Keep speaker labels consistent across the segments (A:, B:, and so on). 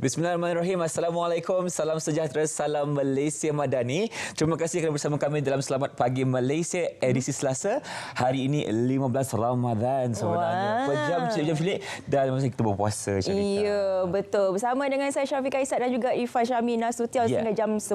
A: Bismillahirrahmanirrahim. Assalamualaikum, salam sejahtera, salam Malaysia Madani. Terima kasih kerana bersama kami dalam Selamat Pagi Malaysia edisi Selasa. Hari ini 15 Ramadan sebenarnya. Pejam cilik dan masa kita berpuasa.
B: Ya, betul. Bersama dengan saya Syafiqah Izzat dan juga Irfan Syahmi Nasution sehingga jam 10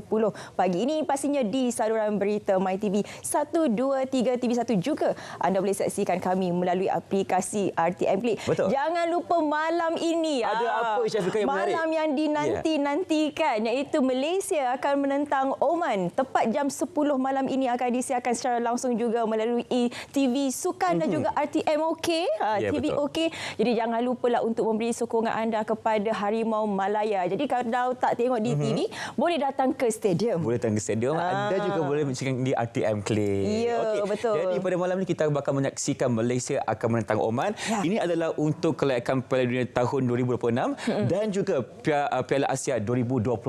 B: pagi ini pastinya di saluran berita MyTV 123 TV1 juga. Anda boleh saksikan kami melalui aplikasi RTM Play.
A: Betul.
B: Jangan lupa malam ini
A: ada apa Syafiqah yang menarik?
B: Malam yang dinanti-nantikan iaitu Malaysia akan menentang Oman. Tepat jam 10 malam ini akan disiarkan secara langsung juga melalui TV Sukan dan juga RTM OK. TV
A: betul.
B: OK. Jadi jangan lupalah untuk memberi sokongan anda kepada Harimau Malaya. Jadi kalau tak tengok di TV, boleh datang ke stadium.
A: Boleh datang ke stadium. Anda juga boleh menyaksikan di RTM Play.
B: Ya, betul.
A: Jadi pada malam ini kita bakal menyaksikan Malaysia akan menentang Oman. Ini adalah untuk kelayakan Piala Dunia tahun 2026 dan juga Piala Asia 2027.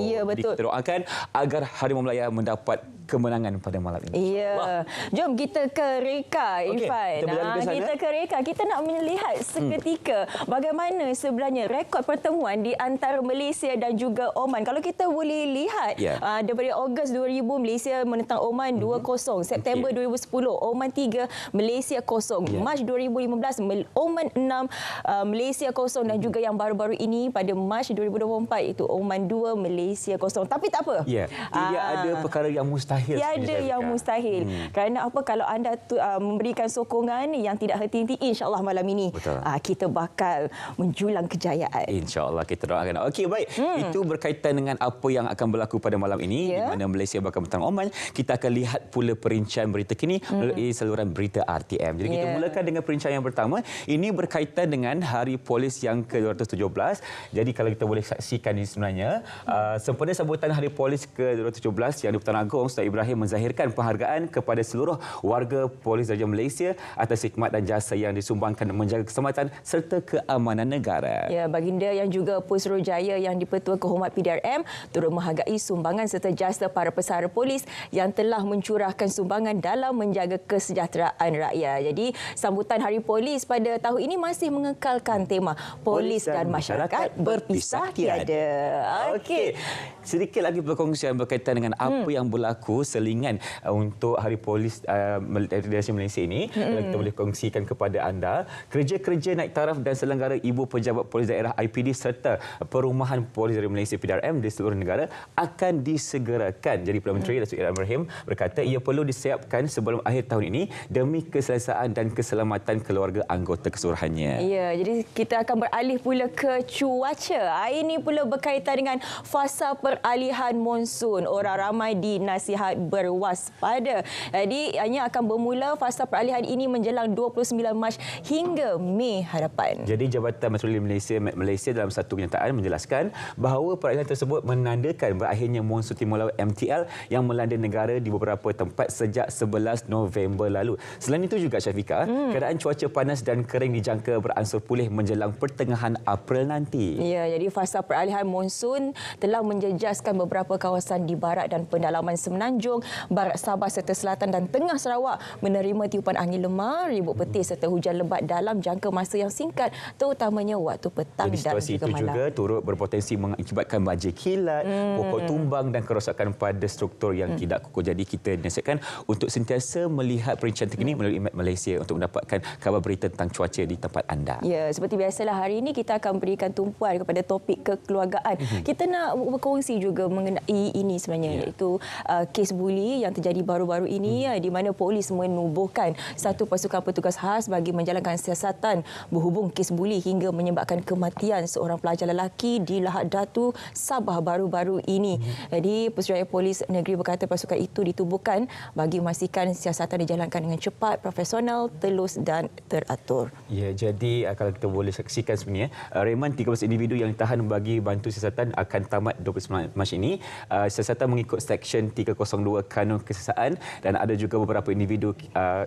B: Ya, betul.
A: Jadi kita doakan agar Harimau Malaya mendapat kemenangan pada malam ini.
B: Ya. Jom kita ke reka, Irfan. Kita ke reka. Kita nak melihat seketika bagaimana sebenarnya rekod pertemuan di antara Malaysia dan juga Oman. Kalau kita boleh lihat daripada Ogos 2000 Malaysia menentang Oman 2-0, September 2010 Oman 3, Malaysia 0, Mac 2015 Oman 6, Malaysia 0 dan juga yang baru-baru ini pada Mac 2024 itu Oman 2, Malaysia 0. Tapi tak apa.
A: Tidak ada perkara yang mustahil.
B: Tiada yang mustahil. Kerana apa, kalau anda memberikan sokongan yang tidak henti-henti, insya-Allah malam ini kita bakal menjulang kejayaan.
A: Insya-Allah kita doakan. Okey, baik. Itu berkaitan dengan apa yang akan berlaku pada malam ini di mana Malaysia bakal menentang Oman. Kita akan lihat pula perincian berita kini melalui saluran berita RTM. Jadi kita mulakan dengan perincian yang pertama. Ini berkaitan dengan Hari Polis yang ke-217. Jadi kalau kita boleh saksikan ini sebenarnya sempena sambutan Hari Polis ke-217 yang di-Pertuan Agong, Ustaz Ibrahim menzahirkan penghargaan kepada seluruh warga Polis Darjah Malaysia atas khidmat dan jasa yang disumbangkan menjaga keselamatan serta keamanan negara.
B: Ya, baginda yang juga Pusrojaya yang di-Pertua Kehormat PDRM turut menghargai sumbangan serta jasa para pesara polis yang telah mencurahkan sumbangan dalam menjaga kesejahteraan rakyat. Jadi, sambutan Hari Polis pada tahun ini masih mengekalkan tema Polis dan Masyarakat berpisah tiada.
A: Okey. Sedikit lagi perkongsian berkaitan dengan apa yang berlaku selingan untuk Hari Polis Malaysia ini. Kita boleh kongsikan kepada anda. Kerja-kerja naik taraf dan selenggara Ibu Pejabat Polis Daerah IPD serta Perumahan Polis dari Malaysia PDRM di seluruh negara akan disegerakan. Jadi Perdana Menteri Datuk Ibrahim berkata ia perlu disiapkan sebelum akhir tahun ini demi keselesaan dan keselamatan keluarga anggota keseluruhannya.
B: Ya, jadi kita akan beralih pula ke cuaca. Ini pula berkaitan dengan fasa peralihan monsun. Orang ramai dinasihat berwaspada. Jadi ianya akan bermula fasa peralihan ini menjelang 29 Mac hingga Mei hadapan.
A: Jadi Jabatan Meteorologi Malaysia dalam satu kenyataan menjelaskan bahawa peralihan tersebut menandakan berakhirnya monsun timur laut MTL yang melanda negara di beberapa tempat sejak 11 November lalu. Selain itu juga Syafiqah, keadaan cuaca panas dan kering dijangka beransur pulih menjelang pertengahan April nanti.
B: Ya, jadi fasa peralihan monsun telah menjejaskan beberapa kawasan di barat dan pendalaman Semenanjung, barat Sabah serta selatan dan tengah Sarawak menerima tiupan angin lemah, ribut petir serta hujan lebat dalam jangka masa yang singkat, terutamanya waktu petang dan juga malam.
A: Situasi itu juga turut berpotensi mengakibatkan banjir kilat, pokok tumbang dan kerosakan pada struktur yang tidak kukuh. Jadi kita dinasihatkan untuk sentiasa melihat perincian terkini melalui Map Malaysia untuk mendapatkan kabar berita tentang cuaca di tempat anda.
B: Ya, seperti biasalah hari ini kita akan berikan tumpuan kepada topik kekeluargaan. Kita nak berkongsi juga mengenai ini sebenarnya, iaitu kes buli yang terjadi baru-baru ini di mana polis menubuhkan satu pasukan petugas khas bagi menjalankan siasatan berhubung kes buli hingga menyebabkan kematian seorang pelajar lelaki di Lahad Datu, Sabah baru-baru ini. Jadi Pusatjaya Polis Negeri berkata pasukan itu ditubuhkan bagi memastikan siasatan dijalankan dengan cepat, profesional, telus dan teratur.
A: Ya, jadi kalau kita boleh saksikan sebenarnya reman 13 individu yang ditahan bagi bantu siasatan akan tamat 29 Mac ini. Siasatan mengikut Seksyen 301 02 Kanun Kesiasaan dan ada juga beberapa individu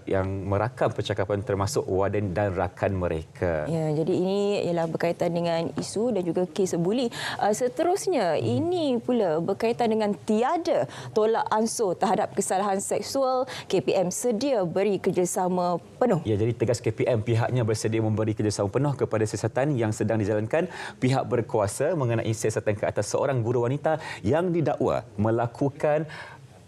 A: yang merakam percakapan termasuk warden dan rakan mereka.
B: Ya, jadi ini ialah berkaitan dengan isu dan juga kes buli. Seterusnya, ini pula berkaitan dengan tiada tolak ansur terhadap kesalahan seksual. KPM sedia beri kerjasama penuh.
A: Ya, jadi tegas KPM pihaknya bersedia memberi kerjasama penuh kepada siasatan yang sedang dijalankan pihak berkuasa mengenai siasatan ke atas seorang guru wanita yang didakwa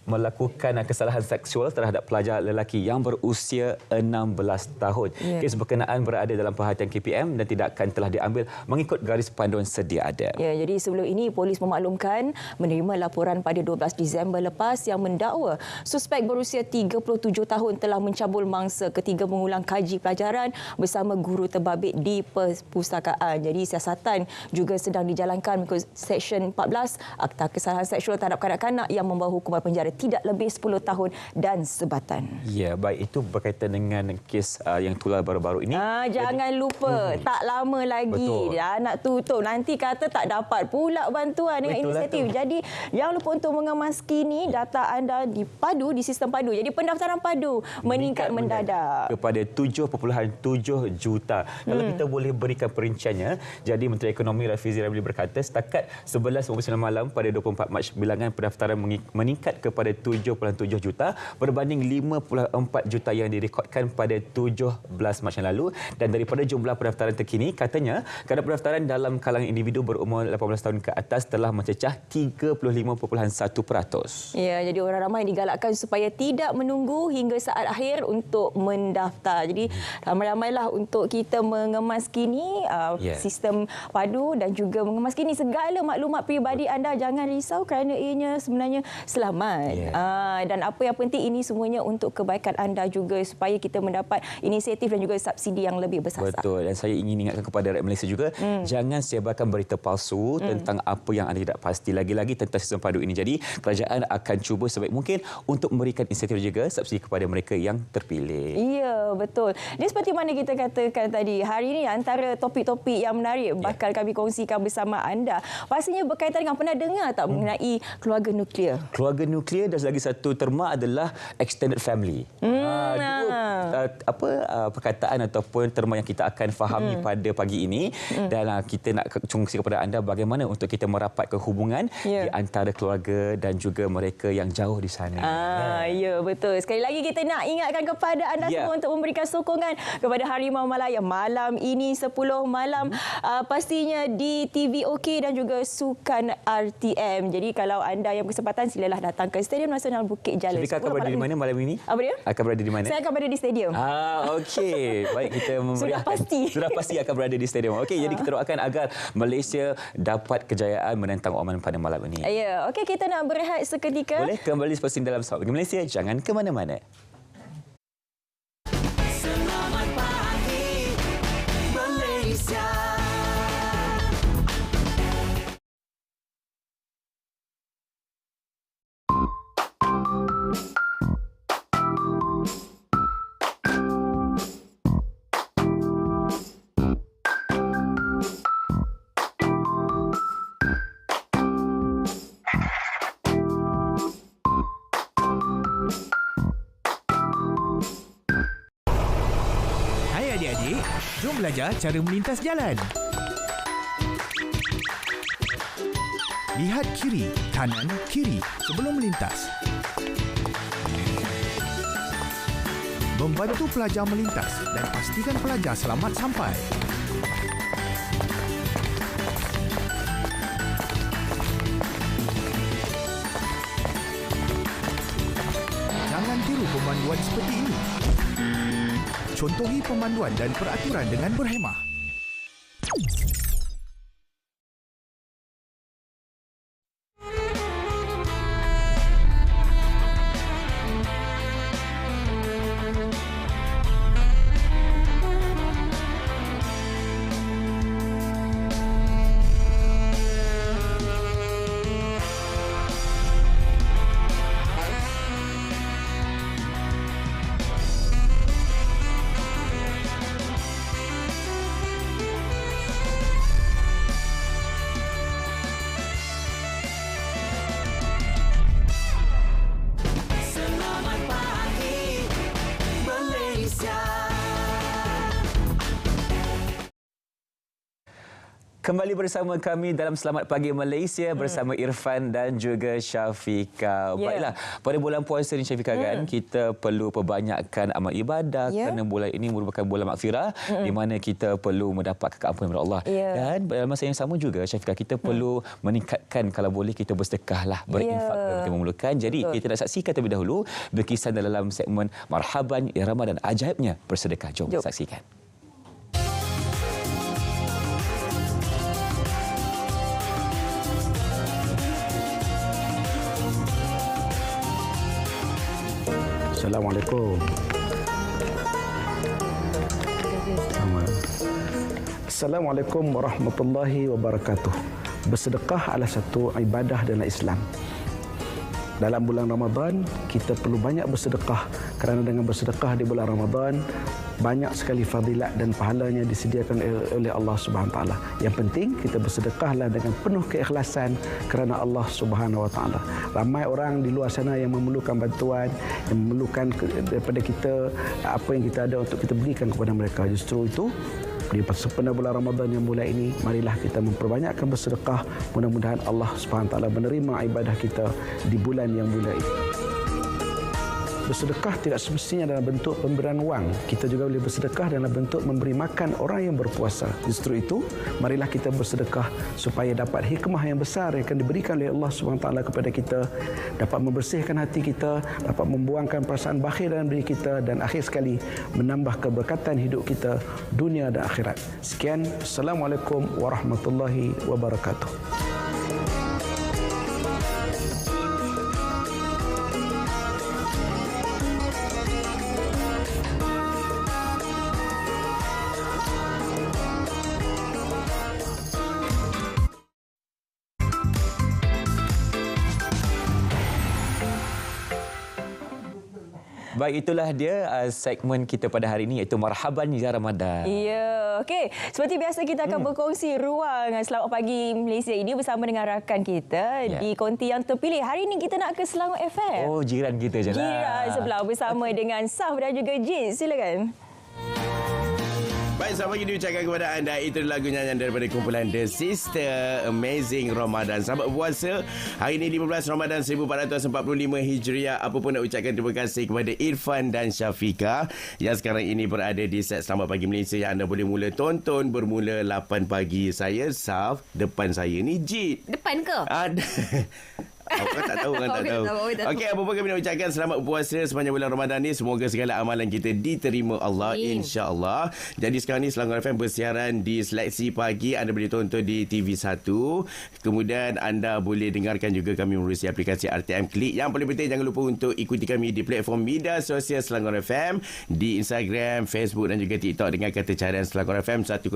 A: melakukan kesalahan seksual terhadap pelajar lelaki yang berusia 16 tahun. Kes berkenaan berada dalam perhatian KPM dan tindakan telah diambil mengikut garis panduan sedia ada.
B: Ya, jadi sebelum ini polis memaklumkan menerima laporan pada 12 Disember lepas yang mendakwa suspek berusia 37 tahun telah mencabul mangsa ketika mengulang kaji pelajaran bersama guru terbabit di perpustakaan. Jadi siasatan juga sedang dijalankan mengikut Seksyen 14 Akta Kesalahan Seksual terhadap kanak-kanak yang membawa hukuman penjara tidak lebih 10 tahun dan sebatan.
A: Ya, baik, itu berkaitan dengan kes yang tular baru-baru ini.
B: Jangan lupa, tak lama lagi dia nak tutup. Nanti kata tak dapat pula bantuan dengan inisiatif. Jadi, jangan lupa untuk mengemas kini data anda dipadu di sistem padu. Jadi, pendaftaran padu meningkat mendadak.
A: Kepada 7.7 juta. Kalau kita boleh berikan perinciannya, jadi Menteri Ekonomi Rafizi Ramli berkata setakat 11.59 malam pada 24 Mac bilangan pendaftaran meningkat kepada 7.7 juta berbanding 5.4 juta yang direkodkan pada 17 Mac yang lalu, dan daripada jumlah pendaftaran terkini katanya kadar pendaftaran dalam kalangan individu berumur 18 tahun ke atas telah mencecah 35.1%.
B: Ya, jadi orang ramai digalakkan supaya tidak menunggu hingga saat akhir untuk mendaftar. Jadi ramai-ramailah untuk kita mengemas kini sistem padu dan juga mengemas kini segala maklumat peribadi anda. Jangan risau kerana ianya sebenarnya selamat. Dan apa yang penting ini semuanya untuk kebaikan anda juga supaya kita mendapat inisiatif dan juga subsidi yang lebih besar.
A: Betul, dan saya ingin ingatkan kepada rakyat Malaysia juga, jangan sebarkan berita palsu tentang apa yang anda tidak pasti, lagi-lagi tentang sistem padu ini. Jadi kerajaan akan cuba sebaik mungkin untuk memberikan insentif juga subsidi kepada mereka yang terpilih.
B: Ya, betul. Dia seperti mana kita katakan tadi, hari ini antara topik-topik yang menarik bakal kami kongsikan bersama anda. Pastinya berkaitan dengan, pernah dengar tak mengenai keluarga nuklear?
A: Keluarga nuklear dan lagi satu terma adalah extended family. Perkataan ataupun terma yang kita akan fahami pada pagi ini, dan kita nak kongsi kepada anda bagaimana untuk kita merapatkan hubungan di antara keluarga dan juga mereka yang jauh di sana.
B: Ya, betul. Sekali lagi kita nak ingatkan kepada anda semua untuk memberikan sokongan kepada Harimau Malaya malam ini 10 malam, pastinya di TV OK dan juga Sukan RTM. Jadi kalau anda yang berkesempatan, silalah datang ke Stadium Nasional Bukit Jalil.
A: Syafika akan berada di mana malam ini?
B: Apa dia?
A: Akan berada di mana?
B: Saya akan berada di stadium.
A: Okey. Baik, kita memeriahkan. Sudah pasti akan berada di stadium. Okey, jadi kita doakan agar Malaysia dapat kejayaan menentang Oman pada malam ini.
B: Ya, okey, kita nak berehat seketika.
A: Boleh kembali selepas ini dalam Saat Pagi Malaysia. Jangan ke mana-mana.
C: Selamat pagi Malaysia.
D: Adik-adik, jom belajar cara melintas jalan. Lihat kiri, kanan, kiri sebelum melintas. Membantu pelajar melintas dan pastikan pelajar selamat sampai. Jangan tiru pemanduan seperti ini. Contohi pemanduan dan peraturan dengan berhemah.
A: Kembali bersama kami dalam Selamat Pagi Malaysia bersama Irfan dan juga Syafiqah. Baiklah, pada bulan puasa ni Syafiqah kan, kita perlu perbanyakkan amal ibadah kerana bulan ini merupakan bulan makfirah di mana kita perlu mendapat keampunan daripada Allah. Dan dalam masa yang sama juga Syafiqah, kita perlu meningkatkan, kalau boleh kita bersedekahlah, berinfak kepada memerlukan. Jadi kita nak saksikan terlebih dahulu berkisah dalam segmen Marhaban ya Ramadan, ajaibnya bersedekah. Jom saksikan.
E: Assalamualaikum. Assalamualaikum warahmatullahi wabarakatuh. Bersedekah adalah satu ibadah dalam Islam. Dalam bulan Ramadan, kita perlu banyak bersedekah kerana dengan bersedekah di bulan Ramadan, banyak sekali fadilat dan pahalanya disediakan oleh Allah Subhanahu Wa Taala. Yang penting kita bersedekahlah dengan penuh keikhlasan kerana Allah Subhanahu Wa Taala. Ramai orang di luar sana yang memerlukan bantuan, yang memerlukan daripada kita apa yang kita ada untuk kita berikan kepada mereka. Justru itu, di sempena bulan Ramadan yang mulai ini, marilah kita memperbanyakkan bersedekah. Mudah-mudahan Allah Subhanahu Wa Taala menerima ibadah kita di bulan yang mulia ini. Bersedekah tidak semestinya dalam bentuk pemberian wang. Kita juga boleh bersedekah dalam bentuk memberi makan orang yang berpuasa. Justru itu, marilah kita bersedekah supaya dapat hikmah yang besar yang akan diberikan oleh Allah SWT kepada kita, dapat membersihkan hati kita, dapat membuangkan perasaan bakhil dalam diri kita, dan akhir sekali menambah keberkatan hidup kita dunia dan akhirat. Sekian, Assalamualaikum warahmatullahi wabarakatuh.
A: Baik, itulah dia segmen kita pada hari ini, iaitu Marhaban ya Ramadan.
B: Ya, okey. Seperti biasa kita akan berkongsi ruang Selamat Pagi Malaysia ini bersama dengan rakan kita di konti yang terpilih. Hari ini kita nak ke Selangor FM.
A: Oh, jiran kita je lah.
B: Jiran sebelah bersama dengan Saf dan juga Jin. Silakan.
F: Baik, selamat pagi diucapkan kepada anda. Itu lagu nyanyian daripada kumpulan The Sister, Amazing Ramadan. Selamat puasa. Hari ini 15 Ramadan 1445 Hijriah. Apa pun nak ucapkan terima kasih kepada Irfan dan Syafiqah yang sekarang ini berada di set Selamat Pagi Malaysia yang anda boleh mula tonton bermula 8 pagi. Saya Saf, depan saya ni Jit.
G: Depan ke?
F: Orang tak tahu, orang tak tahu. Okey, apa pun kami nak ucapkan selamat puasa sepanjang bulan Ramadan ni. Semoga segala amalan kita diterima Allah, insya-Allah. Jadi sekarang ni Selangor FM bersiaran di Seleksi Pagi. Anda boleh tonton di TV1. Kemudian anda boleh dengarkan juga kami melalui aplikasi RTM Klik. Yang paling penting, jangan lupa untuk ikuti kami di platform media sosial Selangor FM, di Instagram, Facebook dan juga TikTok dengan kata carian Selangor FM 100.9.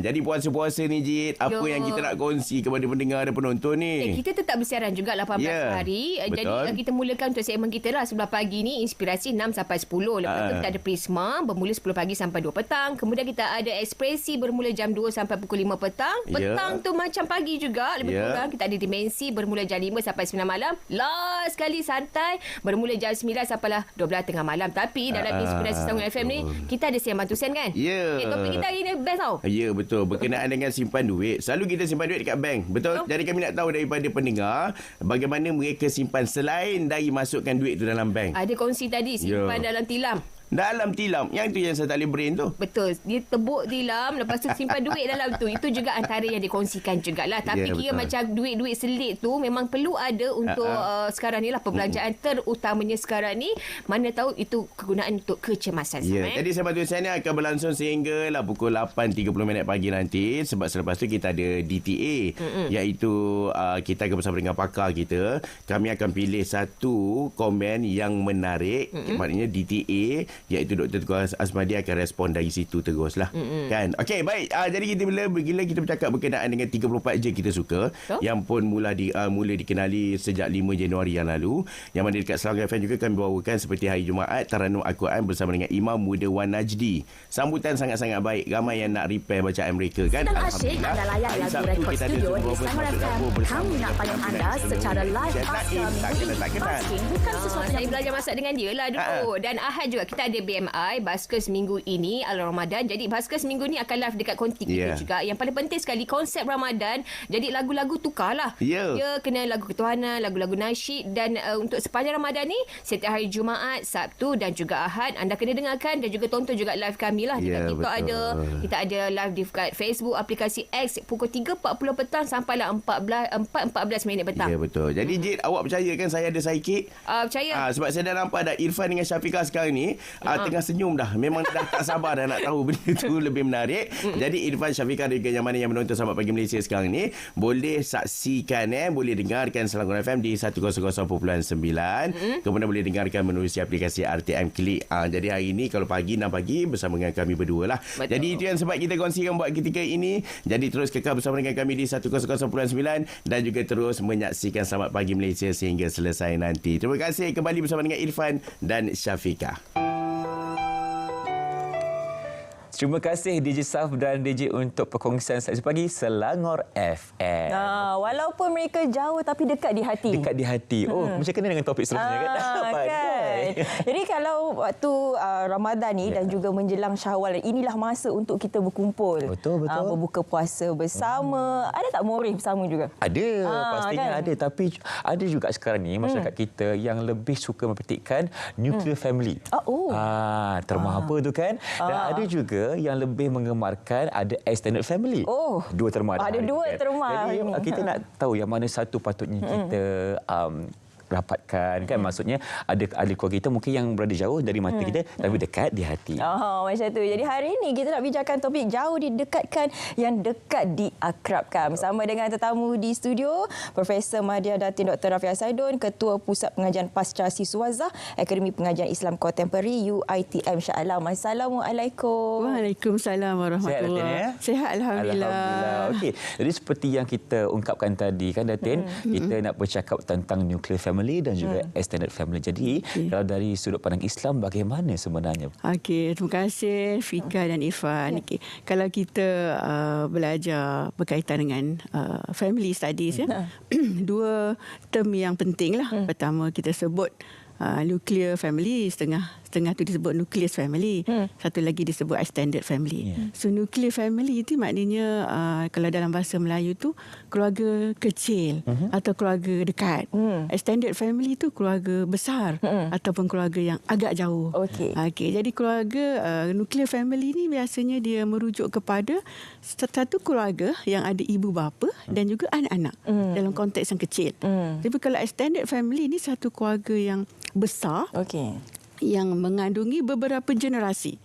F: Jadi puasa-puasa ni Jit, apa yang kita nak kongsi kepada pendengar dan penonton ni?
G: Kita tetap bersiaran juga 18 hari.
F: Betul.
G: Jadi kita mulakan untuk segmen kita lah sebelah pagi ni, inspirasi 6 sampai 10. Lepas tu kita ada Prisma bermula 10 pagi sampai 2 petang. Kemudian kita ada Ekspresi bermula jam 2 sampai pukul 5 petang. Petang tu macam pagi juga, lebih kurang. Kita ada Dimensi bermula jam 5 sampai 9 malam. Last sekali Santai bermula jam 9 sampai 12 tengah malam. Tapi dalam inspirasi Selangor FM ni, kita ada Sian Bantu Sen kan? Topik kita hari ni best tau.
F: Ya, betul. Berkenaan dengan simpan duit. Selalu kita simpan duit dekat bank. Betul? Jadi kami nak tahu daripada pendengar bagaimana mereka simpan selain dari masukkan duit tu dalam bank.
G: Ada kongsi tadi simpan dalam tilam.
F: Dalam tilam. Yang tu yang saya tak boleh brain tu.
G: Betul. Dia tebuk tilam, lepas tu simpan duit dalam tu. Itu juga antara yang dikongsikan jugalah. Tapi kira macam duit-duit selit tu memang perlu ada untuk sekarang ni lah perbelanjaan terutamanya sekarang ni. Mana tahu itu kegunaan untuk kecemasan.
F: Jadi saya bantu saya ni akan berlangsung sehingga lah pukul 8.30 pagi nanti. Sebab selepas tu kita ada DTA. Iaitu kita akan bersama dengan pakar kita. Kami akan pilih satu komen yang menarik. Maknanya DTA, iaitu Dr. Teguh Asmadi akan respon dari situ teruslah. Kan? Okey, baik. Jadi kita bila kita bercakap berkenaan dengan 34 je kita suka, yang pun mula dikenali sejak 5 Januari yang lalu, yang mana dekat Selangor FM juga kami bawakan seperti hari Jumaat Taranum Al-Quran bersama dengan Imam Muda Wan Najdi. Sambutan sangat-sangat baik. Ramai yang nak repair bacaan mereka kan.
H: Sedang asyik anda layan lagu rekod studio di Selangor FM. Kami nak paling anda secara live pasca minggu ini. Bukan sesuatu
G: saya belajar masak dengan dia lah dulu. Dan Ahad juga kita ada ada BMI Baskers minggu ini ala Ramadan. Jadi Baskers minggu ni akan live dekat konti kita juga. Yang paling penting sekali konsep Ramadan. Jadi lagu-lagu tukarlah. Dia kena lagu ketuhanan, lagu-lagu nasyid, dan untuk sepanjang Ramadan ni setiap hari Jumaat, Sabtu dan juga Ahad anda kena dengarkan dan juga tonton juga live kami lah. Dekat TikTok ada, kita ada live dekat Facebook, aplikasi X pukul 3.40 petang sampailah 4.14 minit petang.
F: Ya, betul. Jadi Jid, awak percaya kan saya ada sidekick?
G: Percaya.
F: Sebab saya dah nampak dah Irfan dengan Syafiqah sekarang ni tengah senyum dah. Memang dah tak sabar dah nak tahu benda tu lebih menarik. Jadi Irfan, Syafiqah dan juga yang mana yang menonton Selamat Pagi Malaysia sekarang ni boleh saksikan boleh dengarkan Selangor FM di 100.9. Kemudian boleh dengarkan menerusi aplikasi RTM Klik. Jadi hari ni kalau pagi 6 pagi bersama dengan kami berdua lah.
G: Betul.
F: Jadi itu yang sebab kita kongsikan buat ketika ini. Jadi terus kekal bersama dengan kami di 100.9 dan juga terus menyaksikan Selamat Pagi Malaysia sehingga selesai nanti. Terima kasih kembali bersama dengan Irfan dan Syafiqah.
A: Terima kasih DJ Saf dan DJ untuk perkongsian saya pagi Selangor FM.
B: Walaupun mereka jauh tapi dekat di hati.
A: Dekat di hati. Macam kena dengan topik seterusnya
B: kan? Jadi kalau waktu Ramadan ni dan juga menjelang Syawal, inilah masa untuk kita berkumpul.
A: Betul.
B: Berbuka puasa bersama. Ada tak moreh bersama juga?
A: Ada, pastinya kan? Ada. Tapi ada juga sekarang ni masyarakat kita yang lebih suka mempetikkan nuclear family. Terma apa tu kan? Dan ada juga yang lebih menggemarkan ada extended family. Dua terma.
B: Ada dua terma.
A: Jadi kita nak tahu yang mana satu patutnya kita rapatkan kan, maksudnya ada ahli keluarga kita mungkin yang berada jauh dari mata kita tapi dekat di hati.
B: Macam tu. Jadi hari ini kita nak bincangkan topik jauh didekatkan yang dekat diakrabkan. Bersama dengan tetamu di studio Profesor Madya Datin Dr. Rafiq Saidon, Ketua Pusat Pengajian Pasca Siswazah Akademi Pengajian Islam Contemporary UiTM Shah Alam. Assalamualaikum.
I: Waalaikumsalam warahmatullahi wabarakatuh. Sihat Alhamdulillah.
A: Okey. Jadi seperti yang kita ungkapkan tadi kan Datin, kita nak bercakap tentang nuclear family dan juga extended family. Jadi kalau dari sudut pandang Islam bagaimana sebenarnya?
I: Okey, terima kasih Fika dan Irfan. Okey, kalau kita belajar berkaitan dengan family studies dua term yang penting lah. Pertama kita sebut nuclear family, setengah tu disebut nucleus family, satu lagi disebut extended family. So nuclear family itu maknanya kalau dalam bahasa Melayu tu keluarga kecil atau keluarga dekat. Extended family itu keluarga besar ataupun keluarga yang agak jauh. Okey, jadi keluarga nuclear family ni biasanya dia merujuk kepada satu keluarga yang ada ibu bapa dan juga anak-anak dalam konteks yang kecil. Tapi kalau extended family ni satu keluarga yang besar, yang mengandungi beberapa generasi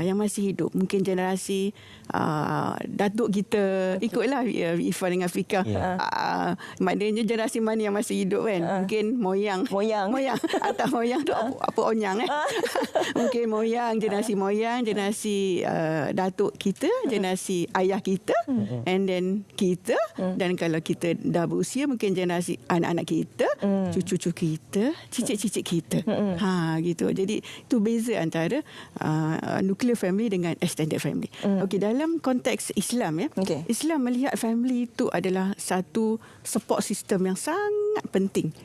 I: yang masih hidup. Mungkin generasi datuk kita, ikutlah Ifah dengan Fika. Maknanya generasi mana yang masih hidup kan? Mungkin moyang atau moyang tu apa onyang mungkin moyang, generasi datuk kita, generasi ayah kita, and then kita, dan kalau kita dah berusia mungkin generasi anak-anak kita, cucu-cucu kita, cicit-cicit kita. Gitu. Jadi itu beza antara nuclear family dengan extended family. Okey, dalam konteks Islam Islam melihat family itu adalah satu support system yang sangat penting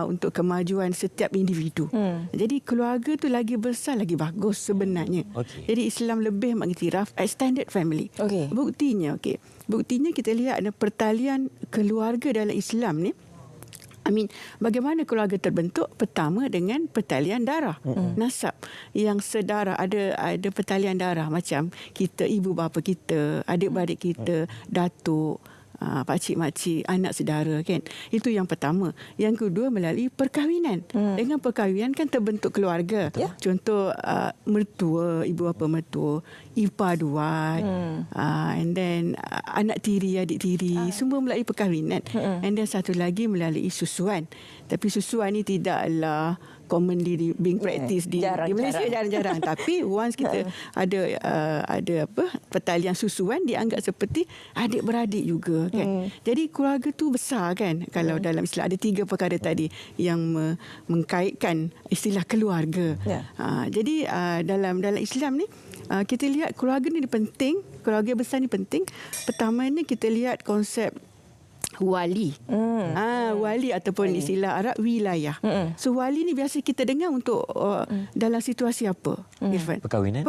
I: untuk kemajuan setiap individu. Jadi keluarga tu lagi besar lagi bagus sebenarnya. Jadi Islam lebih mengiktiraf extended family. Buktinya kita lihat ada pertalian keluarga dalam Islam ni. Bagaimana keluarga terbentuk? Pertama dengan pertalian darah, nasab yang sedarah, ada pertalian darah macam kita, ibu bapa kita, adik-beradik kita, datuk, pakcik-makcik, anak saudara kan. Itu yang pertama. Yang kedua melalui perkahwinan. Dengan perkahwinan kan terbentuk keluarga. Contoh mertua, ibu bapa mertua, ipar duat, and then anak tiri, adik tiri, semua melalui perkahwinan. And then satu lagi melalui susuan. Tapi susuan ni tidaklah commonly being practiced di Malaysia, jarang-jarang. Tapi once kita ada pertalian susuan, dianggap seperti adik-beradik juga kan. Jadi keluarga tu besar kan. Kalau dalam Islam ada 3 perkara tadi yang mengkaitkan istilah keluarga. Jadi dalam Islam ni kita lihat keluarga ni penting, keluarga besar ni penting. Pertamanya kita lihat konsep wali. Wali ataupun istilah Arab wilayah. So wali ni biasa kita dengar untuk dalam situasi apa? Irfan? Perkahwinan.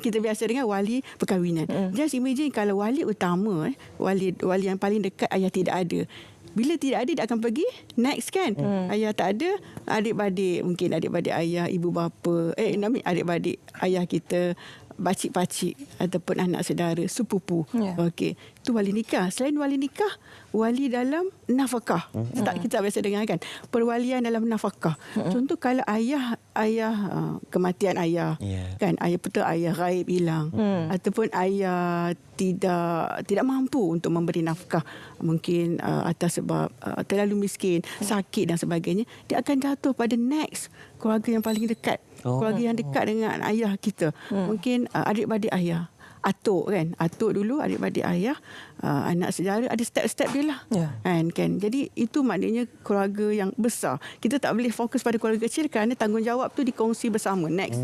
I: Kita biasa dengar wali perkahwinan. Just imagine kalau wali utama, wali yang paling dekat ayah tidak ada. Bila tidak ada, dia akan pergi next kan. Ayah tak ada, adik-beradik, mungkin adik-beradik ayah, ibu bapa, adik-beradik ayah kita, pakcik-pakcik ataupun anak saudara, sepupu. Okey, itu wali nikah. Selain wali nikah, wali dalam nafkah. Kita biasa dengar kan, perwalian dalam nafkah. Contoh kalau ayah kematian ayah, kan, ayah gaib hilang, ataupun ayah tidak mampu untuk memberi nafkah, mungkin atas sebab terlalu miskin, sakit dan sebagainya, dia akan jatuh pada next keluarga yang paling dekat. Keluarga yang dekat dengan ayah kita. Mungkin adik-beradik ayah. Atuk kan. Atuk dulu, adik-beradik ayah. Anak saudara, ada step-step dia lah. Kan? Jadi itu maknanya keluarga yang besar. Kita tak boleh fokus pada keluarga kecil kerana tanggungjawab tu dikongsi bersama. Next.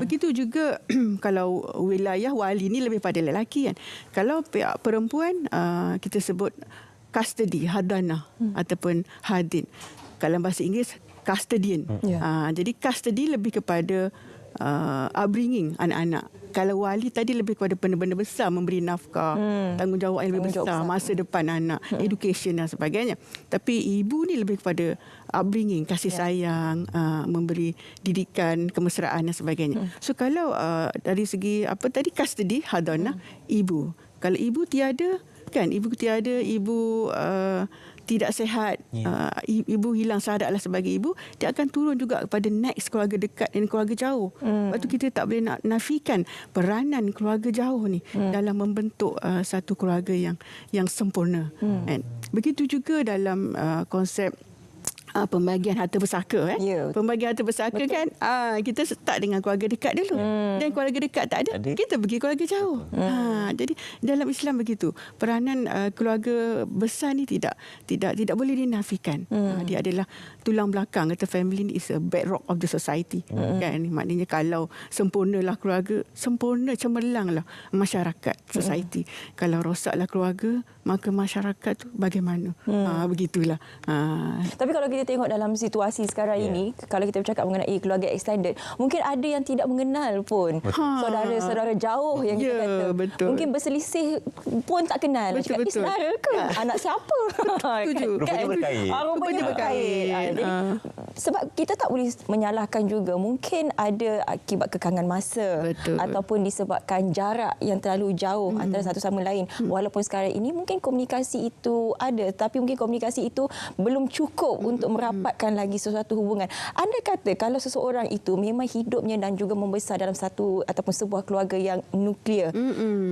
I: Begitu juga kalau wilayah wali ni lebih pada lelaki kan. Kalau pihak perempuan, kita sebut custody, hadanah ataupun hadin. Kalau bahasa Inggeris, custodian. Jadi custody lebih kepada upbringing anak-anak. Kalau wali tadi lebih kepada benda-benda besar, memberi nafkah, tanggungjawab yang lebih besar, masa depan anak, education dan sebagainya. Tapi ibu ni lebih kepada upbringing, kasih sayang, memberi didikan, kemesraan dan sebagainya. So kalau dari segi apa tadi, custody, hadanah, ibu. Kalau ibu tiada, ibu tidak sihat, ibu hilang syahadat lah sebagai ibu, dia akan turun juga kepada next keluarga dekat dan keluarga jauh. Lepas tu kita tak boleh nak nafikan peranan keluarga jauh ni dalam membentuk satu keluarga yang sempurna. Begitu juga dalam konsep pembagian harta bersaka. Pembagian harta bersaka kan, kita start dengan keluarga dekat dulu. Dan keluarga dekat tak ada, kita pergi keluarga jauh. Jadi dalam Islam begitu. Peranan keluarga besar ni tidak boleh dinafikan. Dia adalah tulang belakang. Kata family ni is a bedrock of the society. Kan? Maknanya kalau sempurnalah keluarga, sempurna cemerlanglah masyarakat, society. Kalau rosaklah keluarga, maka masyarakat tu bagaimana? Begitulah.
B: Tapi kalau kita tengok dalam situasi sekarang ini, kalau kita bercakap mengenai keluarga extended, mungkin ada yang tidak mengenal pun saudara-saudara jauh yang kita kata.
I: Betul.
B: Mungkin berselisih pun tak kenal.
I: Betul.
B: Saudara ke? Anak siapa?
A: Rupanya berkait.
B: Rupanya berkait. Jadi, sebab kita tak boleh menyalahkan juga. Mungkin ada akibat kekangan masa. Ataupun disebabkan jarak yang terlalu jauh antara satu sama lain. Walaupun sekarang ini mungkin komunikasi itu ada, tapi mungkin komunikasi itu belum cukup untuk merapatkan lagi sesuatu hubungan. Anda kata kalau seseorang itu memang hidupnya dan juga membesar dalam satu ataupun sebuah keluarga yang nuklear,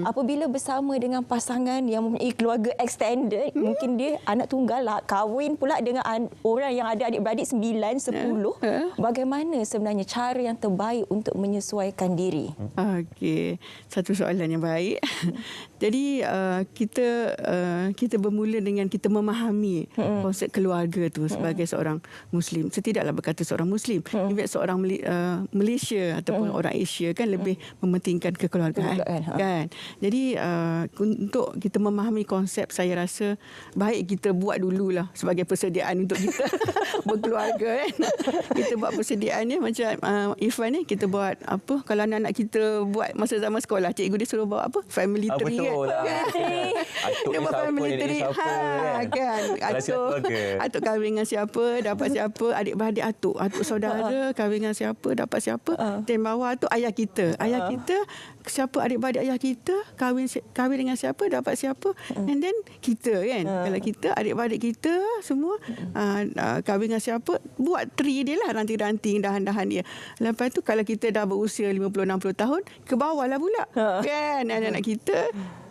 B: apabila bersama dengan pasangan yang mempunyai keluarga extended, mungkin dia anak tunggal lah, kahwin pula dengan orang yang ada adik-beradik 9, 10, bagaimana sebenarnya cara yang terbaik untuk menyesuaikan diri?
I: Okey, satu soalan yang baik. Jadi kita bermula dengan kita memahami konsep keluarga tu sebagai seorang Muslim. Setidaklah berkata seorang Muslim. In fact, seorang Malaysia ataupun orang Asia kan lebih mementingkan kekeluargaan. Kan? Jadi untuk kita memahami konsep, saya rasa baik kita buat dululah sebagai persediaan untuk kita berkeluarga kan. Kita buat persediaannya macam Irfan ni, kita buat apa, kalau anak-anak kita buat masa zaman sekolah, cikgu dia suruh bawa apa, family tree kan. Dia buat family tree kan. Atuk kahwin dengan siapa, dapat siapa, adik-beradik atuk saudara kahwin dengan siapa, dapat siapa. Dan bawah tu ayah kita. Ayah kita, siapa adik-beradik ayah kita, kahwin dengan siapa, dapat siapa. And then kita kan. Kalau kita, adik-beradik kita semua kahwin dengan siapa, buat tree dia lah, ranting-ranting, dahan-dahan dia. Lepas tu kalau kita dah berusia 50-60 tahun, ke bawah lah pula. Kan, anak-anak kita,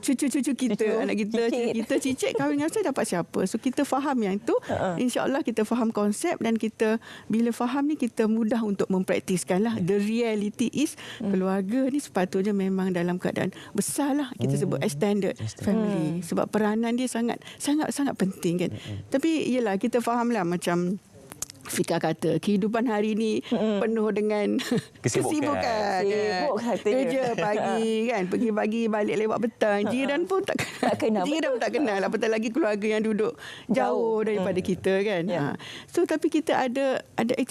I: cucu-cucu kita, anak kita, kita cicit kahwin dengan saya, dapat siapa. So kita faham yang itu, insya-Allah kita faham konsep, dan kita bila faham ni kita mudah untuk mempraktiskan lah. The reality is keluarga ni sepatutnya memang dalam keadaan besar lah, kita sebut extended family, sebab peranan dia sangat penting kan. Tapi yelah, kita faham lah macam Fika kata kehidupan hari ni penuh dengan kesibukan.
B: Sibuk katanya.
I: Kerja pagi kan, pergi pagi balik lewat petang. Jiran pun tak kenal. Jiran pun tak kenal. Apatah lagi keluarga yang duduk jauh daripada kita kan. So tapi kita ada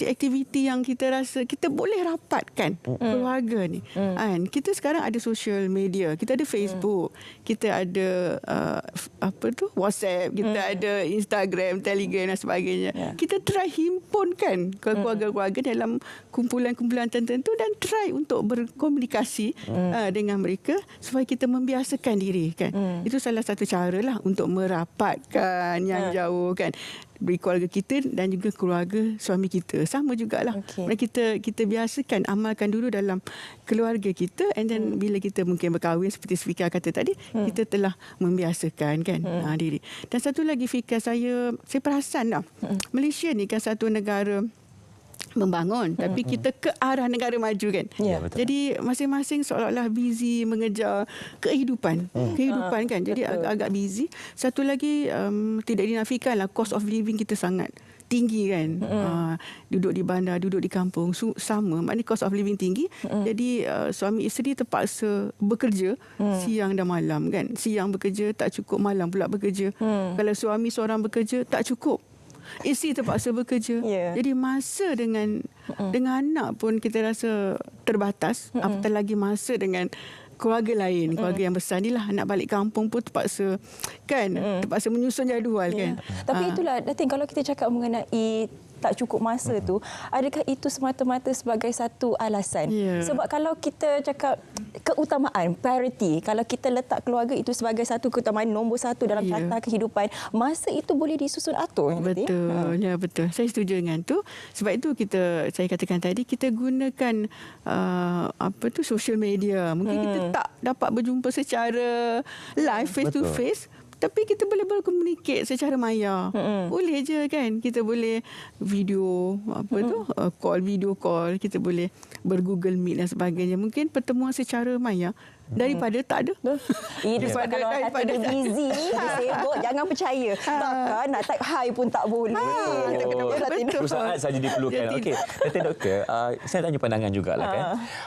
I: aktiviti yang kita rasa kita boleh rapatkan keluarga ni. Kan kita sekarang ada social media, kita ada Facebook, kita ada WhatsApp, kita ada Instagram, Telegram dan sebagainya. Kita try himpunkan keluarga-keluarga dalam kumpulan-kumpulan tertentu dan try untuk berkomunikasi dengan mereka supaya kita membiasakan diri kan. Itu salah satu cara lah untuk merapatkan yang jauh kan. Beri keluarga kita dan juga keluarga suami kita. Sama jugalah. Kita biasakan, amalkan dulu dalam keluarga kita, and then bila kita mungkin berkahwin seperti Fika kata tadi, kita telah membiasakan kan diri. Dan satu lagi Fika, saya perasan lah, Malaysia ni kan satu negara membangun, tapi kita ke arah negara maju kan. Jadi masing-masing seolah-olah busy mengejar kehidupan kan. Jadi agak busy. Satu lagi tidak dinafikan lah, cost of living kita sangat tinggi kan. Duduk di bandar, duduk di kampung sama, maknanya cost of living tinggi. Jadi suami isteri terpaksa bekerja siang dan malam kan. Siang bekerja tak cukup, malam pula bekerja. Kalau suami seorang bekerja tak cukup, isteri terpaksa bekerja. Jadi masa dengan anak pun kita rasa terbatas. Apatah lagi masa dengan keluarga lain, keluarga yang besar ni lah. Nak balik kampung pun terpaksa kan, terpaksa menyusun jadual kan.
B: Tapi itulah Datin, kalau kita cakap mengenai tak cukup masa tu, adakah itu semata-mata sebagai satu alasan? Sebab kalau kita cakap keutamaan, priority, kalau kita letak keluarga itu sebagai satu keutamaan nombor satu dalam tata kehidupan, masa itu boleh disusun atur.
I: Betul, betul. Saya setuju dengan tu. Sebab itu saya katakan tadi, kita gunakan social media. Mungkin kita tak dapat berjumpa secara live, face to face, tapi kita boleh berkomunikasi secara maya. Boleh je kan. Kita boleh video video call, kita boleh ber-Google Meet dan sebagainya. Mungkin pertemuan secara maya daripada tak ada.
B: Itu sebab kalau orang kata dia busy, dia sibuk, jangan percaya. Takkan nak type hi pun tak boleh.
A: Perusahaan saja diperlukan. Okey, Doktor, saya tanya pandangan jugalah kan.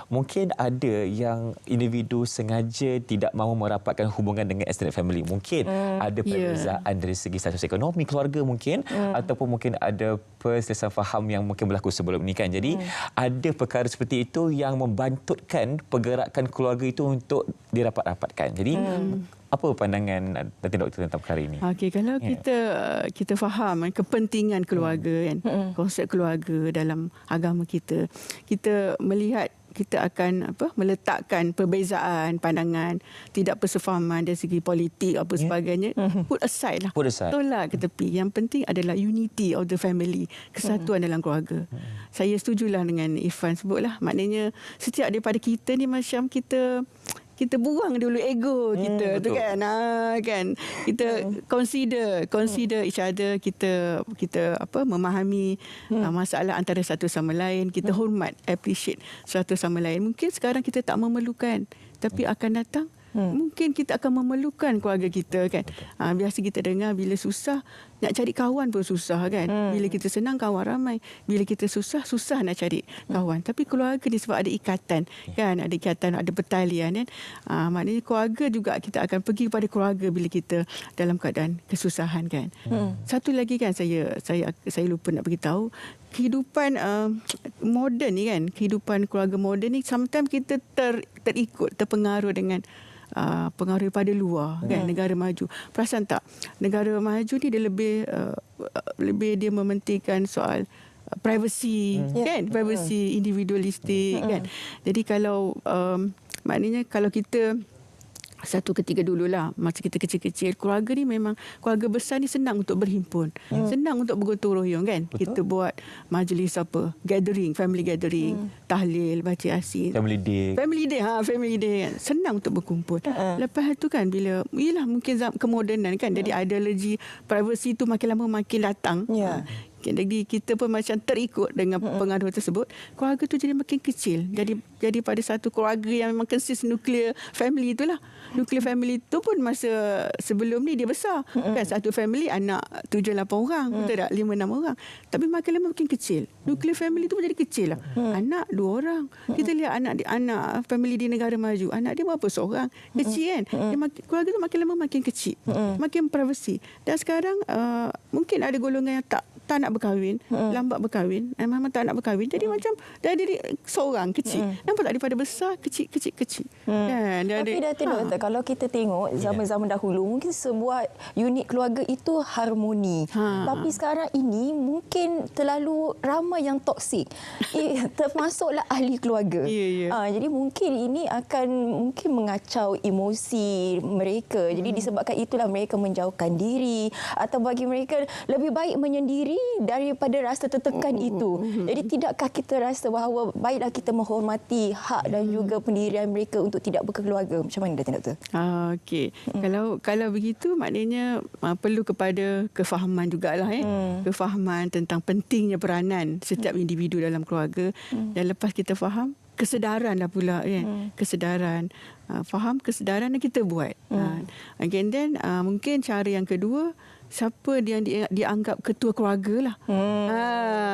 A: Mungkin ada yang individu sengaja tidak mahu merapatkan hubungan dengan extended family. Mungkin ada perbezaan dari segi status ekonomi keluarga mungkin, ataupun mungkin ada perselisihan faham yang mungkin berlaku sebelum ini kan. Jadi ada perkara seperti itu yang membantutkan pergerakan keluarga itu untuk dirapat-rapatkan. Jadi apa pandangan Datin Doktor tentang perkara ini?
I: Okey, kalau kita faham kepentingan keluarga kan, konsep keluarga dalam agama kita, kita melihat kita akan meletakkan perbezaan pandangan, tidak persefahaman dari segi politik apa sebagainya, put aside lah. Tolak ke tepi. Yang penting adalah unity of the family, kesatuan dalam keluarga. Saya setujulah dengan Irfan sebutlah, maknanya setiap daripada kita ni macam kita buang dulu ego kita tu kan. Kan kita consider each other, kita memahami masalah antara satu sama lain, kita hormat, appreciate satu sama lain. Mungkin sekarang kita tak memerlukan, tapi akan datang mungkin kita akan memerlukan keluarga kita kan. Biasa kita dengar bila susah nak cari kawan pun susah kan. Bila kita senang kawan ramai, bila kita susah nak cari kawan. Tapi keluarga ni sebab ada ikatan kan, ada ikatan, ada pertalian kan. Maknanya keluarga juga, kita akan pergi kepada keluarga bila kita dalam keadaan kesusahan kan. Satu lagi kan, saya lupa nak beritahu, kehidupan moden ni kan, kehidupan keluarga moden ni sometimes kita terpengaruh dengan pengaruh daripada luar kan, negara maju. Perasan tak, negara maju ni dia lebih dia mementingkan soal privacy kan, privacy individualistik kan. Jadi kalau maknanya kalau kita satu ketika dululah, masa kita kecil-kecil, keluarga ni memang, keluarga besar ni senang untuk berhimpun, senang untuk bergotong royong kan. Kita buat majlis family gathering, tahlil, baca Yasin, family day kan. Senang untuk berkumpul. Lepas tu kan, bila mungkin kemodenan kan, jadi ideologi privacy tu makin lama makin datang. Jadi kita pun macam terikut dengan pengaruh tersebut. Keluarga tu jadi makin kecil. Jadi pada satu keluarga yang memang consist nuclear family itulah. Nuclear family tu pun masa sebelum ni dia besar. Kan satu family anak 7-8 orang, betul tak? 5-6 orang. Tapi makin lama makin kecil. Nuclear family tu pun jadi kecil lah. Anak 2 orang. Kita lihat anak family di negara maju. Anak dia berapa seorang? Kecil kan? Keluarga tu makin lama makin kecil. Makin privacy. Dan sekarang mungkin ada golongan yang tak nak berkahwin, lambat berkahwin, memang tak nak berkahwin. Jadi macam dari seorang kecil. Nampak tak daripada besar kecil.
B: Tapi Datin Doktor, kalau kita tengok zaman-zaman dahulu mungkin sebuah unit keluarga itu harmoni. Tapi sekarang ini mungkin terlalu ramai yang toksik. Termasuklah ahli keluarga. Jadi mungkin ini akan mengacau emosi mereka. Jadi disebabkan itulah mereka menjauhkan diri, atau bagi mereka lebih baik menyendiri daripada rasa tertekan itu. Jadi tidakkah kita rasa bahawa baiklah kita menghormati hak dan juga pendirian mereka untuk tidak berkeluarga? Macam mana Datin Doktor?
I: Okey. Kalau begitu maknanya perlu kepada kefahaman jugalah kefahaman tentang pentingnya peranan setiap individu dalam keluarga. Dan lepas kita faham, kesedaranlah pula kan. Kesedaran. Faham kesedaran yang kita buat. And then mungkin cara yang kedua, siapa yang dianggap ketua keluarga lah.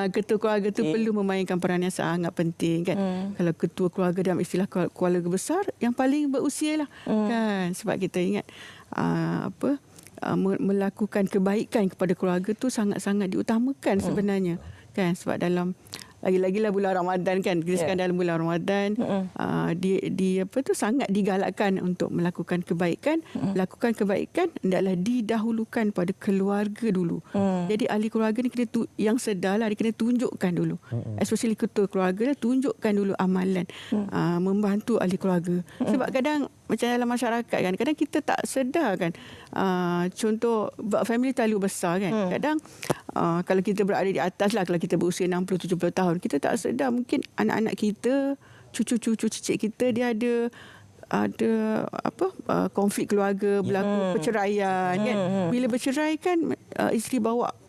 I: Ketua keluarga tu perlu memainkan peranan yang sangat penting kan. Kalau ketua keluarga dalam istilah keluarga besar, yang paling berusia lah kan. Sebab kita ingat melakukan kebaikan kepada keluarga tu sangat-sangat diutamakan sebenarnya kan. Sebab dalam lagi-lagilah bulan Ramadan kan. Kita sekarang dalam bulan Ramadan, sangat digalakkan untuk melakukan kebaikan. Lakukan kebaikan hendaklah didahulukan pada keluarga dulu. Jadi ahli keluarga ni yang sedarlah, dia kena tunjukkan dulu. Especially ketua keluarga, tunjukkan dulu amalan membantu ahli keluarga. Sebab kadang macam dalam masyarakat kan, kadang kita tak sedar kan. Contoh family terlalu besar kan. Kadang kalau kita berada di atas lah, kalau kita berusia 60-70 tahun, kita tak sedar mungkin anak-anak kita, cucu-cucu cicit kita, dia ada konflik keluarga, berlaku perceraian kan. Bila bercerai kan,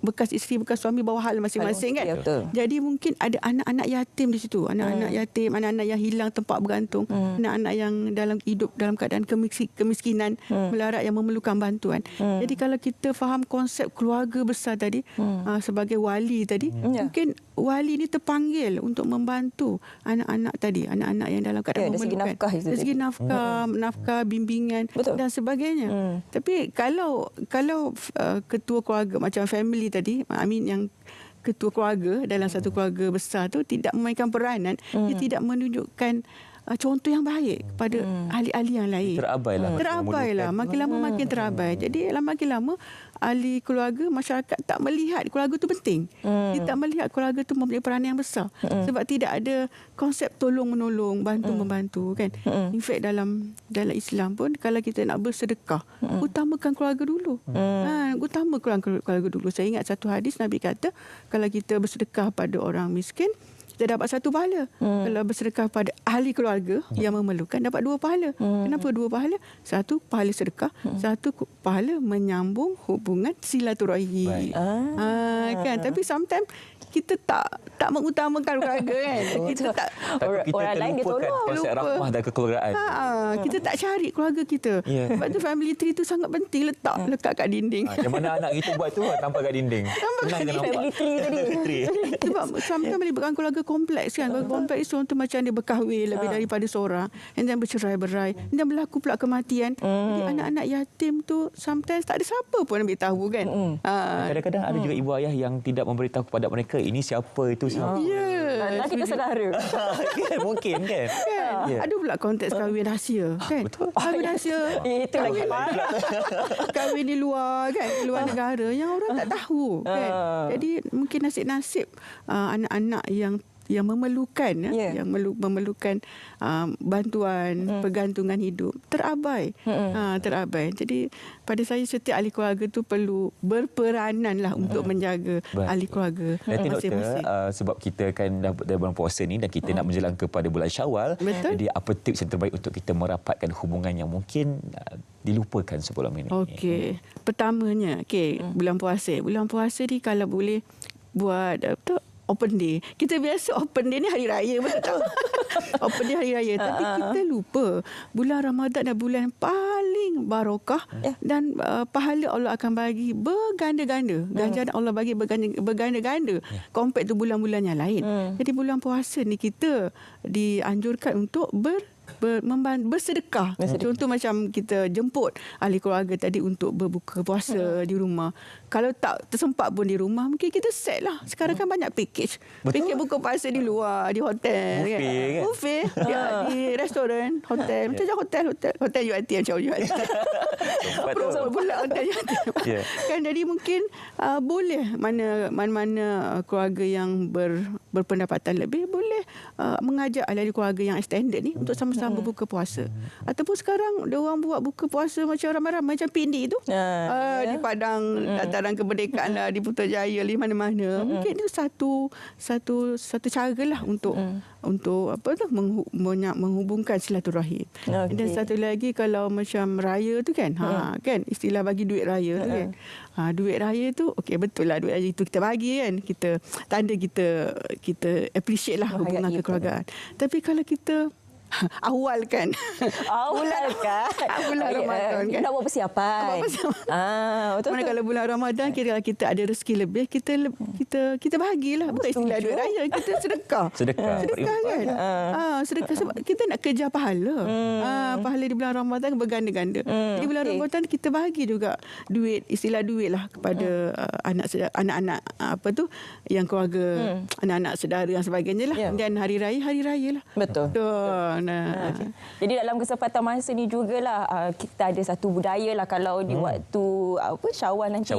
I: bekas suami bawa hal masing-masing kan. Jadi mungkin ada anak-anak yatim di situ, anak-anak yatim, anak-anak yang hilang tempat bergantung, anak-anak yang hidup dalam keadaan kemiskinan, melarat, yang memerlukan bantuan. Jadi kalau kita faham konsep keluarga besar tadi, sebagai wali tadi, mungkin wali ni terpanggil untuk membantu anak-anak tadi, anak-anak yang dalam keadaan memerlukan. Dari segi nafkah, bimbingan dan sebagainya. Tapi kalau ketua keluarga macam family tadi, yang ketua keluarga dalam satu keluarga besar tu tidak memainkan peranan, dia tidak menunjukkan contoh yang baik kepada ahli-ahli yang lain. Terabailah. Makin lama makin terabai. Jadi makin lama ahli keluarga, masyarakat tak melihat keluarga tu penting. Dia tak melihat keluarga tu mempunyai peranan yang besar. Sebab tidak ada konsep tolong-menolong, bantu-membantu kan. In fact dalam Islam pun, kalau kita nak bersedekah, utamakan keluarga dulu. Utamakan keluarga dulu. Saya ingat satu hadis Nabi kata, kalau kita bersedekah pada orang miskin, kita dapat 1 pahala. Kalau bersedekah pada ahli keluarga yang memerlukan, dapat 2 pahala. Kenapa 2 pahala? 1 pahala sedekah, 1 pahala menyambung hubungan silaturahim. Kan? Tapi sometimes kita tak mengutamakan keluarga kan. Kita tak,
B: orang lain dia tolong.
A: Konsep rahmah dan kekeluargaan.
I: Kita tak cari keluarga kita. Sebab tu family tree tu sangat penting, lekat kat dinding.
A: Yang mana anak kita buat tu nampak kat dinding.
B: Family tree tadi.
I: Sebab sometimes melibatkan keluarga kompleks kan. Keluarga kompleks contoh macam dia berkahwin lebih daripada seorang, and then bercerai-berai, dan berlaku pula kematian. Jadi anak-anak yatim tu sometimes tak ada siapa pun ambil tahu kan.
A: Kadang-kadang ada juga ibu ayah yang tidak memberitahu kepada mereka ini siapa itu siapa.
B: Nanti kita saudara.
A: Mungkin kan.
I: Ada pula konteks kahwin rahsia kan. Kahwin rahsia.
B: Itu lagi parah.
I: Kahwin di luar kan, di luar negara yang orang tak tahu kan. Jadi mungkin nasib-nasib anak-anak yang memerlukan yang memerlukan bantuan, pergantungan hidup terabai. Terabai. Jadi pada saya setiap ahli keluarga tu perlu berperananlah untuk menjaga ahli keluarga masing-masing.
A: Sebab kita kan dah bulan puasa ni dan kita nak menjelang kepada bulan Syawal. Jadi apa tips yang terbaik untuk kita merapatkan hubungan yang mungkin dilupakan sebelum ini?
I: Okey. Pertamanya, bulan puasa. Bulan puasa ni kalau boleh buat apa tu, open day. Kita biasa open day ni hari raya, betul tak? Open day hari raya. Tapi kita lupa bulan Ramadan adalah bulan paling barakah dan pahala Allah akan bagi berganda-ganda. Ganjaran Allah bagi berganda-ganda compared tu bulan-bulan yang lain. Jadi bulan puasa ni kita dianjurkan untuk bersedekah. Contoh macam kita jemput ahli keluarga tadi untuk berbuka puasa di rumah. Kalau tak tersempat pun di rumah, mungkin kita set lah. Sekarang kan banyak package. Package buka puasa di luar, di hotel.
A: Buffet kan?
I: Buffet. Di restoran, hotel. Macam hotel UiT macam UiT. Pula hotel UiT. Kan jadi mungkin boleh mana-mana keluarga yang berpendapatan lebih boleh mengajak ahli keluarga yang extended ni untuk sama-sama berbuka puasa. Ataupun sekarang dia orang buat buka puasa macam ramai-ramai macam piknik tu. Di Padang Dataran Kemerdekaan lah, di Putrajaya, di mana-mana. Mungkin itu satu cara lah untuk apa tu menghubungkan silaturahim. Dan satu lagi kalau macam raya tu kan, kan istilah bagi duit raya tu kan. Duit raya tu okey, betul lah, duit raya itu kita bagi kan, kita tanda kita appreciate lah hubungan kekeluargaan. Tapi kalau kita awal bulan Ramadan kan,
B: nak buat persiapan. Betul.
I: Mana kalau bulan Ramadan kita ada rezeki lebih, kita bahagilah. Bukan istilah duit raya, kita sedekah kan. Sedekah sebab kita nak kejar pahala. Pahala di bulan Ramadan berganda-ganda. Di bulan Ramadan kita bahagi juga duit, istilah duit lah kepada anak-anak apa tu yang keluarga, anak-anak saudara dan sebagainya lah. Dan hari raya lah.
B: Betul. Okay. Jadi dalam kesempatan masa ni jugalah kita ada satu budaya lah kalau di waktu Syawal nanti.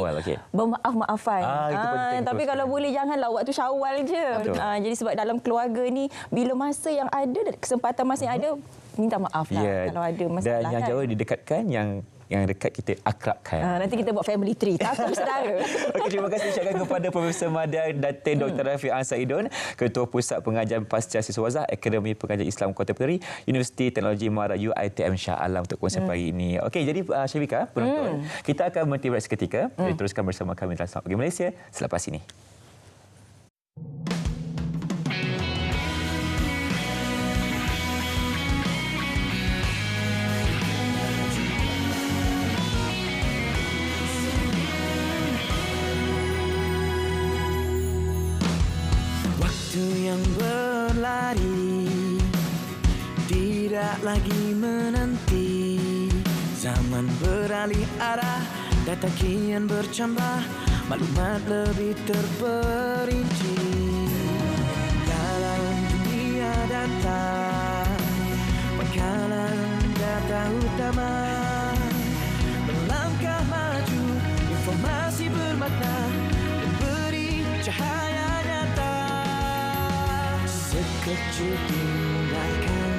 B: Bermaaf-maafan.
A: Itu penting.
B: Tapi kalau boleh janganlah waktu Syawal je. Jadi sebab dalam keluarga ni bila masa yang ada, kesempatan masa yang ada, minta maaf lah kalau ada masalah.
A: Dan yang jauh didekatkan, yang dekat kita akrabkan.
B: Nanti kita buat family tree. Takut saudara.
A: Okey, terima kasih ucapkan kepada Profesor Madar Datin Dr. Rafiq Saidon, Ketua Pusat Pengajian Pasca Siswazah Akademi Pengajian Islam Kontemporari Universiti Teknologi Mara UiTM Shah Alam untuk konsep pagi ini. Okey, jadi Syafika, penonton, kita akan berhenti berehat seketika. Teruskan bersama kami dalam Selamat Pagi Malaysia selepas ini.
C: Yang berlari tidak lagi menanti, zaman beralih arah, data kian bercambah, maklumat lebih terperinci dalam dunia data, pangkalan data utama melangkah maju, informasi bermakna dan beri cahaya. Sekecil tindakan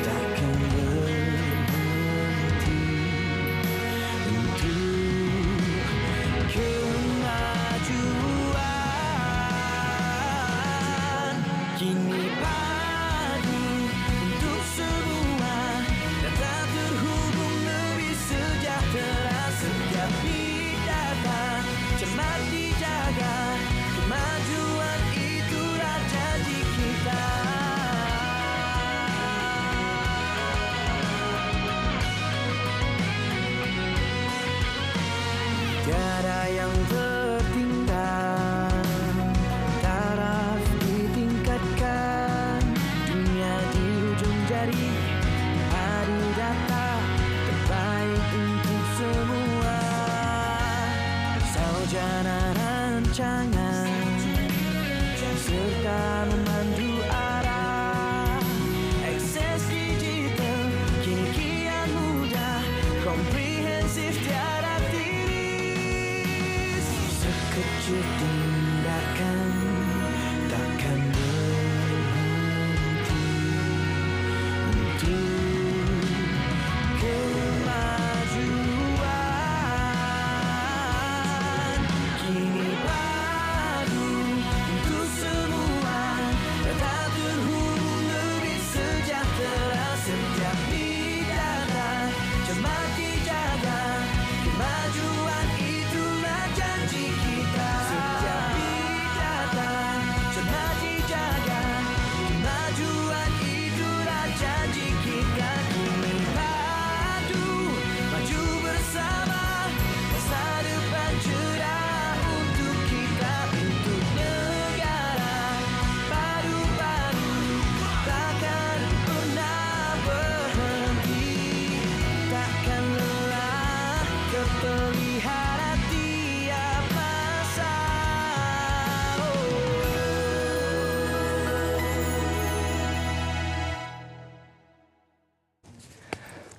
C: takkan berhenti untuk kemajuan. Kini padu untuk semua, data terhubung lebih sejahtera. Setiap big data cermat dijaga, kemajuan itulah janji kita.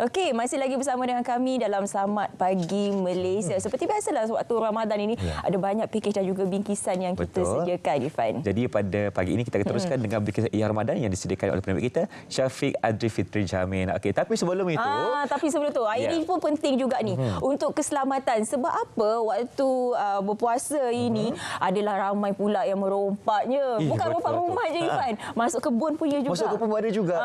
B: Okey, masih lagi bersama dengan kami dalam Selamat Pagi Malaysia. Seperti biasalah waktu Ramadan ini ada banyak pakej dan juga bingkisan yang kita sediakan, Irfan.
A: Jadi pada pagi ini kita akan teruskan dengan bingkisan Ia Ramadan yang disediakan oleh penerbit kita, Syafiq Adri Fitri Jamin. Okey, tapi sebelum itu
B: Ini pun penting juga ni untuk keselamatan. Sebab apa waktu berpuasa ini adalah ramai pula yang merompaknya. Bukan rompak rumah je, Irfan. Masuk kebun punya juga.
A: Masuk kebun ada juga.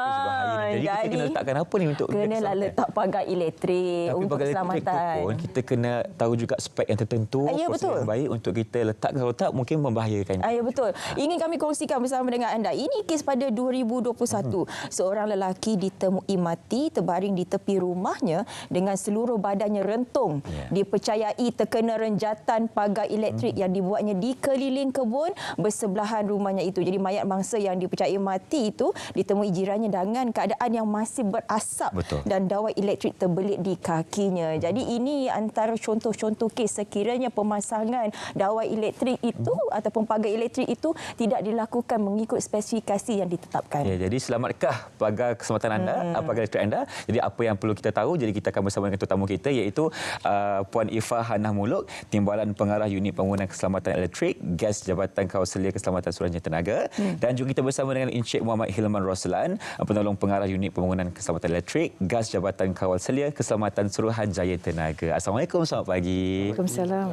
A: Jadi kita kena letakkan apa ni untuk
B: kenalah letak pagar elektrik untuk keselamatan.
A: Pun kita kena tahu juga spek yang tertentu, proses yang baik untuk kita letak. Kalau tak mungkin membahayakan.
B: Ya, betul. Ingin kami kongsikan bersama dengan anda. Ini kes pada 2021. Seorang lelaki ditemui mati terbaring di tepi rumahnya dengan seluruh badannya rentung. Dipercayai terkena renjatan pagar elektrik yang dibuatnya di keliling kebun bersebelahan rumahnya itu. Jadi mayat mangsa yang dipercayai mati itu ditemui jirannya dengan keadaan yang masih berasap. Dan dawai elektrik terbelit di kakinya. Jadi ini antara contoh-contoh kes sekiranya pemasangan dawai elektrik itu ataupun pagar elektrik itu tidak dilakukan mengikut spesifikasi yang ditetapkan.
A: Ya, jadi selamatkah pagar keselamatan anda, pagar elektrik anda? Jadi apa yang perlu kita tahu? Jadi kita akan bersama dengan tetamu kita iaitu Puan Ifah Hanah Muluk, Timbalan Pengarah Unit Pembangunan Keselamatan Elektrik, Gas Jabatan Kawaselia Keselamatan Suruhanjaya Tenaga, dan juga kita bersama dengan Encik Muhammad Hilman Roslan, Penolong Pengarah Unit Pembangunan Keselamatan Elektrik, Gas Jabatan Kawaselia Keselamatan Suruhanjaya Tenaga. Assalamualaikum, selamat pagi.
J: Waalaikumsalam.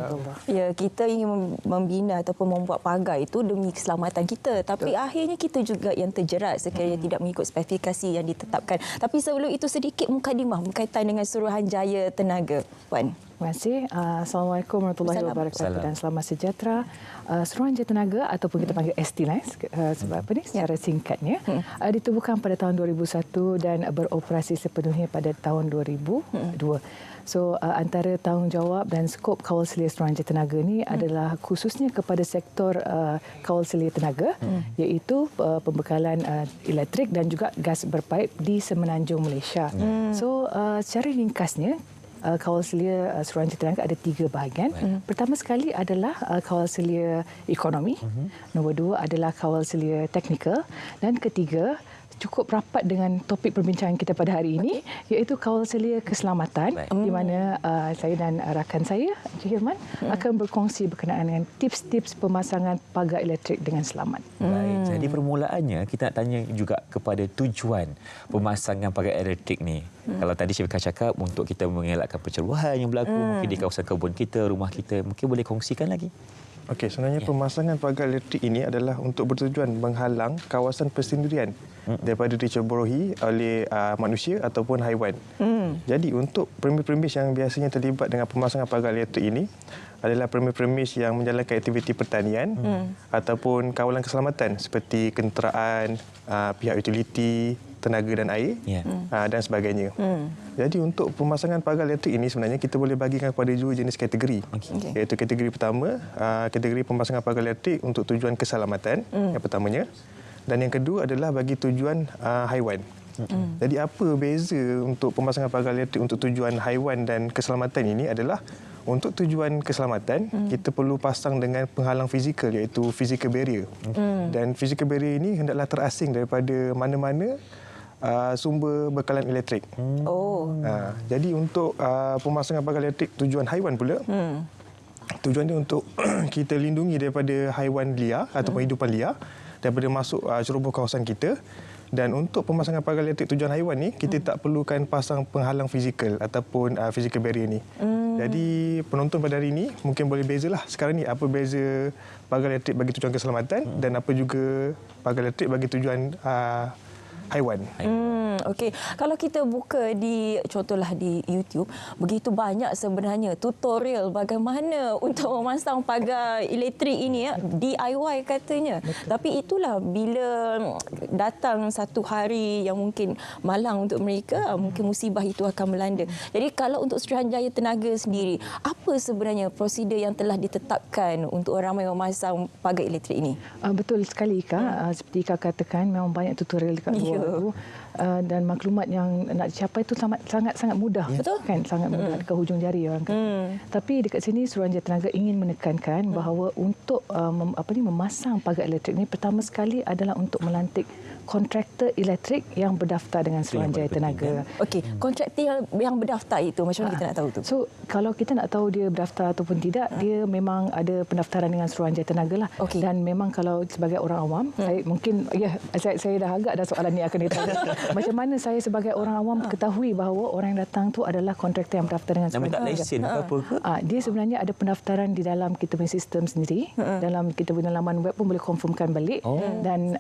B: Ya, kita ingin membina ataupun membuat pagar itu demi keselamatan kita. Tapi akhirnya kita juga yang terjerat sekiranya tidak mengikut spesifikasi yang ditetapkan. Tapi sebelum itu sedikit mukadimah berkaitan dengan Suruhanjaya Tenaga, Puan.
J: Terima kasih. Assalamualaikum warahmatullahi wabarakatuh dan selamat sejahtera. Suruhanjaya Tenaga ataupun kita panggil STLAS sebab apa ni secara singkatnya ditubuhkan pada tahun 2001 dan beroperasi sepenuhnya pada tahun 2002. So antara tanggungjawab dan skop Kawaselia Suruhanjaya Tenaga ni adalah khususnya kepada sektor Kawaselia Tenaga iaitu pembekalan elektrik dan juga gas berpaip di Semenanjung Malaysia. So secara ringkasnya Kawaselia Suruhanjaya Tenaga ada 3 bahagian. Pertama sekali adalah Kawaselia Ekonomi. Nombor 2 adalah Kawaselia Teknikal. Dan ketiga, cukup rapat dengan topik perbincangan kita pada hari ini iaitu Kawaselia Keselamatan di mana saya dan rakan saya Encik Hilman akan berkongsi berkenaan dengan tips-tips pemasangan pagar elektrik dengan selamat.
A: Baik, jadi permulaannya kita nak tanya juga kepada tujuan pemasangan pagar elektrik ni. Kalau tadi Syifah cakap untuk kita mengelakkan perceruhan yang berlaku mungkin di kawasan kebun kita, rumah kita, mungkin boleh kongsikan lagi?
K: Okey, sebenarnya pemasangan pagar elektrik ini adalah untuk bertujuan menghalang kawasan persendirian daripada diceborohi oleh manusia ataupun haiwan. Jadi untuk premis-premis yang biasanya terlibat dengan pemasangan pagar elektrik ini adalah premis-premis yang menjalankan aktiviti pertanian ataupun kawalan keselamatan seperti kenderaan, pihak utiliti, tenaga dan air dan sebagainya. Jadi untuk pemasangan pagar elektrik ini sebenarnya kita boleh bagikan kepada 2 jenis kategori. Iaitu kategori pertama, kategori pemasangan pagar elektrik untuk tujuan keselamatan yang pertamanya. Dan yang kedua adalah bagi tujuan haiwan. Jadi apa beza untuk pemasangan pagar elektrik untuk tujuan haiwan dan keselamatan ini adalah untuk tujuan keselamatan kita perlu pasang dengan penghalang fizikal iaitu physical barrier. Dan physical barrier ini hendaklah terasing daripada mana-mana sumber bekalan elektrik. Jadi untuk pemasangan pagar elektrik tujuan haiwan pula, tujuan dia untuk kita lindungi daripada haiwan liar ataupun hidupan liar daripada masuk ceroboh kawasan kita. Dan untuk pemasangan pagar elektrik tujuan haiwan ni, kita tak perlukan pasang penghalang fizikal ataupun physical barrier ni. Jadi penonton pada hari ini mungkin boleh bezalah sekarang ni apa beza pagar elektrik bagi tujuan keselamatan dan apa juga pagar elektrik bagi tujuan haiwan.
B: Okey, kalau kita buka di contohlah di YouTube, begitu banyak sebenarnya tutorial bagaimana untuk memasang pagar elektrik ini DIY katanya. Tapi itulah bila datang satu hari yang mungkin malang untuk mereka, mungkin musibah itu akan melanda. Jadi kalau untuk Suruhanjaya Tenaga sendiri, apa sebenarnya prosedur yang telah ditetapkan untuk orang ramai memasang pagar elektrik ini?
J: Betul sekali Ika. Seperti Ika katakan memang banyak tutorial dekat luar tu. Dan maklumat yang nak dicapai itu sangat mudah. Betul kan? Sangat mudah ke hujung jari orang kata. Tapi dekat sini Suruhanjaya Tenaga ingin menekankan bahawa untuk memasang pagar elektrik ini pertama sekali adalah untuk melantik kontraktor elektrik yang berdaftar dengan Suruhanjaya Tenaga.
B: Okey, kontraktor yang berdaftar itu macam mana kita nak tahu tu?
J: So, kalau kita nak tahu dia berdaftar ataupun tidak, dia memang ada pendaftaran dengan Suruhanjaya Tenaga lah. Dan memang kalau sebagai orang awam, saya mungkin saya dah agak dah soalan ni akan ditanya. Macam mana saya sebagai orang awam ketahui bahawa orang yang datang tu adalah kontraktor yang berdaftar dengan Suruhanjaya
A: Tenaga? Nak lesen ke apa ke?
J: Dia sebenarnya ada pendaftaran di dalam kita punya sistem sendiri. Dalam kita punya laman web pun boleh confirmkan balik. Dan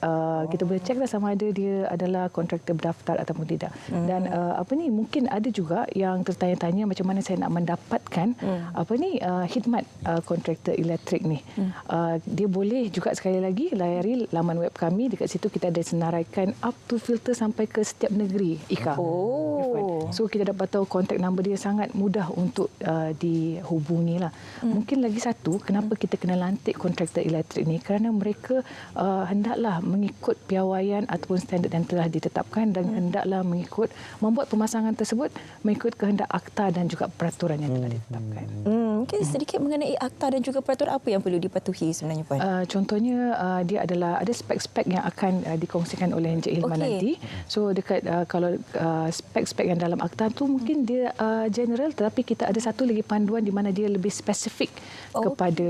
J: kita boleh cek sama ada dia adalah kontraktor berdaftar ataupun tidak. Dan mungkin ada juga yang tertanya-tanya macam mana saya nak mendapatkan khidmat kontraktor elektrik ni. Dia boleh juga sekali lagi layari laman web kami. Dekat situ kita ada senaraikan up to filter sampai ke setiap negeri IKA. So kita dapat tahu kontak nombor dia sangat mudah untuk dihubungi lah. Mungkin lagi satu, kenapa kita kena lantik kontraktor elektrik ni, kerana mereka hendaklah mengikut piawaian ataupun standard yang telah ditetapkan dan hendaklah membuat pemasangan tersebut mengikut kehendak akta dan juga peraturan yang telah ditetapkan.
B: Mungkin sedikit mengenai akta dan juga peraturan apa yang perlu dipatuhi sebenarnya, Puan?
J: Contohnya dia adalah ada spek-spek yang akan dikongsikan oleh Encik Hilman nanti. So dekat kalau spek-spek yang dalam akta tu mungkin dia general, tetapi kita ada satu lagi panduan di mana dia lebih spesifik kepada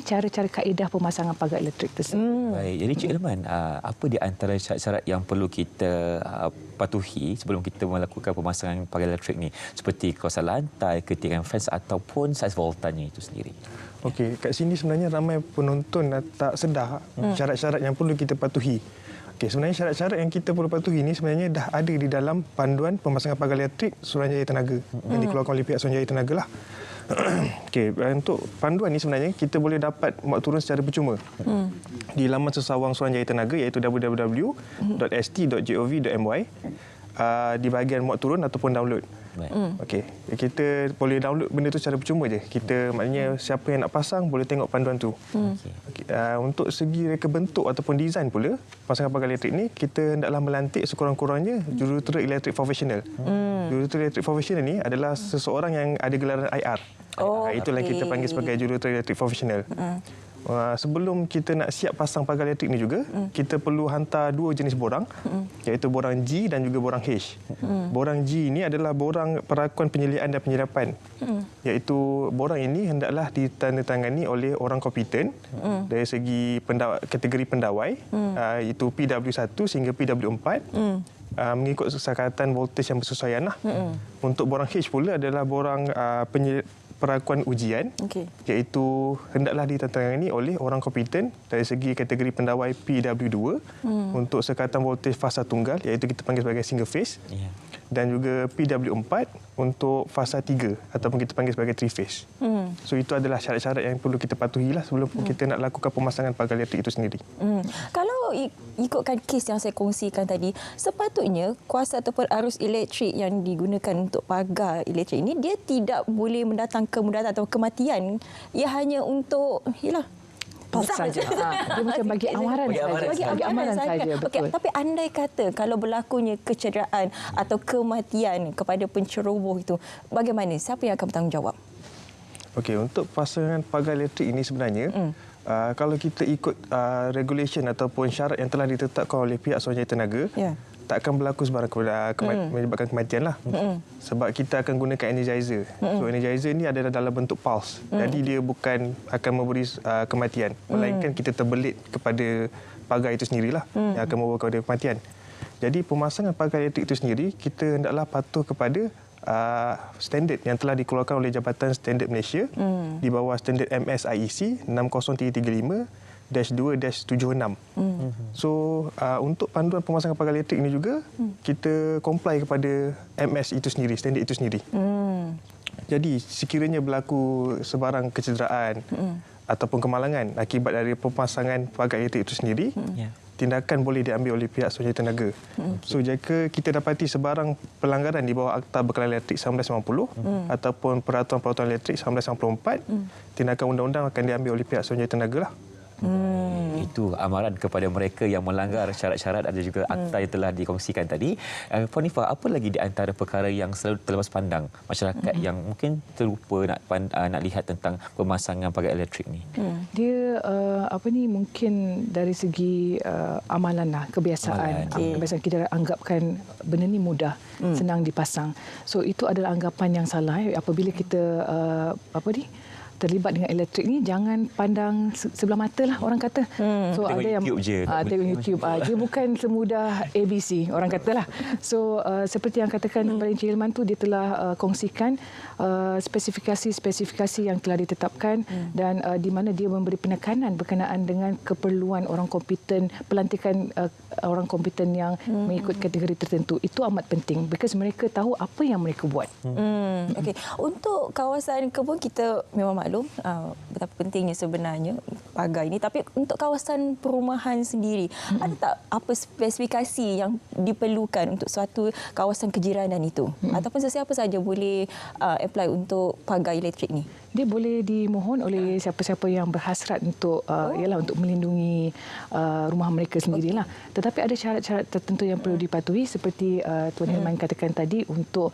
J: cara-cara kaedah pemasangan pagar elektrik tersebut.
A: Baik, jadi Cik Hilman, apa di antara syarat-syarat yang perlu kita patuhi sebelum kita melakukan pemasangan pagar elektrik ni, seperti kawasan lantai, ketinggian fans ataupun saiz voltanya itu sendiri?
K: Okey, kat sini sebenarnya ramai penonton tak sedar syarat-syarat yang perlu kita patuhi. Okey, sebenarnya syarat-syarat yang kita perlu patuhi ini sebenarnya dah ada di dalam panduan pemasangan pagar elektrik Suruhanjaya Tenaga yang dikeluarkan oleh pihak Suruhanjaya Tenaga lah. Okey, untuk panduan ni sebenarnya kita boleh dapat muat turun secara percuma di laman sesawang Suruhanjaya Tenaga iaitu www.st.gov.my di bahagian muat turun ataupun download. Okey, kita boleh download benda tu secara percuma je. Kita maknanya siapa yang nak pasang boleh tengok panduan tu. Okay. Untuk segi reka bentuk ataupun design pula, pasangan pagar elektrik ni kita hendaklah melantik sekurang-kurangnya jurutera elektrik profesional. Jurutera elektrik profesional ni adalah seseorang yang ada gelaran IR. Itulah yang kita panggil sebagai jurutera elektrik profesional. Sebelum kita nak siap pasang pagar elektrik ni juga, kita perlu hantar dua jenis borang, iaitu borang G dan juga borang H. Borang G ini adalah borang perakuan penyeliaan dan penyerapan, iaitu borang ini hendaklah ditandatangani oleh orang kompeten dari segi kategori pendawai, iaitu PW1 sehingga PW4. Mengikut kesepakatan voltage yang bersesuaian lah. Untuk borang H pula adalah borang perakuan ujian, iaitu hendaklah ditandatangani oleh orang kompeten dari segi kategori pendawai PW2 untuk sekatan voltage fasa tunggal, iaitu kita panggil sebagai single phase, dan juga PW4 untuk fasa 3 ataupun kita panggil sebagai three phase. So itu adalah syarat-syarat yang perlu kita patuhilah sebelum kita nak lakukan pemasangan pagar elektrik itu sendiri.
B: Kalau ikutkan kes yang saya kongsikan tadi, sepatutnya kuasa ataupun arus elektrik yang digunakan untuk pagar elektrik ini dia tidak boleh mendatang kemudaratan atau kematian. Ia hanya untuk
J: saja. Dia macam bagi amaran saja. Bagi amaran saja, betul.
B: Tapi andai kata kalau berlakunya kecederaan atau kematian kepada penceroboh itu, bagaimana? Siapa yang akan bertanggungjawab?
K: Okey, untuk pasangan pagar elektrik ini sebenarnya kalau kita ikut regulation ataupun syarat yang telah ditetapkan oleh pihak Suruhanjaya Tenaga, tak akan berlaku sebarang menyebabkan kematian lah. Sebab kita akan gunakan energizer. So energizer ni adalah dalam bentuk pulse. Jadi dia bukan akan memberi kematian, melainkan kita terbelit kepada pagar itu sendirilah yang akan membawa kepada kematian. Jadi pemasangan pagar elektrik itu sendiri kita hendaklah patuh kepada standard yang telah dikeluarkan oleh Jabatan Standard Malaysia di bawah standard MSIEC 60335-2-76. So untuk panduan pemasangan pagar elektrik ini juga kita comply kepada MS itu sendiri, standard itu sendiri. Jadi sekiranya berlaku sebarang kecederaan ataupun kemalangan akibat dari pemasangan pagar elektrik itu sendiri, tindakan boleh diambil oleh pihak Suruhanjaya Tenaga. So jika kita dapati sebarang pelanggaran di bawah Akta Berkelangan Elektrik 1990 ataupun Peraturan-Peraturan Elektrik 1994, tindakan undang-undang akan diambil oleh pihak Suruhanjaya Tenaga lah.
A: Itu amaran kepada mereka yang melanggar syarat-syarat ada juga akta yang telah dikongsikan tadi. Puan Ifah, apa lagi di antara perkara yang selalu terlepas pandang masyarakat yang mungkin terlupa nak lihat tentang pemasangan pagar elektrik ni?
J: Dia mungkin dari segi amalan lah, kebiasaan. Kebiasaan kita anggapkan benda ni mudah, senang dipasang. So itu adalah anggapan yang salah. Apabila kita terlibat dengan elektrik ni, jangan pandang sebelah mata lah, orang kata. So
A: tengok
J: ada yang
A: YouTube je.
J: tengok YouTube. Dia bukan semudah ABC, orang katalah. So seperti yang katakan kepada Encik Hilman tu, dia telah kongsikan spesifikasi yang telah ditetapkan dan di mana dia memberi penekanan berkenaan dengan keperluan orang kompeten, pelantikan orang kompeten yang mengikut kategori tertentu. Itu amat penting because mereka tahu apa yang mereka buat.
B: Okey, untuk kawasan kebun kita memang maklum betapa pentingnya sebenarnya pagar ini, tapi untuk kawasan perumahan sendiri ada tak apa spesifikasi yang diperlukan untuk suatu kawasan kejiranan itu ataupun sesiapa saja boleh apply untuk pagar elektrik ni?
J: Dia boleh dimohon oleh siapa-siapa yang berhasrat untuk untuk melindungi rumah mereka sendirilah. Tetapi ada syarat-syarat tertentu yang perlu dipatuhi seperti Tuan Hilman katakan tadi, untuk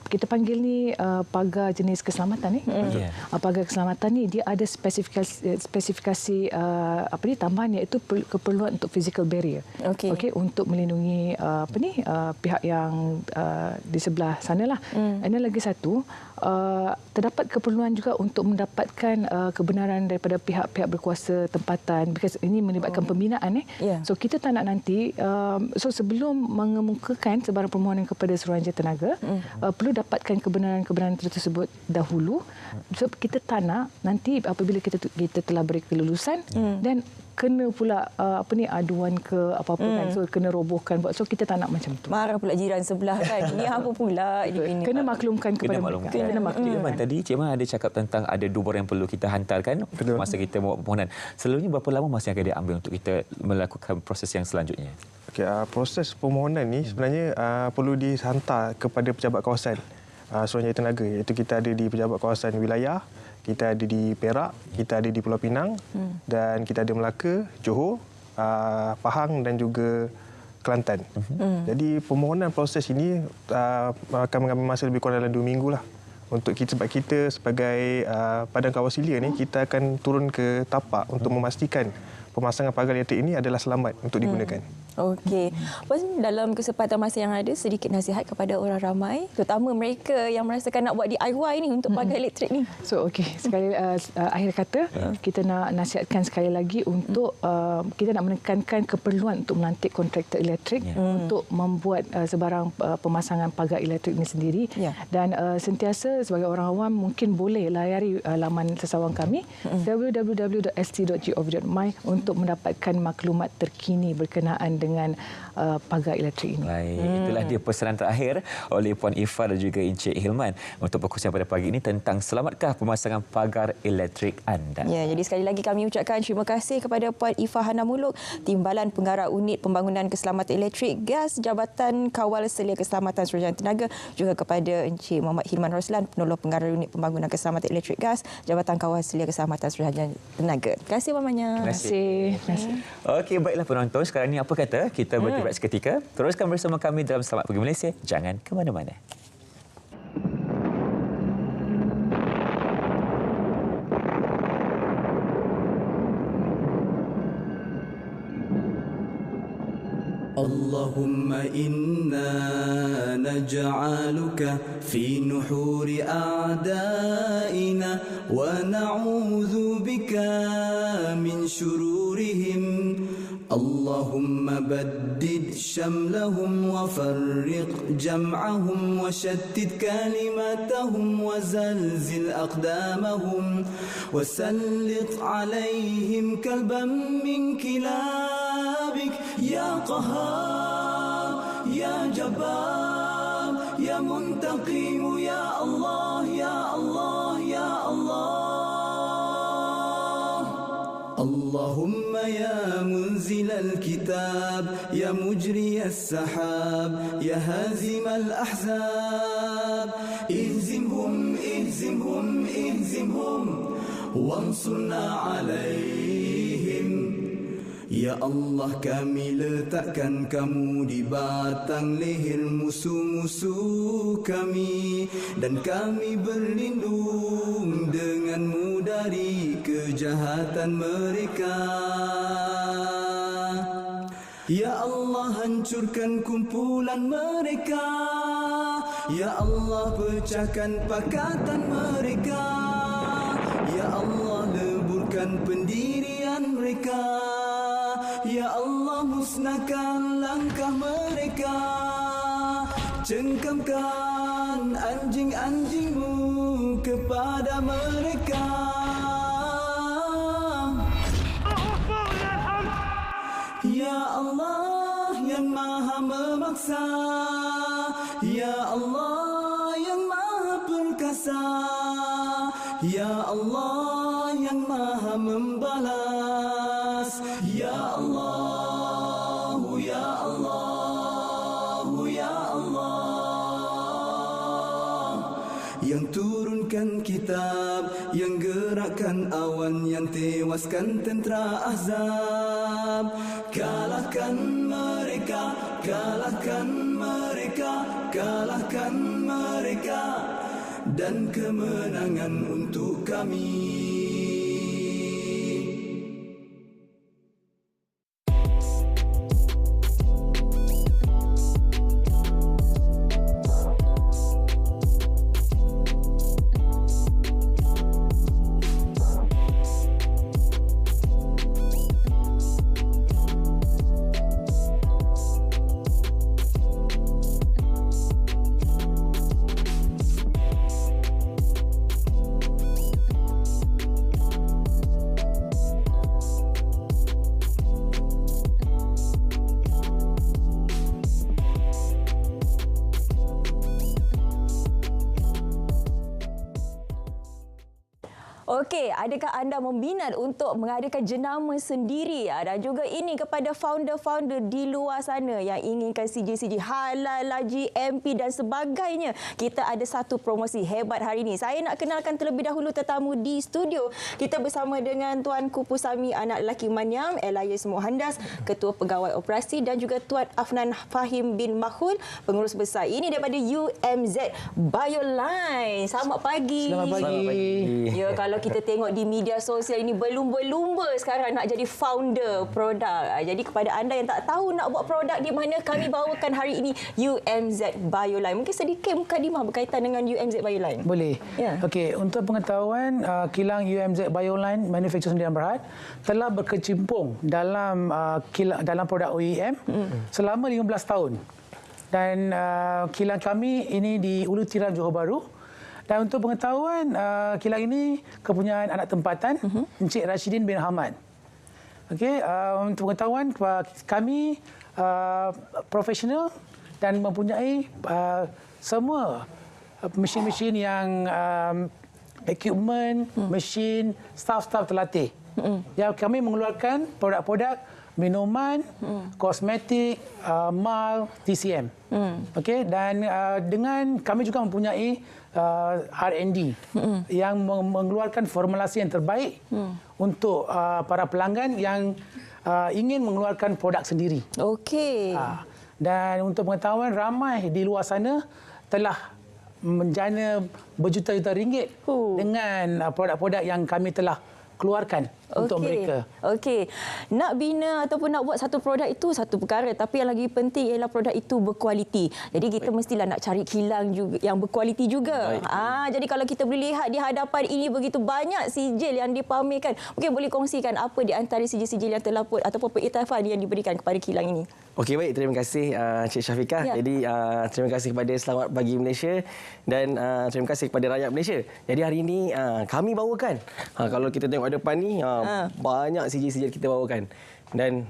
J: kita panggil ni pagar jenis keselamatan ni. Pagar keselamatan ni dia ada spesifikasi tambahan, iaitu keperluan untuk physical barrier. Okey, untuk melindungi pihak yang di sebelah sanalah. Dan lagi satu, terdapat keperluan juga untuk mendapatkan kebenaran daripada pihak-pihak berkuasa tempatan, because ini melibatkan pembinaan. So kita tak nak nanti sebelum mengemukakan sebarang permohonan kepada Suruhanjaya Tenaga, perlu dapatkan kebenaran-kebenaran tersebut dahulu. So kita tak nak nanti apabila kita telah beri kelulusan dan kena pula aduan ke apa-apa kan, so kena robohkan. So kita tak nak macam tu.
B: Marah pula jiran sebelah kan. Ini apa pula ini.
J: Kena maklumkan kepada mereka.
A: Kena maklumkan. Tadi Cik Man ada cakap tentang ada 2 barang yang perlu kita hantarkan masa kita buat permohonan. Selalunya berapa lama masa yang akan diambil untuk kita melakukan proses yang selanjutnya?
K: Proses permohonan ni sebenarnya perlu dihantar kepada pejabat kawasan Suruhanjaya Tenaga, iaitu kita ada di pejabat kawasan wilayah, kita ada di Perak, kita ada di Pulau Pinang dan kita ada Melaka, Johor, Pahang dan juga Kelantan. Jadi permohonan proses ini akan mengambil masa lebih kurang dalam 2 minggu lah. Untuk kita, sebab kita sebagai Padang Kawasilia ni, kita akan turun ke tapak untuk memastikan pemasangan pagar elektrik ini adalah selamat untuk digunakan.
B: Okey. Dalam kesempatan masa yang ada, sedikit nasihat kepada orang ramai, terutama mereka yang merasakan nak buat DIY ni untuk pagar elektrik ni.
J: So sekali akhir kata, kita nak nasihatkan sekali lagi untuk kita nak menekankan keperluan untuk melantik kontraktor elektrik untuk membuat sebarang pemasangan pagar elektrik ini sendiri. Dan sentiasa sebagai orang awam mungkin boleh layari laman sesawang kami www.st.gov.my untuk mendapatkan maklumat terkini berkenaan dengan pagar elektrik ini.
A: Baik, itulah dia pesanan terakhir oleh Puan Ifah dan juga Encik Hilman untuk perkongsian pada pagi ini tentang selamatkah pemasangan pagar elektrik anda.
B: Jadi sekali lagi kami ucapkan terima kasih kepada Puan Ifah Hana Muluk, Timbalan Penggarap Unit Pembangunan Keselamatan Elektrik Gas, Jabatan Kawal Selia Keselamatan Suruhanjaya Tenaga, juga kepada Encik Muhammad Hilman Roslan, Penolong Penggarap Unit Pembangunan Keselamatan Elektrik Gas, Jabatan Kawal Selia Keselamatan Suruhanjaya Tenaga. Terima kasih banyak.
J: Terima kasih.
A: Okey, baiklah penonton, sekarang ni apa kata kita berhenti seketika. Teruskan bersama kami dalam Selamat Pagi Malaysia. Jangan ke mana-mana.
C: اللهم إنا نجعلك في نحور أعدائنا ونعوذ بك من شرورهم اللهم بدد شملهم وفرق جمعهم وشتت كلمتهم وزلزل أقدامهم وسلط عليهم كلبا من كلابك يا قهار يا جبار يا منتقم يا الله يا الله يا الله اللهم يا منزل الكتاب يا مجري السحاب يا هازم الأحزاب اهزمهم اهزمهم اهزمهم وانصرنا عليهم Ya Allah, kami letakkan kamu di batang leher musuh-musuh kami, dan kami berlindung denganmu dari kejahatan mereka. Ya Allah, hancurkan kumpulan mereka. Ya Allah, pecahkan pakatan mereka. Ya Allah, leburkan pendirian mereka. Ya Allah, musnahkan langkah mereka. Cengkamkan anjing-anjingmu kepada mereka. Ya Allah yang maha memaksa, Ya Allah yang maha perkasa, Ya Allah yang maha membalas, Ya Allah, Ya Allah, Ya Allah, yang turunkan kitab, yang gerakkan awan, yang tewaskan tentera Ahzab. Kalahkan mereka, kalahkan mereka, kalahkan mereka, dan kemenangan untuk kami.
B: Okey, adakah anda berminat untuk mengadakan jenama sendiri? Dan juga ini kepada founder-founder di luar sana yang inginkan CJ-CJ halal, laji, MP dan sebagainya. Kita ada satu promosi hebat hari ini. Saya nak kenalkan terlebih dahulu tetamu di studio. Kita bersama dengan Tuan Kupusami anak lelaki Manyam, Elias Mohandas, Ketua Pegawai Operasi, dan juga Tuan Afnan Fahim bin Mahul, Pengurus Besar. Ini daripada UMZ Bioline. Selamat pagi.
L: Selamat pagi.
B: Ya, kalau kita tengok di media sosial ini berlumba-lumba sekarang nak jadi founder produk. Jadi kepada anda yang tak tahu nak buat produk di mana, kami bawakan hari ini UMZ Bioline. Mungkin sedikit mukadimah berkaitan dengan UMZ Bioline.
L: Boleh.
B: Ya.
L: Okey, untuk pengetahuan, kilang UMZ Bioline Manufacturing Sdn Bhd telah berkecimpung dalam dalam produk OEM selama 15 tahun. Dan kilang kami ini di Ulu Tiram, Johor Bahru. Dan untuk pengetahuan, kilang ini kepunyaan anak tempatan Encik Rashidin bin Hamad. Okey, untuk pengetahuan, kami profesional dan mempunyai semua mesin-mesin yang equipment, mesin, staff-staff terlatih. Yang kami mengeluarkan produk-produk minuman, kosmetik, mal, TCM. Okey, dan dengan kami juga mempunyai R&D yang mengeluarkan formulasi yang terbaik untuk para pelanggan yang ingin mengeluarkan produk sendiri.
B: Okey.
L: Dan untuk pengetahuan, ramai di luar sana telah menjana berjuta-juta ringgit dengan produk-produk yang kami telah keluarkan untuk mereka.
B: Okey. Nak bina ataupun nak buat satu produk itu satu perkara, tapi yang lagi penting ialah produk itu berkualiti. Jadi kita mestilah nak cari kilang juga yang berkualiti juga. Jadi kalau kita boleh lihat di hadapan ini begitu banyak sijil yang dipamerkan. Mungkin boleh kongsikan apa di antara sijil-sijil yang terlaput ataupun pengiktirafan yang diberikan kepada kilang ini.
M: Okey, baik. Terima kasih Cik Syafiqah.
B: Ya.
M: Jadi terima kasih kepada Selamat Pagi Malaysia dan terima kasih kepada rakyat Malaysia. Jadi hari ini kami bawakan. Kalau kita tengok depan ni banyak sijil-sijil kita bawakan. Dan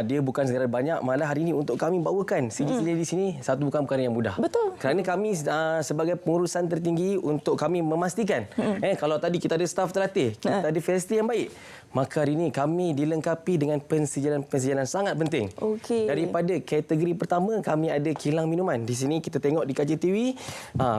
M: dia bukan sekadar banyak, malah hari ini untuk kami bawakan sijil-sijil di sini satu bukan perkara yang mudah.
B: Betul.
M: Kerana kami sebagai pengurusan tertinggi untuk kami memastikan kalau tadi kita ada staf terlatih, kita ada fasiliti yang baik, maka hari ini kami dilengkapi dengan pensijalan-pensijalan sangat penting.
B: Okey.
M: Daripada kategori pertama, kami ada kilang minuman. Di sini kita tengok di KJTV,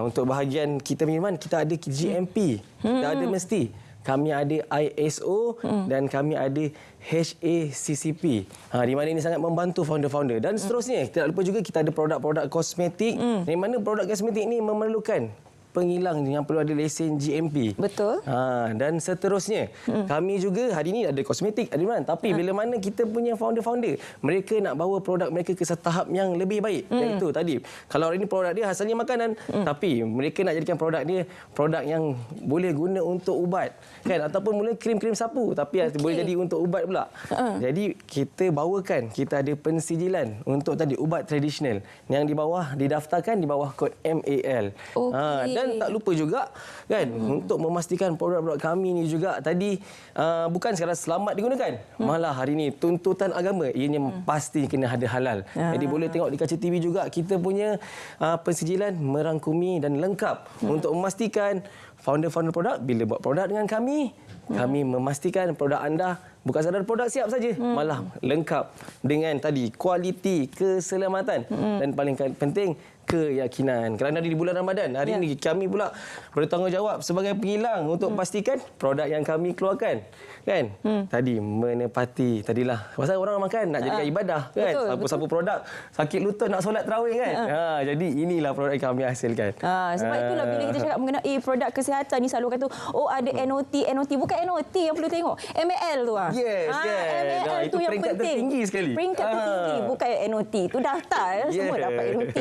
M: untuk bahagian kita minuman, kita ada GMP, kita ada mesti. kami ada ISO dan kami ada HACCP. Di mana ini sangat membantu founder-founder. Dan seterusnya, tidak lupa juga kita ada produk-produk kosmetik. Di mana produk kosmetik ini memerlukan pengilang yang perlu ada lesen GMP.
B: Betul.
M: Dan seterusnya. Kami juga hari ini ada kosmetik, ada mana. Tapi bila mana kita punya founder-founder, mereka nak bawa produk mereka ke tahap yang lebih baik. Iaitu tadi, kalau hari ini produk dia asalnya makanan, tapi mereka nak jadikan produk dia produk yang boleh guna untuk ubat. Kan? Ataupun mula krim-krim sapu, tapi boleh jadi untuk ubat pula. Jadi kita bawakan, kita ada pensijilan untuk tadi ubat tradisional yang di bawah didaftarkan di bawah kod MAL. Dan tak lupa juga kan untuk memastikan produk-produk kami ni juga tadi bukan sekadar selamat digunakan, malah hari ni tuntutan agama ianya pasti kena ada halal. Jadi boleh tengok di kaca TV juga kita punya pensijilan merangkumi dan lengkap untuk memastikan founder-founder produk bila buat produk dengan kami memastikan produk anda bukan sekadar produk siap saja, malah lengkap dengan tadi kualiti, keselamatan dan paling penting keyakinan. Kerana di bulan Ramadan hari ini kami pula bertanggungjawab sebagai pengilang untuk pastikan produk yang kami keluarkan kan tadi menepati tadilah pasal orang makan nak jadikan ibadah kan, sapu-sapu produk sakit lutut nak solat tarawih kan. Jadi inilah produk yang kami hasilkan.
B: Sebab itulah bila kita cakap mengenai produk kesihatan ni selalu kata ada NOT bukan NOT yang perlu tengok, MAL tu MAL
M: itu
B: tu yang
M: peringkat
B: penting.
M: tertinggi sekali.
B: Peringkat tertinggi bukan NOT. Tu daftar semua dapat NOT.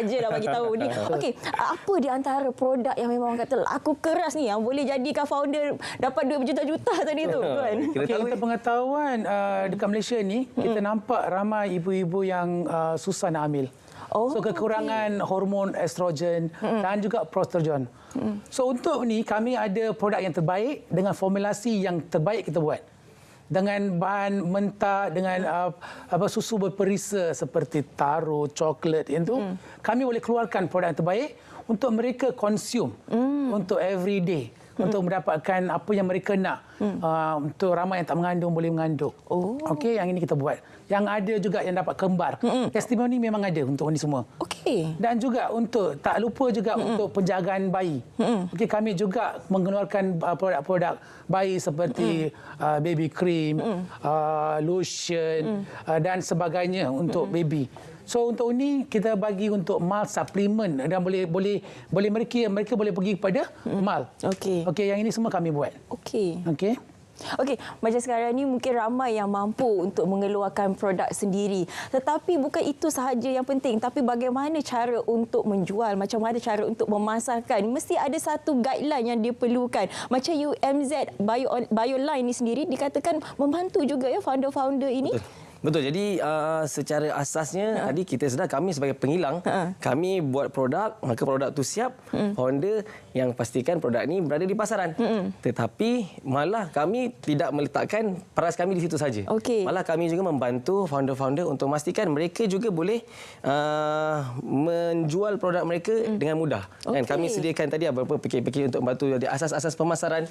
B: Sajalah bagi tahu ni. Okey, apa di antara produk yang memang kata laku keras ni yang boleh jadikan founder dapat duit berjuta-juta tadi tu kan?
L: Okay, untuk pengetahuan dekat Malaysia ni kita nampak ramai ibu-ibu yang susah nak hamil. So kekurangan hormon estrogen dan juga progesterone. So untuk ni kami ada produk yang terbaik dengan formulasi yang terbaik kita buat. Dengan bahan mentah, dengan susu berperisa seperti taro, coklat itu, kami boleh keluarkan produk yang terbaik untuk mereka consume untuk every day. Untuk mendapatkan apa yang mereka nak. Untuk ramai yang tak mengandung boleh mengandung. Okey, yang ini kita buat. Yang ada juga yang dapat kembar. Testimoni memang ada untuk ini semua.
B: Okey.
L: Dan juga untuk tak lupa juga untuk penjagaan bayi. Okey, kami juga mengeluarkan produk-produk bayi seperti baby cream, lotion dan sebagainya untuk baby. So untuk ini kita bagi untuk mal suplemen dan boleh mereka boleh pergi kepada mal. Okey, yang ini semua kami buat.
B: Okey, macam sekarang ni mungkin ramai yang mampu untuk mengeluarkan produk sendiri. Tetapi bukan itu sahaja yang penting. Tapi bagaimana cara untuk menjual, macam mana cara untuk memasarkan. Mesti ada satu guideline yang dia perlukan. Macam UMZ Bioline ni sendiri dikatakan membantu juga ya founder-founder ini.
M: Betul. Jadi secara asasnya tadi kita sedar kami sebagai pengilang, kami buat produk, maka produk tu siap, founder yang pastikan produk ni berada di pasaran. Tetapi malah kami tidak meletakkan peras kami di situ saja. Malah kami juga membantu founder-founder untuk memastikan mereka juga boleh menjual produk mereka dengan mudah. Dan kami sediakan tadi beberapa pakej-pakej untuk membantu di asas-asas pemasaran.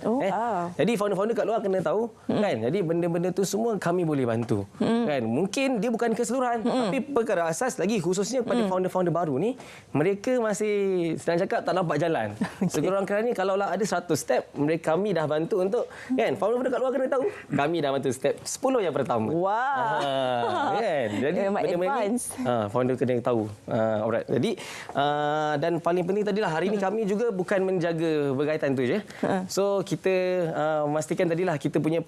M: Jadi founder-founder kat luar kena tahu kan. Jadi benda-benda tu semua kami boleh bantu. Kan? Mungkin dia bukan keseluruhan tapi perkara asas lagi khususnya kepada founder-founder baru ni mereka masih senang cakap tak nampak jalan. Sekurang-kurangnya kalaulah ada 100 step kami dah bantu untuk kan founder-founder kat luar kena tahu kami dah bantu step 10 yang pertama. Kan? Jadi benda-benda ni founder kena tahu. Alright. Jadi dan paling penting tadilah hari ni kami juga bukan menjaga berkaitan tu je. So kita memastikan tadilah kita punya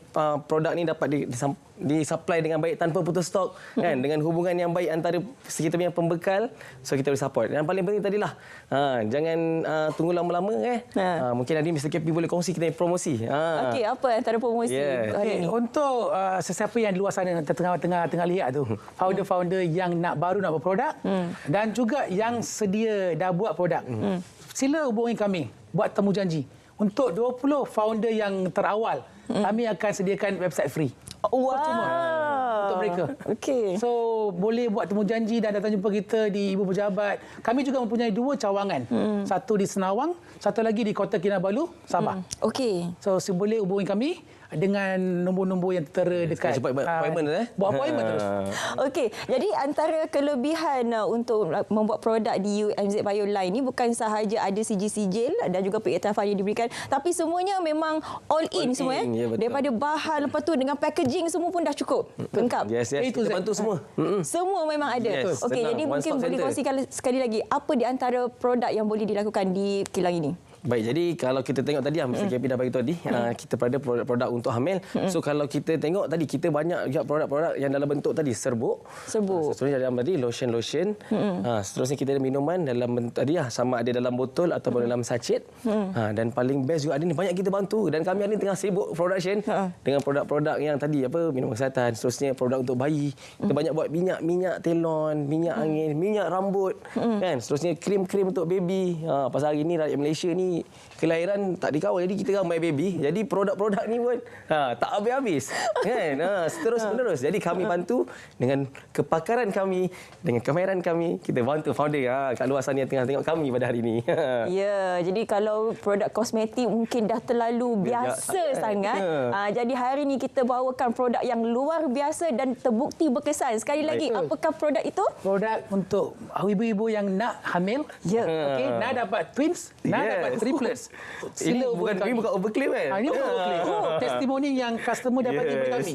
M: produk ni dapat disupply dengan baik tanpa putus stok kan, dengan hubungan yang baik antara kita punya pembekal, so kita boleh support. Dan paling penting tadilah jangan tunggu lama-lama mungkin nanti Mr. KP boleh kongsi kita promosi.
B: Okey, apa antara promosi hari ini?
L: Untuk sesiapa yang di luar sana tengah lihat tu, founder-founder yang baru nak berproduk dan juga yang sedia dah buat produk, sila hubungi kami buat temu janji. Untuk 20 founder yang terawal, kami akan sediakan website free. Untuk mereka. So boleh buat temu janji dan datang jumpa kita di Ibu Pejabat. Kami juga mempunyai 2 cawangan. Satu di Senawang, satu lagi di Kota Kinabalu, Sabah. So boleh hubungi kami dengan nombor-nombor yang tertera dekat.
M: Cepat appointment
L: Buat appointment terus.
B: Okey, jadi antara kelebihan untuk membuat produk di UMZ Bioline ni bukan sahaja ada sijil-sijil dan juga pengiktirafan yang diberikan, tapi semuanya memang all in semua.
M: Ya,
B: daripada bahan, lepas tu dengan packaging semua pun dah cukup. Lengkap.
M: Yes. Kita bantu semua.
B: Semua memang ada.
M: Yes,
B: Okey, jadi mungkin boleh kongsikan sekali lagi apa di antara produk yang boleh dilakukan di kilang ini?
M: Baik, jadi kalau kita tengok tadi, Mr. KP dah bagi tahu tadi, kita pada produk untuk hamil. So kalau kita tengok tadi, kita banyak juga produk-produk yang dalam bentuk tadi serbuk. Seterusnya dalam tadi lotion. Seterusnya kita ada minuman dalam bentuk tadi sama ada dalam botol ataupun dalam sachet. Dan paling best juga ada ni banyak kita bantu, dan kami hari ni tengah sibuk production dengan produk-produk yang tadi minuman kesihatan, seterusnya produk untuk bayi. Kita banyak buat minyak telon, minyak angin, minyak rambut, kan. Seterusnya krim-krim untuk baby. Pasal hari ni rakyat Malaysia ni kelahiran tak dikawal, jadi kita ramai baby. Jadi produk-produk ni pun tak habis-habis, kan. Terus-menerus. Jadi kami bantu dengan kepakaran kami, dengan kemahiran kami, kita bantu founder kat luar sana yang tengah tengok kami pada hari ini.
B: Ya, jadi kalau produk kosmetik mungkin dah terlalu biasa sangat. Jadi hari ini kita bawakan produk yang luar biasa dan terbukti berkesan. Sekali lagi, apakah produk itu?
L: Produk untuk ibu-ibu yang nak hamil. Okey, nak dapat twins, nak dapat triplets.
M: Ini bukan overclaim kan?
L: Ini bukan overclaim. Testimoni yang customer dapat daripada kami.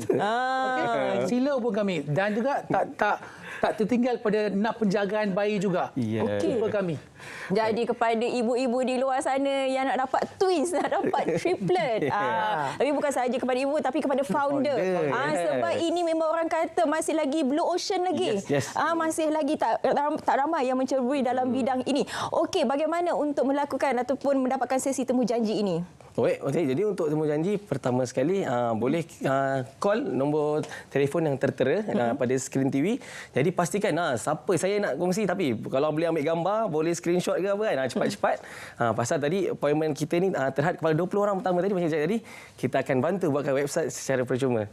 L: Sila hubung kami. Dan juga tak tertinggal pada nak penjagaan bayi juga. Jumpa kami.
B: Jadi kepada ibu-ibu di luar sana yang nak dapat twins, nak dapat triplet. Tapi bukan sahaja kepada ibu, tapi kepada founder. Sebab ini memang orang kata masih lagi blue ocean lagi. Masih lagi tak ramai yang mencerubui dalam bidang ini. Okey, bagaimana untuk melakukan ataupun mendapatkan sesi temu janji ini?
M: Okey, jadi untuk temu janji pertama sekali boleh call nombor telefon yang tertera pada skrin TV. Jadi pastikan siapa saya nak kongsi, tapi kalau boleh ambil gambar, boleh screenshot ke apa kan, cepat-cepat. Pasal tadi appointment kita ni terhad kepada 20 orang pertama tadi, macam cakap tadi, kita akan bantu buatkan website secara percuma.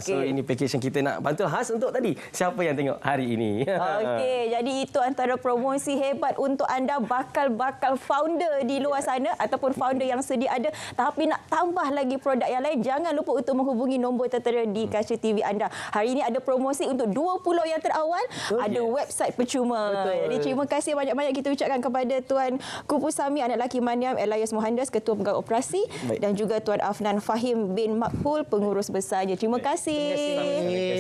M: So ini package yang kita nak bantu khas untuk tadi siapa yang tengok hari ini.
B: Okey, jadi itu antara promosi hebat untuk anda bakal founder di luar sana ataupun founder yang sedia ada, tapi nak tambah lagi produk yang lain, jangan lupa untuk menghubungi nombor tertera di kaca TV anda. Hari ini ada promosi untuk 20 yang terawal, ada website percuma. Jadi terima kasih banyak-banyak kita ucapkan kepada Tuan Kupu Sami, anak lelaki Maniam Elias Mohandas, Ketua Pegawai Operasi, dan juga Tuan Afnan Fahim bin Makbul, Pengurus Besarnya. Terima kasih.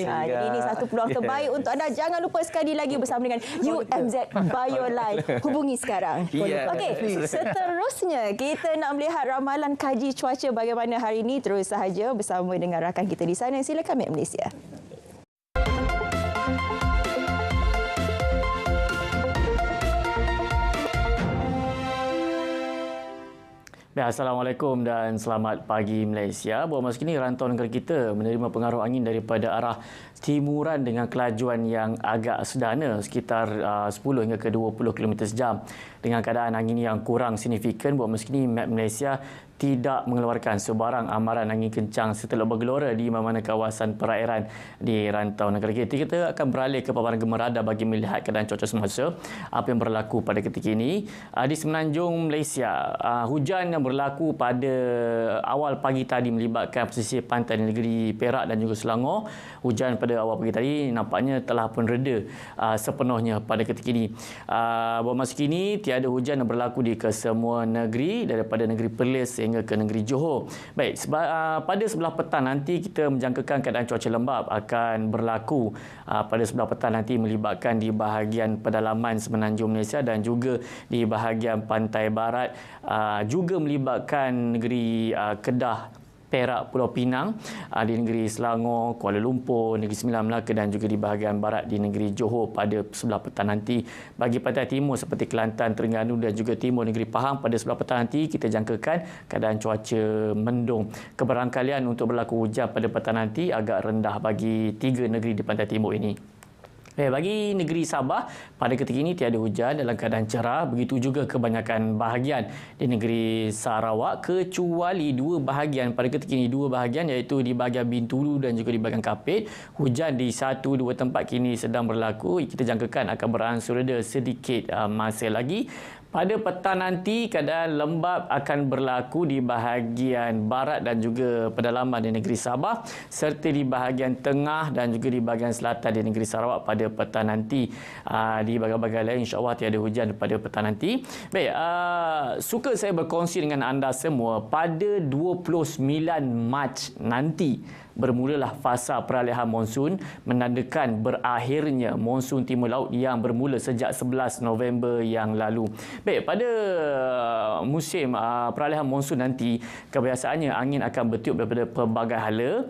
B: Jadi ini satu peluang terbaik untuk anda. Jangan lupa sekali lagi bersama dengan UMZ Bioline. Hubungi sekarang. Okey, seterusnya kita nak melihat ramalan kaji cuaca bagaimana hari ini. Terus sahaja bersama dengan rakan kita di sana. Silakan Map Malaysia.
N: Assalamualaikum dan selamat pagi Malaysia. Bahawa masa kini rantau negara kita menerima pengaruh angin daripada arah timuran dengan kelajuan yang agak sederhana sekitar 10 hingga ke 20 km sejam. Dengan keadaan angin yang kurang signifikan, bahawa masa kini Map Malaysia tidak mengeluarkan sebarang amaran angin kencang serta lembab gelora di mana-mana kawasan perairan di rantau negara kita. Kita akan beralih ke paparan gemar radar bagi melihat keadaan cuaca semasa apa yang berlaku pada ketika ini di semenanjung Malaysia. Hujan yang berlaku pada awal pagi tadi melibatkan pesisir pantai di negeri Perak dan juga Selangor. Hujan pada awal pagi tadi nampaknya telah pun reda sepenuhnya pada ketika ini. Bahawa masa kini tiada hujan yang berlaku di kesemua negeri daripada negeri Perlis sehingga ke negeri Johor. Baik, pada sebelah petang nanti kita menjangkakan keadaan cuaca lembap akan berlaku pada sebelah petang nanti melibatkan di bahagian pedalaman semenanjung Malaysia dan juga di bahagian pantai barat, juga melibatkan negeri Kedah, Perak, Pulau Pinang, di negeri Selangor, Kuala Lumpur, negeri Sembilan Melaka dan juga di bahagian barat di negeri Johor pada sebelah petang nanti. Bagi pantai timur seperti Kelantan, Terengganu dan juga timur negeri Pahang pada sebelah petang nanti kita jangkakan keadaan cuaca mendung. Kebarangkalian untuk berlaku hujan pada petang nanti agak rendah bagi 3 negeri di pantai timur ini. Bagi negeri Sabah, pada ketika ini tiada hujan dalam keadaan cerah. Begitu juga kebanyakan bahagian di negeri Sarawak kecuali 2 bahagian. Pada ketika ini 2 bahagian iaitu di bahagian Bintulu dan juga di bahagian Kapit. Hujan di 1-2 tempat kini sedang berlaku. Kita jangkakan akan beransur reda sedikit masa lagi. Pada petang nanti, keadaan lembap akan berlaku di bahagian barat dan juga pedalaman di negeri Sabah serta di bahagian tengah dan juga di bahagian selatan di negeri Sarawak pada petang nanti. Di bahagian-bahagian lain insya-Allah tiada hujan pada petang nanti. Baik, suka saya berkongsi dengan anda semua pada 29 Mac nanti bermulalah fasa peralihan monsun menandakan berakhirnya monsun timur laut yang bermula sejak 11 November yang lalu. Baik, pada musim peralihan monsun nanti kebiasaannya angin akan bertiup daripada pelbagai hala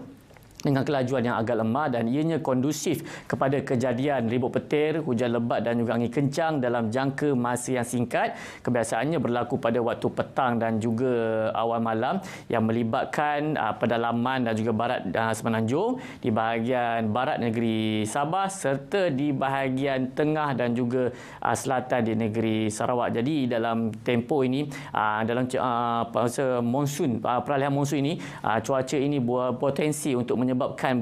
N: dengan kelajuan yang agak lemah dan ianya kondusif kepada kejadian ribut petir, hujan lebat dan juga angin kencang dalam jangka masa yang singkat. Kebiasaannya berlaku pada waktu petang dan juga awal malam yang melibatkan pedalaman dan juga barat Semenanjung, di bahagian barat negeri Sabah serta di bahagian tengah dan juga selatan di negeri Sarawak. Jadi dalam tempoh ini, dalam masa monsun, peralihan monsun ini, cuaca ini berpotensi untuk menyebabkan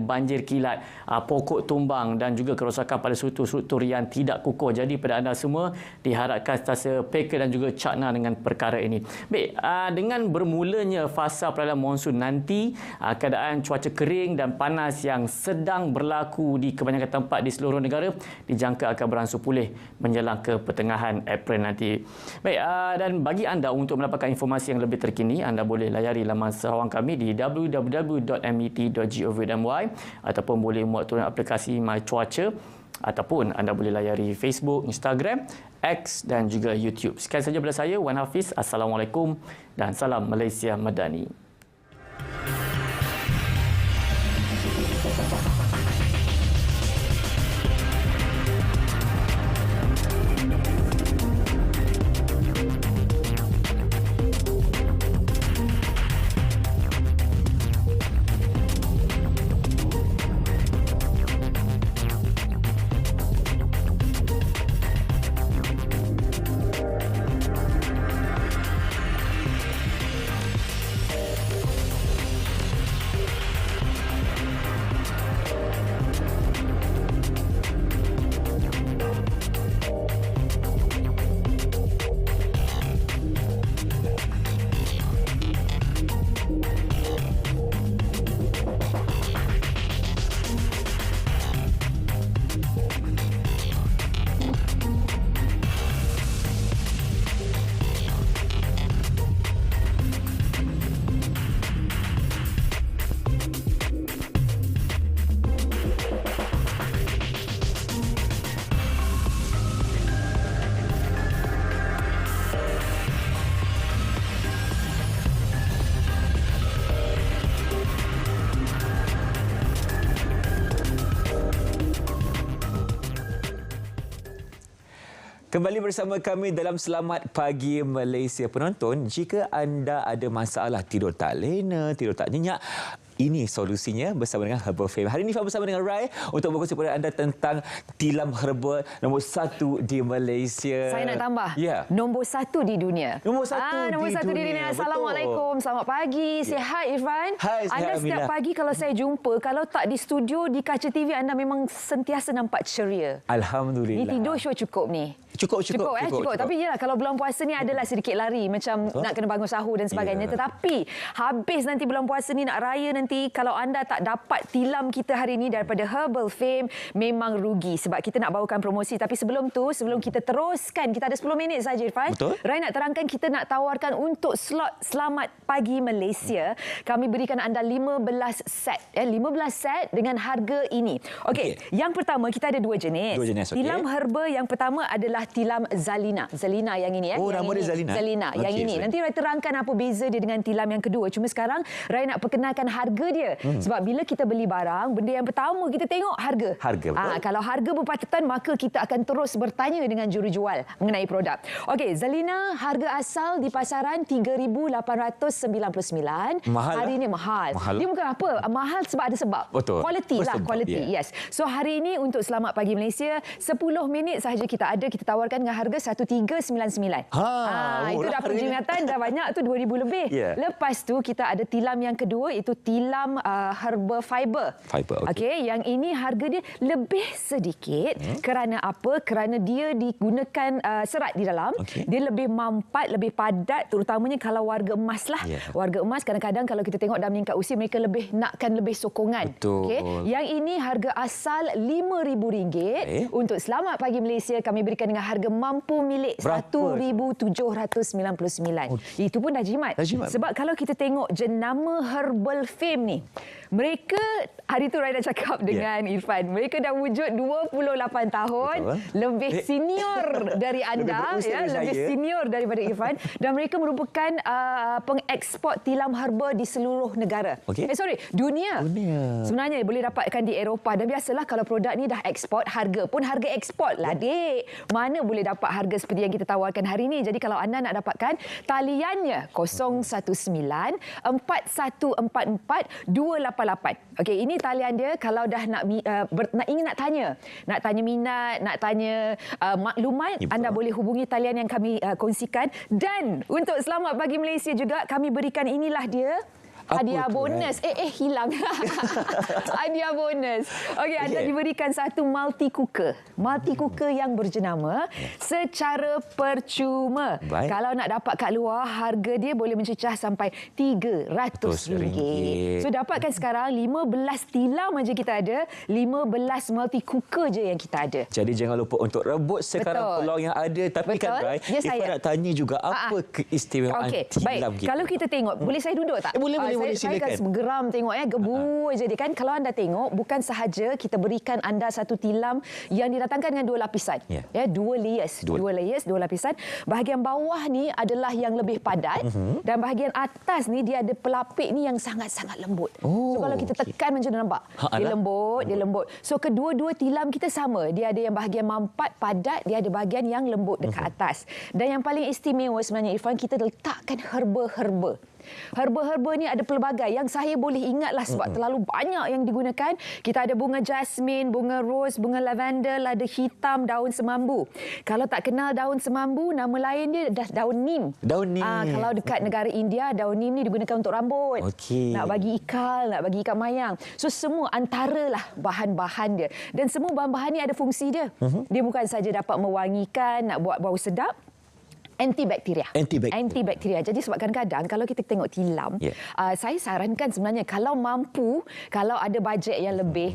N: banjir kilat, pokok tumbang dan juga kerosakan pada struktur-struktur yang tidak kukuh. Jadi pada anda semua diharapkan sentiasa peka dan juga cakna dengan perkara ini. Baik, dengan bermulanya fasa peralihan monsun nanti, keadaan cuaca kering dan panas yang sedang berlaku di kebanyakan tempat di seluruh negara dijangka akan beransur pulih menjelang ke pertengahan April nanti. Baik, dan bagi anda untuk mendapatkan informasi yang lebih terkini, anda boleh layari laman Sarawak kami di www.met.gov.my ataupun boleh muat turun aplikasi My Cuaca ataupun anda boleh layari Facebook, Instagram, X dan juga YouTube. Sekian saja daripada saya, Wan Hafiz. Assalamualaikum dan salam Malaysia Madani.
A: Kembali bersama kami dalam Selamat Pagi Malaysia. Penonton, jika anda ada masalah tidur tak lena, tidur tak nyenyak, ini solusinya bersama dengan Herbal Fame. Hari ini saya bersama dengan Rai untuk berkongsi kepada anda tentang tilam herba nombor 1 di Malaysia.
O: Saya nak tambah.
A: Ya.
O: Nombor 1 di dunia.
A: Nombor 1
O: nombor 1 di dunia. Assalamualaikum. Selamat pagi. Sihat Irfan?
A: Hai, sihat,
O: anda setiap pagi kalau saya jumpa, kalau tak di studio, di kaca TV, anda memang sentiasa nampak ceria.
A: Alhamdulillah.
O: Ni tidur sure cukup ni.
A: Cukup.
O: Tapi yelah, kalau bulan puasa ni adalah sedikit lari, macam nak kena bangun sahur dan sebagainya. Tetapi habis nanti bulan puasa ni, nak raya nanti, kalau anda tak dapat tilam kita hari ini daripada Herbal Fame, memang rugi. Sebab kita nak bawakan promosi. Tapi sebelum kita teruskan, kita ada 10 minit saja Irfan.
A: Betul.
O: Rai nak terangkan, kita nak tawarkan untuk slot Selamat Pagi Malaysia. Kami berikan anda 15 set. 15 set dengan harga ini. Okey, yang pertama kita ada dua jenis. Tilam herba yang pertama adalah tilam Zalina. Zalina yang ini.
A: Oh, nama dia Zalina?
O: Zalina yang ini. Nanti Rai terangkan apa beza dia dengan tilam yang kedua. Cuma sekarang Rai nak perkenalkan harga dia. Sebab bila kita beli barang, benda yang pertama kita tengok harga.
A: Betul.
O: Kalau harga berpatutan, maka kita akan terus bertanya dengan jurujual mengenai produk. Okey, Zalina harga asal di pasaran 3,899.
A: Mahal.
O: Hari ini mahal. Dia bukan apa, mahal sebab ada sebab.
A: Betul.
O: Kualiti lah, kualiti.
A: Yeah.
O: Yes. So hari ini untuk Selamat Pagi Malaysia, 10 minit sahaja kita ada. Kita tawarkan dengan harga 1399. Itu dah peringatan dah banyak tu, 2,000 lebih.
A: Yeah.
O: Lepas tu kita ada tilam yang kedua, itu tilam tilam herba fiber. Okey, yang ini harga dia lebih sedikit kerana apa? Kerana dia digunakan serat di dalam. Dia lebih mampat, lebih padat, terutamanya kalau warga emas lah. Warga emas kadang-kadang kalau kita tengok dah meningkat usia, mereka lebih nakkan lebih sokongan. Okey, yang ini harga asal RM5,000. Untuk Selamat Pagi Malaysia kami berikan dengan harga mampu milik RM1,799. Itu pun dah jimat. Sebab kalau kita tengok jenama Herbal Fame ni, mereka hari tu Rai dah cakap dengan Irfan, mereka dah wujud 28 tahun, lebih senior dari anda, lebih senior daripada Irfan, dan mereka merupakan pengeksport tilam herba di seluruh negara. Dunia. Sebenarnya boleh dapatkan di Eropah, dan biasalah kalau produk ni dah eksport, harga pun harga eksport lah, dek. Mana boleh dapat harga seperti yang kita tawarkan hari ini. Jadi kalau anda nak dapatkan, taliannya 019-4144-288. Okey, ini talian dia kalau dah nak ingin nak tanya minat, nak tanya maklumat, anda boleh hubungi talian yang kami kongsikan. Dan untuk Selamat Pagi Malaysia juga kami berikan inilah dia. Hadiah bonus. Hilang. Hadiah bonus. Okey, anda diberikan satu multi cooker. Multi cooker yang berjenama secara percuma. Kalau nak dapat kat luar, harga dia boleh mencecah sampai RM300. So dapatkan sekarang 15 tilam aja kita ada, 15 multi cooker je yang kita ada.
A: Jadi jangan lupa untuk rebut sekarang peluang yang ada. Tapi kan Rai, Ifah nak tanya juga apa keistimewaan tilam kita.
O: Kalau kita tengok, boleh saya duduk tak?
A: Boleh,
O: saya akan geram tengok gebu je dia kan. Kalau anda tengok, bukan sahaja kita berikan anda satu tilam yang didatangkan dengan 2 lapisan. 2 layers. 2 lapisan. Bahagian bawah ni adalah yang lebih padat dan bahagian atas ni dia ada pelapik ni yang sangat-sangat lembut. So kalau kita tekan macam nampak, dia lembut. So kedua-dua tilam kita sama. Dia ada yang bahagian mampat padat, dia ada bahagian yang lembut dekat atas. Dan yang paling istimewa sebenarnya Irfan, kita letakkan herba-herba. Herba-herba ni ada pelbagai yang saya boleh ingatlah sebab terlalu banyak yang digunakan. Kita ada bunga jasmin, bunga rose, bunga lavender, lada hitam, daun semambu. Kalau tak kenal daun semambu, nama lain dia daun neem. Kalau dekat negara India, daun neem ni digunakan untuk rambut. Nak bagi ikal, nak bagi ikan mayang. So semua antaralah bahan-bahan dia. Dan semua bahan-bahan ni ada fungsi dia. Dia bukan saja dapat mewangikan, nak buat bau sedap, antibakteria. Jadi sebab kadang-kadang kalau kita tengok tilam, saya sarankan sebenarnya kalau mampu, kalau ada bajet yang lebih,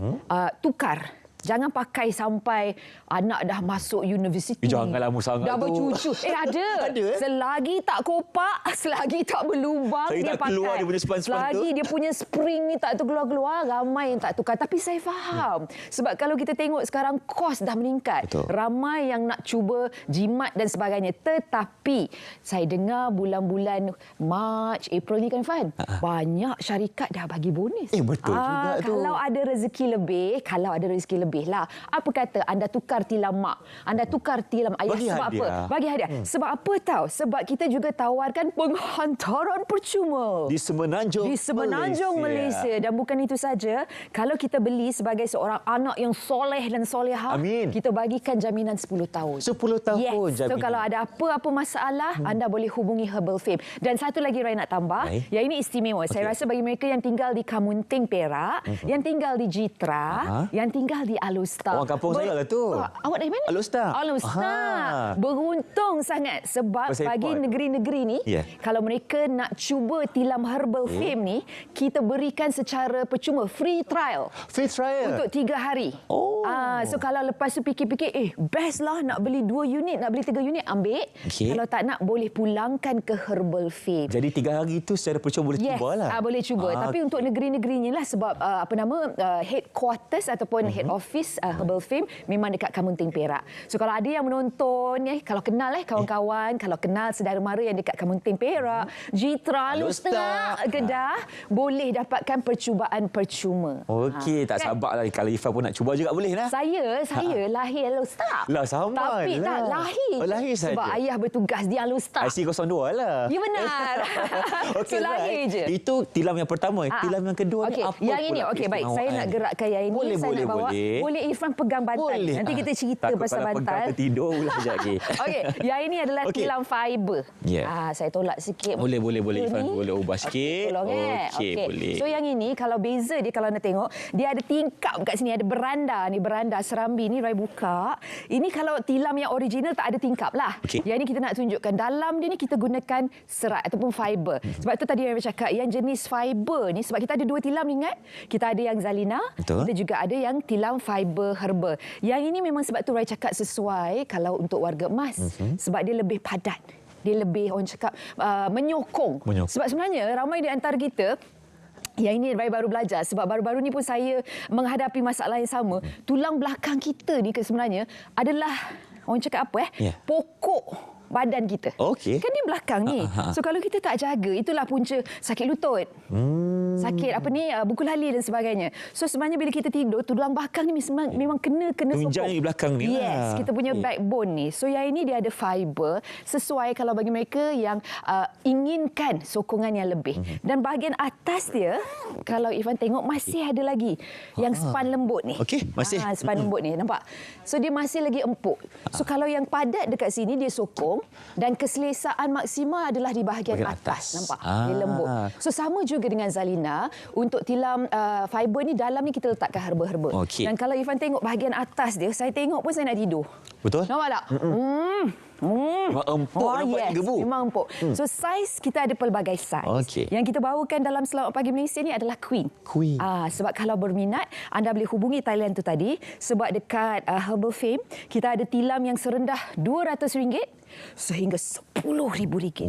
O: tukar. Jangan pakai sampai anak dah masuk universiti.
A: Jangan lama sangat
O: dah bercucu. Ada. Selagi tak kopak, selagi tak berlubang,
A: dia tak
O: pakai.
A: Keluar dia punya spring
O: selagi dia punya spring ni tak terkeluar-keluar, ramai yang tak tukar. Tapi saya faham. Sebab kalau kita tengok sekarang kos dah meningkat. Ramai yang nak cuba jimat dan sebagainya. Tetapi saya dengar bulan-bulan Mac, April ni kan Fan, banyak syarikat dah bagi bonus.
A: Betul juga tu.
O: Kalau ada rezeki lebih lah. Apa kata anda tukar tilam mak, anda tukar tilam ayah.
A: Bagi
O: sebab
A: hadiah.
O: apa? Bagi hadiah. Sebab apa tahu? Sebab kita juga tawarkan penghantaran percuma
A: di Semenanjung
O: Malaysia. Dan bukan itu saja, kalau kita beli sebagai seorang anak yang soleh dan solehah, kita bagikan jaminan 10 tahun.
A: 10 tahun jaminan.
O: So kalau ada apa-apa masalah, anda boleh hubungi Herbal Fame. Dan satu lagi Rai nak tambah, yang ini istimewa. Saya rasa bagi mereka yang tinggal di Kamunting Perak, yang tinggal di Jitra, yang tinggal di Alustar.
A: Orang kampung saya lah tu.
O: Awak dari mana?
A: Alustar.
O: Beruntung sangat sebab bagi negeri-negeri ni, kalau mereka nak cuba tilam Herbal Fame ni, kita berikan secara percuma, free trial. Untuk 3 hari. So kalau lepas tu fikir-fikir, best lah nak beli 2 unit, nak beli 3 unit, ambil. Kalau tak nak, boleh pulangkan ke Herbal Fame.
A: Jadi 3 hari itu secara percuma boleh cuba lah.
O: Boleh cuba. Tapi untuk negeri-negerinya lah sebab headquarters ataupun head office Herbal Fame memang dekat Kamunting Perak. So kalau ada yang menonton, kalau kenal kawan-kawan, kalau kenal saudara mara yang dekat Kamunting Perak, Jitra, Alustar, Kedah, boleh dapatkan percubaan percuma.
A: Tak sabar lah. Kalau Ifah pun nak cuba juga boleh lah.
O: Saya lahir Alustar.
A: Sama
O: tapi tak lahir.
A: Lahir saja.
O: Sebab ayah bertugas di Alustar.
A: IC02 lah.
O: Ya benar. So lahir je.
A: Itu tilam yang pertama. Tilam yang kedua ni apa
O: yang ini, baik. Saya nak gerakkan yang ini. Saya nak bawa. Boleh Irfan pegang bantal.
A: Boleh.
O: Nanti kita cerita
A: Takut
O: pasal
A: kalau
O: bantal.
A: pegang tertidur pula sekejap lagi.
O: Okey, yang ini adalah tilam fiber.
A: Yeah.
O: Saya tolak sikit.
A: Boleh Irfan. Boleh ubah sikit.
O: Tolong
A: Okey, boleh.
O: So yang ini kalau beza dia kalau anda tengok, dia ada tingkap kat sini, ada beranda ni, beranda serambi ni Rai buka. Ini kalau tilam yang original tak ada tingkap lah. Yang ini kita nak tunjukkan dalam dia ni kita gunakan serat ataupun fiber. Sebab tu tadi yang cakap yang jenis fiber ni, sebab kita ada dua tilam, ingat? Kita ada yang Zalina, kita juga ada yang tilam fiber herba. Yang ini memang sebab tu Rai cakap sesuai kalau untuk warga emas, sebab dia lebih padat. Dia lebih orang cakap menyokong. Sebab sebenarnya ramai di antara kita yang ini Rai baru belajar, sebab baru-baru ni pun saya menghadapi masalah yang sama. Tulang belakang kita ni sebenarnya adalah orang cakap apa pokok badan kita. Kan dia belakang ni. So kalau kita tak jaga, itulah punca sakit lutut. Sakit buku lali dan sebagainya. So sebenarnya bila kita tidur, tulang belakang ni memang kena
A: tunjang di belakang ni
O: lah. Kita punya backbone ni. So yang ini dia ada fiber sesuai kalau bagi mereka yang inginkan sokongan yang lebih. Dan bahagian atas dia, kalau Irfan tengok masih ada lagi yang span lembut ni.
A: Masih.
O: Span lembut ni, nampak? So dia masih lagi empuk. So kalau yang padat dekat sini dia sokong, dan keselesaan maksima adalah di bahagian atas. Nampak? Dia lembut. So sama juga dengan Zalina, untuk tilam fiber ni dalam ni kita letakkan herba-herba. Dan kalau Irfan tengok bahagian atas dia, saya tengok pun saya nak tidur.
A: Betul?
O: Nampak tak?
A: Memang empuk, nampak gebu.
O: Memang empuk. So saiz kita ada pelbagai saiz. Yang kita bawakan dalam Selamat Pagi Malaysia ni adalah queen. Sebab kalau berminat, anda boleh hubungi Thailand tu tadi, sebab dekat Herbal Fame kita ada tilam yang serendah RM200 sehingga RM10,000.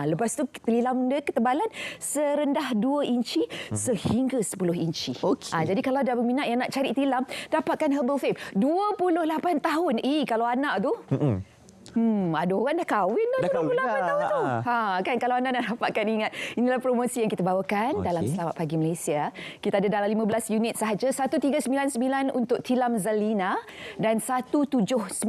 O: Lepas tu tilam dia ketebalan serendah 2 inci sehingga 10 inci. Jadi kalau ada berminat yang nak cari tilam, dapatkan Herbal Fame. 28 tahun. Kalau anak tu ada orang dah kahwin dah 28 tahun tu. Kan kalau anda nak dapatkan, ingat inilah promosi yang kita bawakan dalam Selamat Pagi Malaysia. Kita ada dalam 15 unit sahaja, 1399 untuk tilam Zalina dan 1799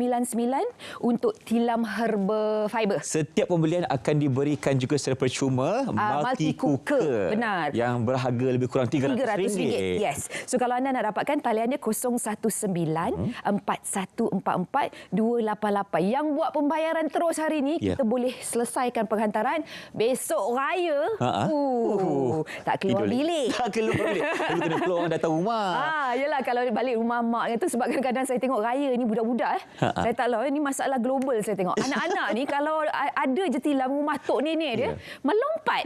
O: untuk tilam herba fiber.
A: Setiap pembelian akan diberikan juga secara percuma multi cooker.
O: Benar.
A: Yang berharga lebih kurang RM300.
O: Yes. So kalau anda nak dapatkan, talian dia 019-4144-288. Yang buat pembayaran terus hari ini, kita boleh selesaikan penghantaran besok raya. Tak keluar bilik.
A: Tak keluar bilik. Kena keluar orang datang rumah.
O: Yelah, kalau balik rumah mak itu, sebab kadang-kadang saya tengok raya ni budak-budak saya tak tahu, ni masalah global saya tengok. Anak-anak ni kalau ada je tilam rumah tok nenek dia, melompat.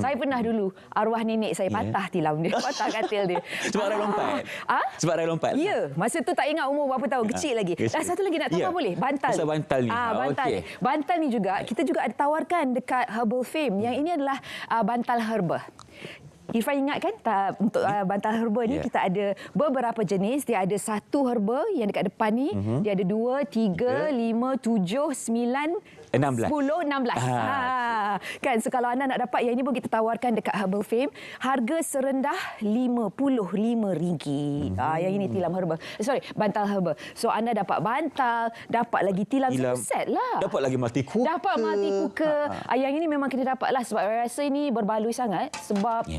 O: Saya pernah dulu arwah nenek saya patah tilam dia, patah katil dia.
A: Sebab Rai lompat. Sebab Rai lompat.
O: Ya, masa tu tak ingat umur berapa tahun, kecil lagi. Dan satu lagi nak tambah boleh? Bantal.
A: Bantal ni.
O: Bantal ni juga kita juga ada tawarkan dekat Herbal Fame. Yang ini adalah bantal herba. Irfan ingat kan, untuk bantal herba ni kita ada beberapa jenis. Dia ada satu herba yang dekat depan ni. Dia ada 2, 3, 5, 7, 9,
A: 16.
O: 10, 16. Kan, so kalau anda nak dapat yang ini pun kita tawarkan dekat Herbal Fame. Harga serendah RM55. Yang ini tilam herba. Bantal herba. So anda dapat bantal, dapat lagi tilam set lah.
A: Dapat lagi multi cooker.
O: Dapat multi cooker. Yang ini memang kita dapat lah, sebab saya rasa ini berbaloi sangat. Sebab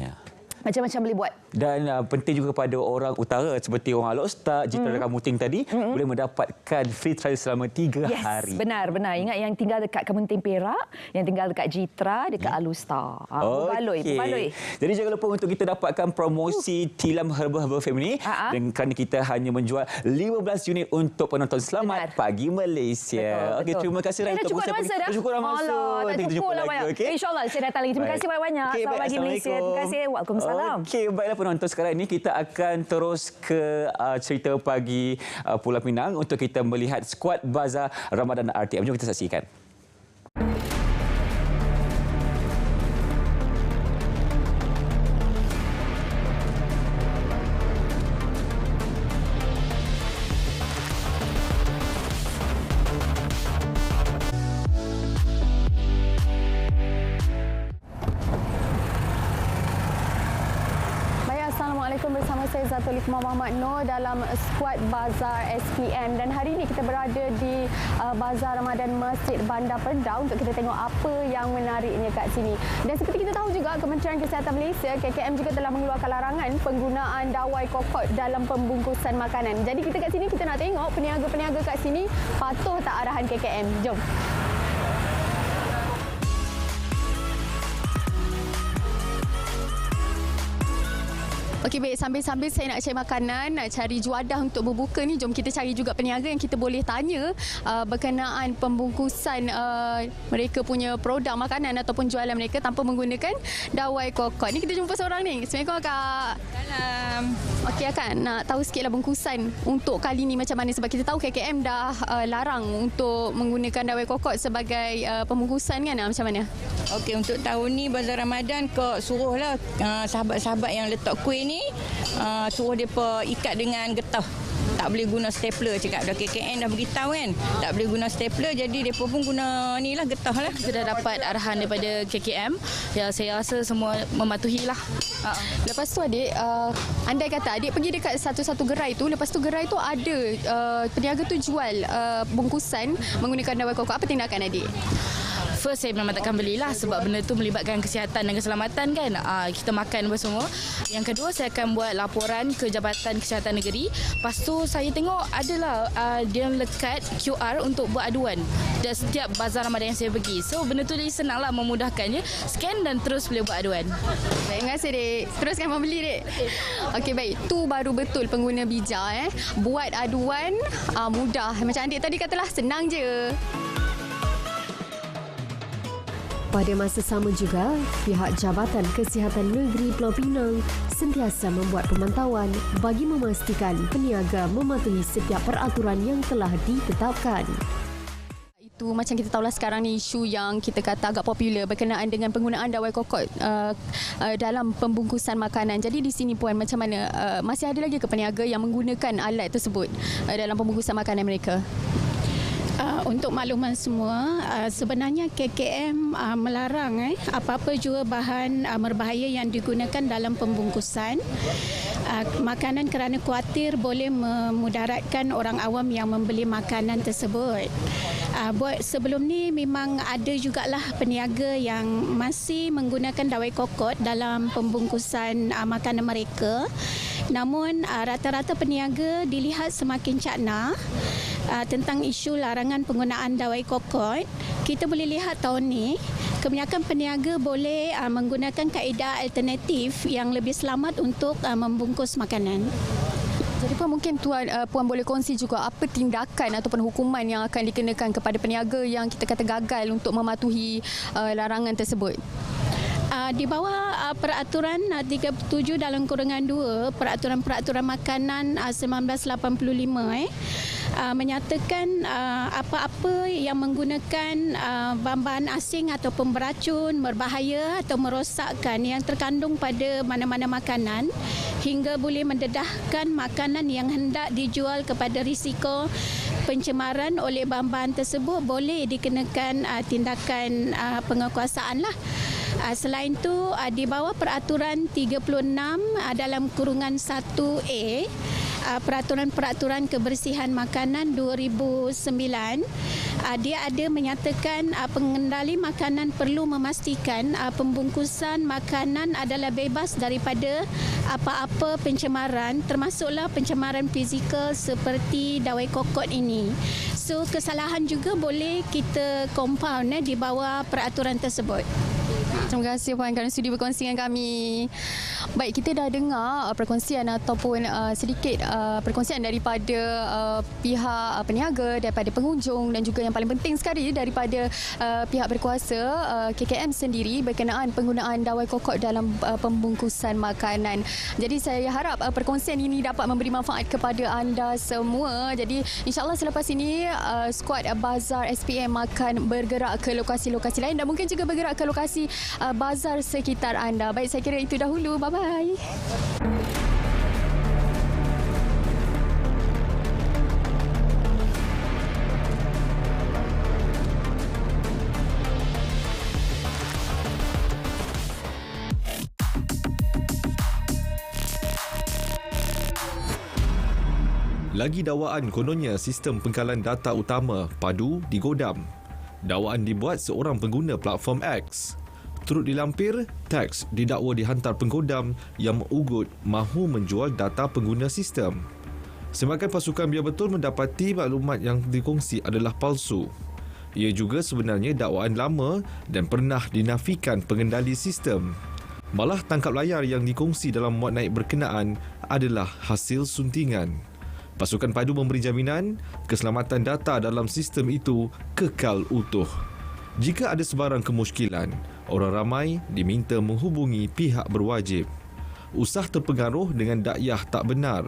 O: macam-macam boleh buat.
A: Dan penting juga kepada orang utara seperti orang Al-Ustaz, Jitra dan Kamuting tadi, boleh mendapatkan free trial selama 3 hari.
O: Benar. Ingat yang tinggal dekat Kamuting Perak, yang tinggal dekat Jitra, dekat Al-Ustaz. Berbaloi.
A: Jadi jangan lupa untuk kita dapatkan promosi tilam Herbal Fame ni. Dan kerana kita hanya menjual 15 unit untuk penonton Selamat Pagi Malaysia.
O: Betul.
A: Terima kasih Rai untuk
O: cukup masa dah.
A: Cukup dah masa.
O: Tak cukup lah banyak. InsyaAllah saya datang lagi. Terima kasih banyak-banyak. Selamat Pagi Malaysia. Terima kasih. Waalaikumsalam.
A: Okey, baiklah penonton, sekarang ini kita akan terus ke cerita pagi Pulau Pinang untuk kita melihat skuad Bazar Ramadan RTM. Jom kita saksikan.
P: Bersama saya Zatullah Muhammad Noor dalam skuad Bazar SPM, dan hari ini kita berada di Bazar Ramadan Masjid Bandar Pedah untuk kita tengok apa yang menariknya kat sini. Dan seperti kita tahu juga, Kementerian Kesihatan Malaysia KKM juga telah mengeluarkan larangan penggunaan dawai kokot dalam pembungkusan makanan. Jadi kita kat sini kita nak tengok peniaga-peniaga kat sini patuh tak arahan KKM. Jom. Okey, baik. Sambil-sambil saya nak cari makanan, nak cari juadah untuk berbuka ni, jom kita cari juga peniaga yang kita boleh tanya berkenaan pembungkusan mereka punya produk makanan ataupun jualan mereka tanpa menggunakan dawai kokot. Ni kita jumpa seorang ni. Assalamualaikum, Kak. Salam. Okey, Kak, nak tahu sikitlah bungkusan untuk kali ni macam mana, sebab kita tahu KKM dah larang untuk menggunakan dawai kokot sebagai pembungkusan kan, macam mana?
Q: Okey, untuk tahun ni Bazar Ramadan kau suruhlah sahabat-sahabat yang letak kuih ni suruh depa ikat dengan getah. Tak boleh guna stapler, cakap dah KKN dah beritahu kan. Tak boleh guna stapler, jadi depa pun guna ni lah, getah lah.
R: Kita dah dapat arahan daripada KKM. Ya, saya rasa semua mematuhilah.
P: Lepas tu adik, andai kata adik pergi dekat satu-satu gerai tu, lepas tu gerai tu ada peniaga tu jual bungkusan menggunakan dawai kokot, apa tindakan adik?
R: First, saya memang takkan belilah sebab benda tu melibatkan kesihatan dan keselamatan kan. Kita makan apa semua. Yang kedua, saya akan buat laporan ke Jabatan Kesihatan Negeri. Lepas tu saya tengok adalah dia lekat QR untuk buat aduan dan setiap bazar Ramadan yang saya pergi. So benda tu jadi senanglah, memudahkannya. Scan dan terus boleh buat aduan.
P: Terima kasih, Dek. Teruskan membeli, Dek. Okey, baik. Tu baru betul pengguna bijak. Buat aduan mudah. Macam adik tadi katalah, senang je.
S: Pada masa sama juga, pihak Jabatan Kesihatan Negeri Pulau Pinang sentiasa membuat pemantauan bagi memastikan peniaga mematuhi setiap peraturan yang telah ditetapkan.
P: Itu macam kita tahulah sekarang ni isu yang kita kata agak popular berkenaan dengan penggunaan dawai kokot dalam pembungkusan makanan. Jadi di sini Puan, macam mana? Masih ada lagi ke peniaga yang menggunakan alat tersebut dalam pembungkusan makanan mereka?
T: Untuk makluman semua, sebenarnya KKM melarang apa-apa jua bahan berbahaya yang digunakan dalam pembungkusan makanan kerana khuatir boleh memudaratkan orang awam yang membeli makanan tersebut. Buat sebelum ni memang ada jugalah peniaga yang masih menggunakan dawai kokot dalam pembungkusan makanan mereka. Namun rata-rata peniaga dilihat semakin cakna tentang isu larangan penggunaan dawai kokot. Kita boleh lihat tahun ni kebanyakan peniaga boleh menggunakan kaedah alternatif yang lebih selamat untuk membungkus makanan.
P: Jadi Puan, mungkin Puan boleh kongsi juga apa tindakan ataupun hukuman yang akan dikenakan kepada peniaga yang kita kata gagal untuk mematuhi larangan tersebut?
T: Di bawah peraturan 37 dalam kurungan 2 peraturan-peraturan makanan 1985 menyatakan apa-apa yang menggunakan bahan-bahan asing ataupun beracun, berbahaya atau merosakkan yang terkandung pada mana-mana makanan hingga boleh mendedahkan makanan yang hendak dijual kepada risiko pencemaran oleh bahan-bahan tersebut boleh dikenakan tindakan penguasaan lah. Selain itu, di bawah peraturan 36 dalam kurungan 1A, peraturan-peraturan kebersihan makanan 2009, dia ada menyatakan pengendali makanan perlu memastikan pembungkusan makanan adalah bebas daripada apa-apa pencemaran, termasuklah pencemaran fizikal seperti dawai kokot ini. So, kesalahan juga boleh kita compound di bawah peraturan tersebut.
P: Terima kasih Puan kerana sudi berkongsi dengan kami. Baik, kita dah dengar perkongsian ataupun sedikit perkongsian daripada pihak peniaga, daripada pengunjung dan juga yang paling penting sekali daripada pihak berkuasa KKM sendiri berkenaan penggunaan dawai kokot dalam pembungkusan makanan. Jadi saya harap perkongsian ini dapat memberi manfaat kepada anda semua. Jadi insyaAllah selepas ini skuad Bazar SPM akan bergerak ke lokasi-lokasi lain dan mungkin juga bergerak ke lokasi bazar sekitar anda. Baik, saya kira itu dahulu. Bye-bye.
U: Lagi dakwaan kononnya sistem pengkalan data utama padu digodam. Dakwaan dibuat seorang pengguna platform X. Turut dilampir, teks didakwa dihantar penggodam yang mengugut mahu menjual data pengguna sistem. Sebahagian pasukan biar betul mendapati maklumat yang dikongsi adalah palsu. Ia juga sebenarnya dakwaan lama dan pernah dinafikan pengendali sistem. Malah tangkap layar yang dikongsi dalam muat naik berkenaan adalah hasil suntingan. Pasukan padu memberi jaminan keselamatan data dalam sistem itu kekal utuh. Jika ada sebarang kemusykilan, orang ramai diminta menghubungi pihak berwajib. Usah terpengaruh dengan dakyah tak benar.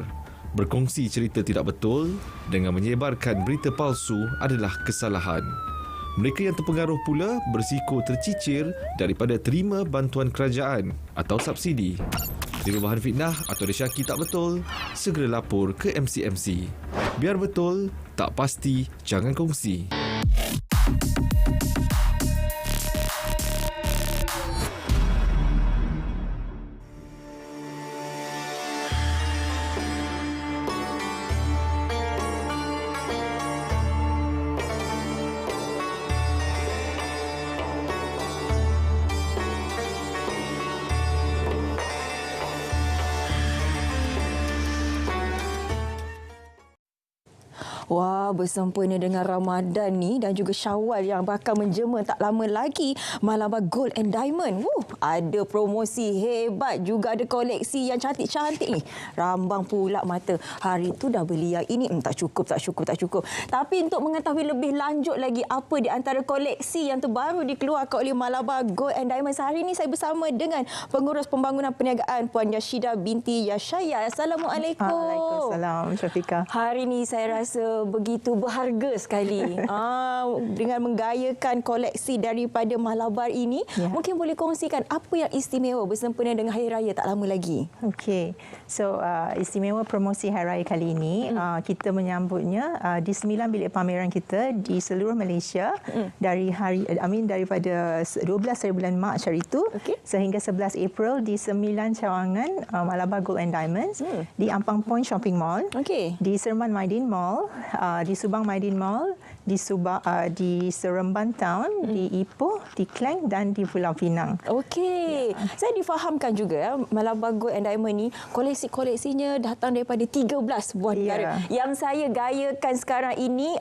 U: Berkongsi cerita tidak betul dengan menyebarkan berita palsu adalah kesalahan. Mereka yang terpengaruh pula berisiko tercicir daripada terima bantuan kerajaan atau subsidi. Terima bahan fitnah atau resyaki tak betul, segera lapor ke MCMC. Biar betul, tak pasti, jangan kongsi.
B: Wah, bersempena dengan Ramadan ni dan juga Syawal yang bakal menjema tak lama lagi, Malabar Gold and Diamond. Ada promosi hebat, juga ada koleksi yang cantik-cantik ni. Rambang pula mata. Hari tu dah beli yang ini, tak cukup. Tapi untuk mengetahui lebih lanjut lagi apa di antara koleksi yang terbaru dikeluarkan oleh Malabar Gold and Diamond, hari ini saya bersama dengan Pengurus Pembangunan Perniagaan Puan Yashida binti Yashaya. Assalamualaikum.
V: Waalaikumsalam, Syafiqah.
B: Hari ini saya rasa begitu berharga sekali dengan menggayakan koleksi daripada Malabar ini. Mungkin boleh kongsikan apa yang istimewa bersempena dengan Hari Raya tak lama lagi.
V: Okey. So istimewa promosi Hari Raya kali ini kita menyambutnya di 9 bilik pameran kita di seluruh Malaysia daripada 12 hari bulan Mac hari itu sehingga 11 April di 9 cawangan Malabar Gold and Diamonds di Ampang Point Shopping Mall, di Seremban Maidin Mall, di Subang Maidin Mall, di Seremban Town, di Ipoh, di Klang dan di Pulau Pinang.
B: Okey. Saya difahamkan juga Malabar Gold and Diamond ni koleksi-koleksinya datang daripada 13 buah negara. Yang saya gayakan sekarang ini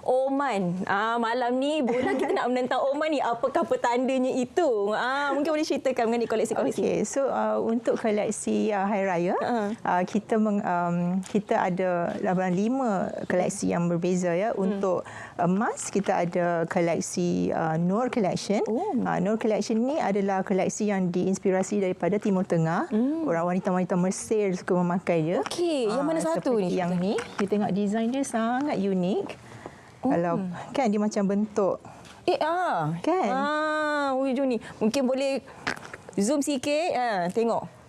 B: Oman. Malam ni bola kita nak menentang Oman ni, apakah petandanya itu? Mungkin boleh ceritakan mengenai koleksi-koleksi.
V: Okey. So untuk koleksi Hari Raya kita ada 5 koleksi yang berbeza ya. Untuk emas kita ada koleksi Nur Collection. Nur Collection ni adalah koleksi yang diinspirasi daripada Timur Tengah. Orang wanita-wanita Mesir suka memakai dia.
B: Okey, yang mana satu ni?
V: Yang ni, kita tengok design dia sangat unik. Kalau kan dia macam bentuk kan?
B: Jom ni. Mungkin boleh zoom sikit. Tengok.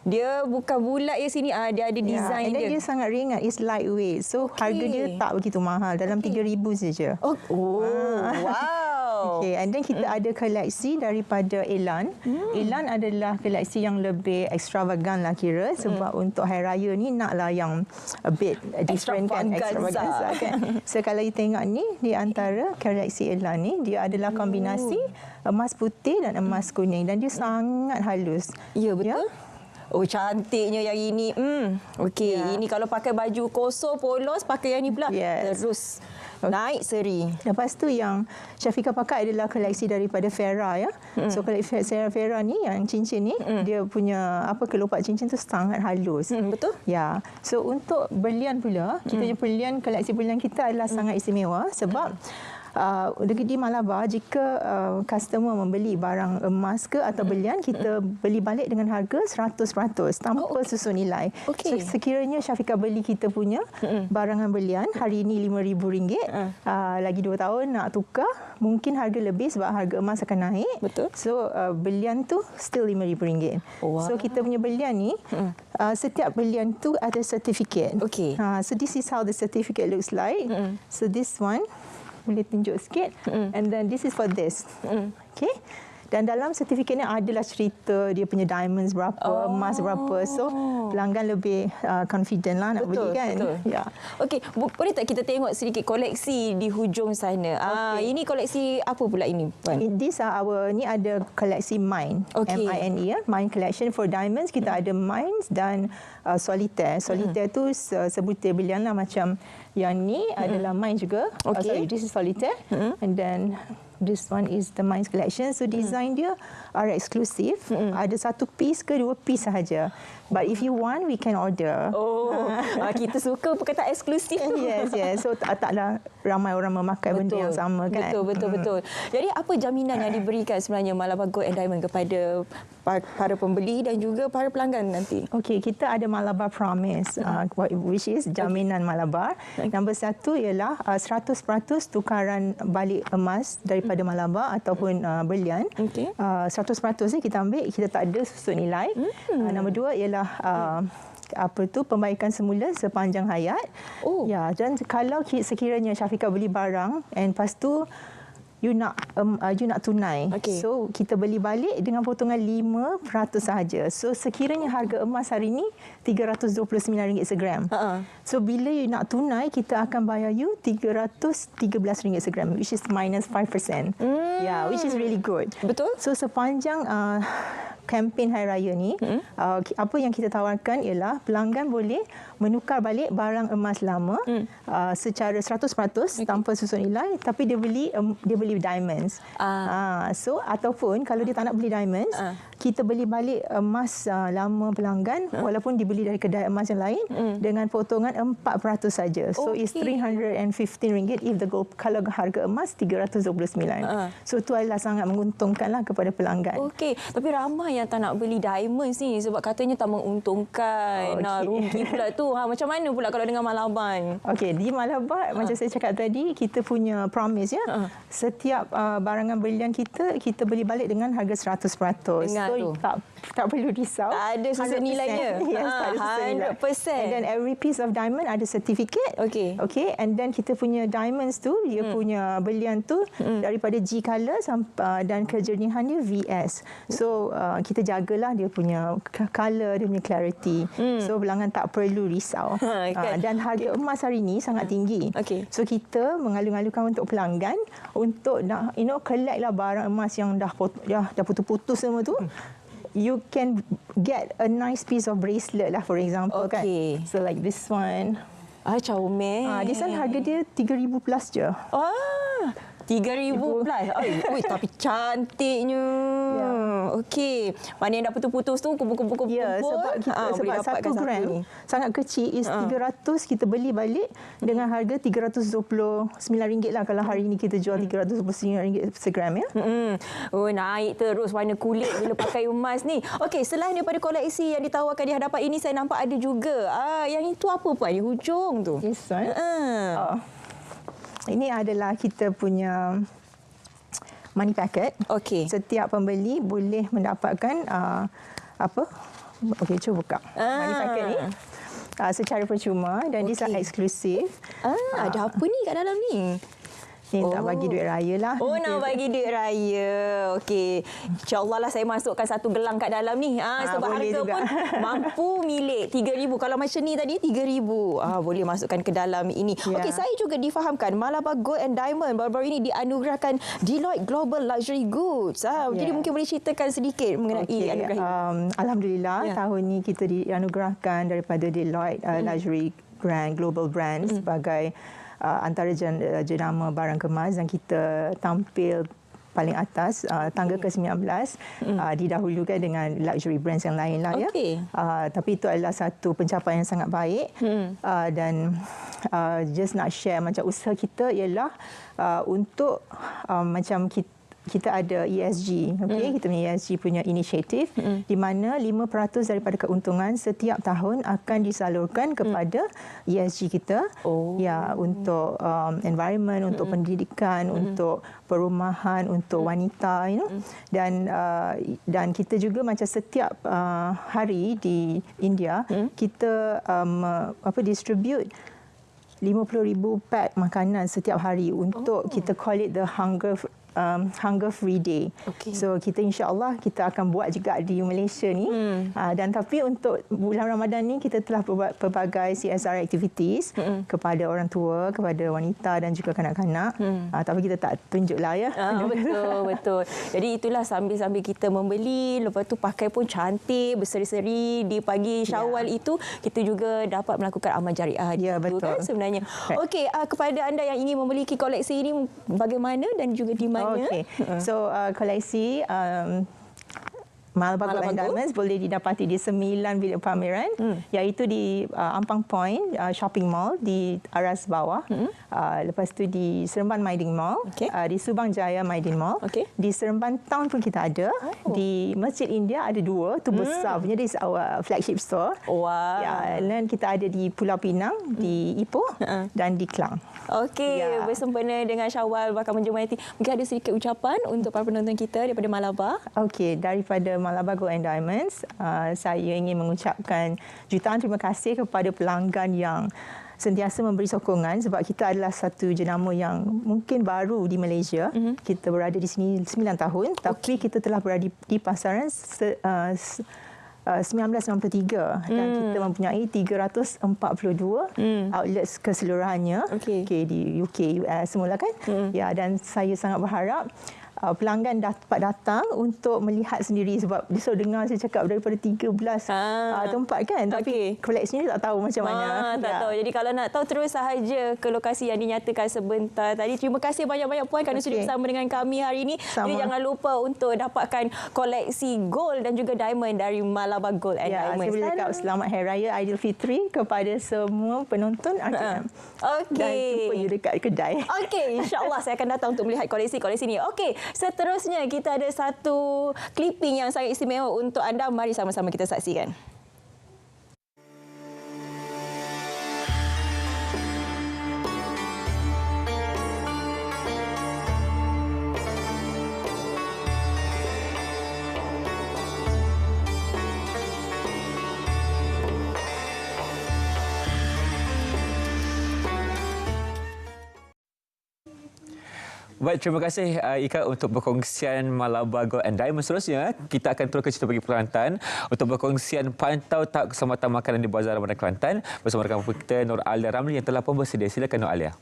B: Dia bukan bulat ya sini, dia ada design dia.
V: Dia sangat ringan, it's lightweight. So harga dia tak begitu mahal, dalam 3,000 saja.
B: Wow.
V: Okay, and then kita ada koleksi daripada Elan. Elan adalah koleksi yang lebih extravagant lah kira, sebab untuk Hari Raya ni naklah yang a bit different kan, extravaganza kan. So kalau you tengok ni, di antara koleksi Elan ni, dia adalah kombinasi emas putih dan emas kuning dan dia sangat halus.
B: Ya, betul. Oh, cantiknya yang ini. Okey, ini kalau pakai baju kosong polos, pakai yang ni pula terus naik seri.
V: Lepas tu yang Syafiqah pakai adalah koleksi daripada Farah ya. So koleksi Farah ni yang cincin ni dia punya kelopak cincin tu sangat halus.
B: Betul?
V: Ya. So untuk berlian pula, kita punya berlian, koleksi berlian kita adalah sangat istimewa sebab di Malabar, jika customer membeli barang emas ke atau berlian, kita beli balik dengan harga 100% tanpa susun nilai. So, sekiranya Syafiqah beli kita punya barangan berlian hari ini RM5,000, lagi 2 tahun nak tukar, mungkin harga lebih sebab harga emas akan naik.
B: Betul.
V: So berlian tu still RM5,000. So kita punya berlian ni, setiap berlian tu ada certificate. So this is how the certificate looks like. So this one boleh tunjuk sikit, and then this is for this. Okay, Dan dalam sertifikat ni adalah cerita dia punya diamonds berapa, emas berapa. So pelanggan lebih confident lah nak beli kan.
B: Betul.
V: Ya.
B: Okey, boleh tak kita tengok sedikit koleksi di hujung sana? Ini koleksi apa pula ini, Puan?
V: Ni ada koleksi mine. M-I-N-E ya. Mine collection for diamonds. Kita ada mines dan solitaire. Solitaire tu sebutir brilian lah, macam yang ni adalah mine juga. Sorry, this is solitaire. And then this one is the mines collection. So design dia are exclusive. Ada satu piece ke dua piece sahaja. But if you want, we can order.
B: Kita suka perkataan eksklusif tu.
V: Yes. So taklah ramai orang memakai benda yang sama kan.
B: Betul. Jadi apa jaminan yang diberikan sebenarnya Malabar Gold and Diamond kepada para pembeli dan juga para pelanggan nanti?
V: Okey, kita ada Malabar Promise, which is jaminan Malabar. Nombor satu ialah 100% tukaran balik emas daripada Malabar ataupun berlian. 100% kita ambil, kita tak ada susut nilai. Nombor dua ialah pembaikan semula sepanjang hayat. Ya, dan kalau sekiranya Syafiqah beli barang and lepas tu you nak tunai. So kita beli balik dengan potongan 5% sahaja. So sekiranya harga emas hari ini RM329 segram. So bila you nak tunai, kita akan bayar you RM313 segram, which is minus 5%. Yeah, which is really good.
B: Betul.
V: So sepanjang kempen Hari Raya ni, apa yang kita tawarkan ialah pelanggan boleh menukar balik barang emas lama secara 100% tanpa susut nilai, tapi dia beli diamonds. So ataupun kalau dia tak nak beli diamonds, kita beli balik emas lama pelanggan walaupun dibeli dari kedai emas yang lain dengan potongan 4% saja. So it's RM315 if the gold, kalau harga emas RM329. So itu adalah sangat menguntungkanlah kepada pelanggan.
B: Okey, tapi ramai yang tak nak beli diamonds ni sebab katanya tak menguntungkan. Rugi pula tu. Macam mana pula kalau dengan Malabar?
V: Okey, di Malabar macam saya cakap tadi, kita punya promise ya. Setiap barangan berlian kita beli balik dengan harga 100%. So tak perlu risau.
B: Tak ada susut nilainya.
V: Yes, tak ada susut nilai.
B: 100%.
V: And then every piece of diamond ada certificate. Okay, and then kita punya diamonds tu, dia punya berlian tu daripada G color dan kejernihan dia VS. So kita jagalah dia punya color, dia punya clarity. So pelanggan tak perlu risau. Dan harga emas hari ini sangat tinggi. So kita mengalu-alukan untuk pelanggan untuk nak collect lah barang emas yang dah putus-putus semua tu. You can get a nice piece of bracelet lah, for example kan. So like this one.
B: Comel.
V: This one harga dia 3,000 plus je.
B: 3,000 plus. Tapi cantiknya. Okey. Mana yang dah putus-putus tu kumpul-kumpul.
V: Sebab 1 gram sangat kecil is 300, kita beli balik dengan harga RM329 lah kalau hari ini kita jual RM329 segram ya.
B: Naik terus warna kulit bila pakai emas ni. Okey, selain daripada koleksi yang ditawarkan di hadapan ini, saya nampak ada juga yang itu apa Puan di hujung tu?
V: Yes, ini adalah kita punya money packet. Setiap pembeli boleh mendapatkan cuba buka. Money packet ni secara percuma dan dia sangat eksklusif.
B: Ada apa ni kat dalam ni?
V: Ni nak bagi duit raya lah.
B: Nak bagi duit raya. Okey. InsyaAllah lah saya masukkan satu gelang kat dalam ni. Sebab harga juga pun mampu milik 3,000. Kalau macam ni tadi 3,000. Boleh masukkan ke dalam ini. Okey, saya juga difahamkan Malabar Gold and Diamond baru-baru ini dianugerahkan Deloitte Global Luxury Goods. Jadi mungkin boleh ceritakan sedikit mengenai anugerah ini.
V: Alhamdulillah tahun ni kita dianugerahkan daripada Deloitte Luxury Global Brand sebagai antara jenama barang kemas yang kita tampil paling atas tangga ke-19 didahulukan dengan luxury brands yang lain lah ya. Tapi itu adalah satu pencapaian yang sangat baik dan just nak share macam usaha kita ialah untuk macam kita ada ESG, kita punya ESG punya inisiatif di mana 5% daripada keuntungan setiap tahun akan disalurkan kepada ESG kita untuk environment, untuk pendidikan, untuk perumahan, untuk wanita dan kita juga macam setiap hari di India kita distribute 50,000 pack makanan setiap hari untuk kita call it the hunger free day. So kita insya-Allah kita akan buat juga di Malaysia ni. Dan tapi untuk bulan Ramadan ni kita telah buat pelbagai CSR activities kepada orang tua, kepada wanita dan juga kanak-kanak. Tapi kita tak tunjuklah ya.
B: Betul. Jadi itulah sambil-sambil kita membeli, lepas tu pakai pun cantik, berseri-seri di pagi Syawal itu, kita juga dapat melakukan amal jariah.
V: Ya, betul.
B: Kan sebenarnya. Okey, kepada anda yang ingin memiliki koleksi ini bagaimana dan juga di mana?
V: So koleksi Malabar Gold and Diamonds boleh didapati di 9 bilik pameran, iaitu di Ampang Point Shopping Mall di aras bawah. Lepas tu di Seremban Maidin Mall, di Subang Jaya Maidin Mall, di Seremban Town pun kita ada, di Masjid India ada 2, tu besar punya, this our flagship store. Dan kita ada di Pulau Pinang, di Ipoh dan di Klang.
B: Okey, bersempena dengan Syawal bakal menjemati, mungkin ada sedikit ucapan untuk para penonton kita daripada Malabar.
V: Okey, daripada Malabar Gold and Diamonds, saya ingin mengucapkan jutaan terima kasih kepada pelanggan yang sentiasa memberi sokongan, sebab kita adalah satu jenama yang mungkin baru di Malaysia. Kita berada di sini 9 tahun, tapi kita telah berada di pasaran 1993 dan kita mempunyai 342 outlets keseluruhannya di UK, US semula kan. Dan saya sangat berharap pelanggan dapat datang untuk melihat sendiri, sebab dia selalu dengar saya cakap daripada 13 tempat kan, tapi koleksinya tak tahu macam mana.
B: Tak tahu. Jadi kalau nak tahu terus sahaja ke lokasi yang dinyatakan sebentar tadi. Terima kasih banyak-banyak Puan kerana sudi bersama dengan kami hari ini. Jadi jangan lupa untuk dapatkan koleksi gold dan juga diamond dari Malabar Gold and Diamonds.
V: Saya boleh cakap selamat Hari Raya Aidilfitri kepada semua penonton RTM. Dan jumpa you dekat kedai.
B: Okey, insya-Allah saya akan datang untuk melihat koleksi-koleksi ni. Okey, seterusnya kita ada satu clipping yang sangat istimewa untuk anda. Mari sama-sama kita saksikan.
A: Baik, terima kasih Ika untuk perkongsian Malabar Gold and Diamonds. Seterusnya, kita akan terus ke cerita bagi Kelantan untuk perkongsian pantau tahap keselamatan makanan di Bazar Ramadan Kelantan bersama rakan kita Nur Alia Ramli yang telah pun bersedia. Silakan Nur Alia.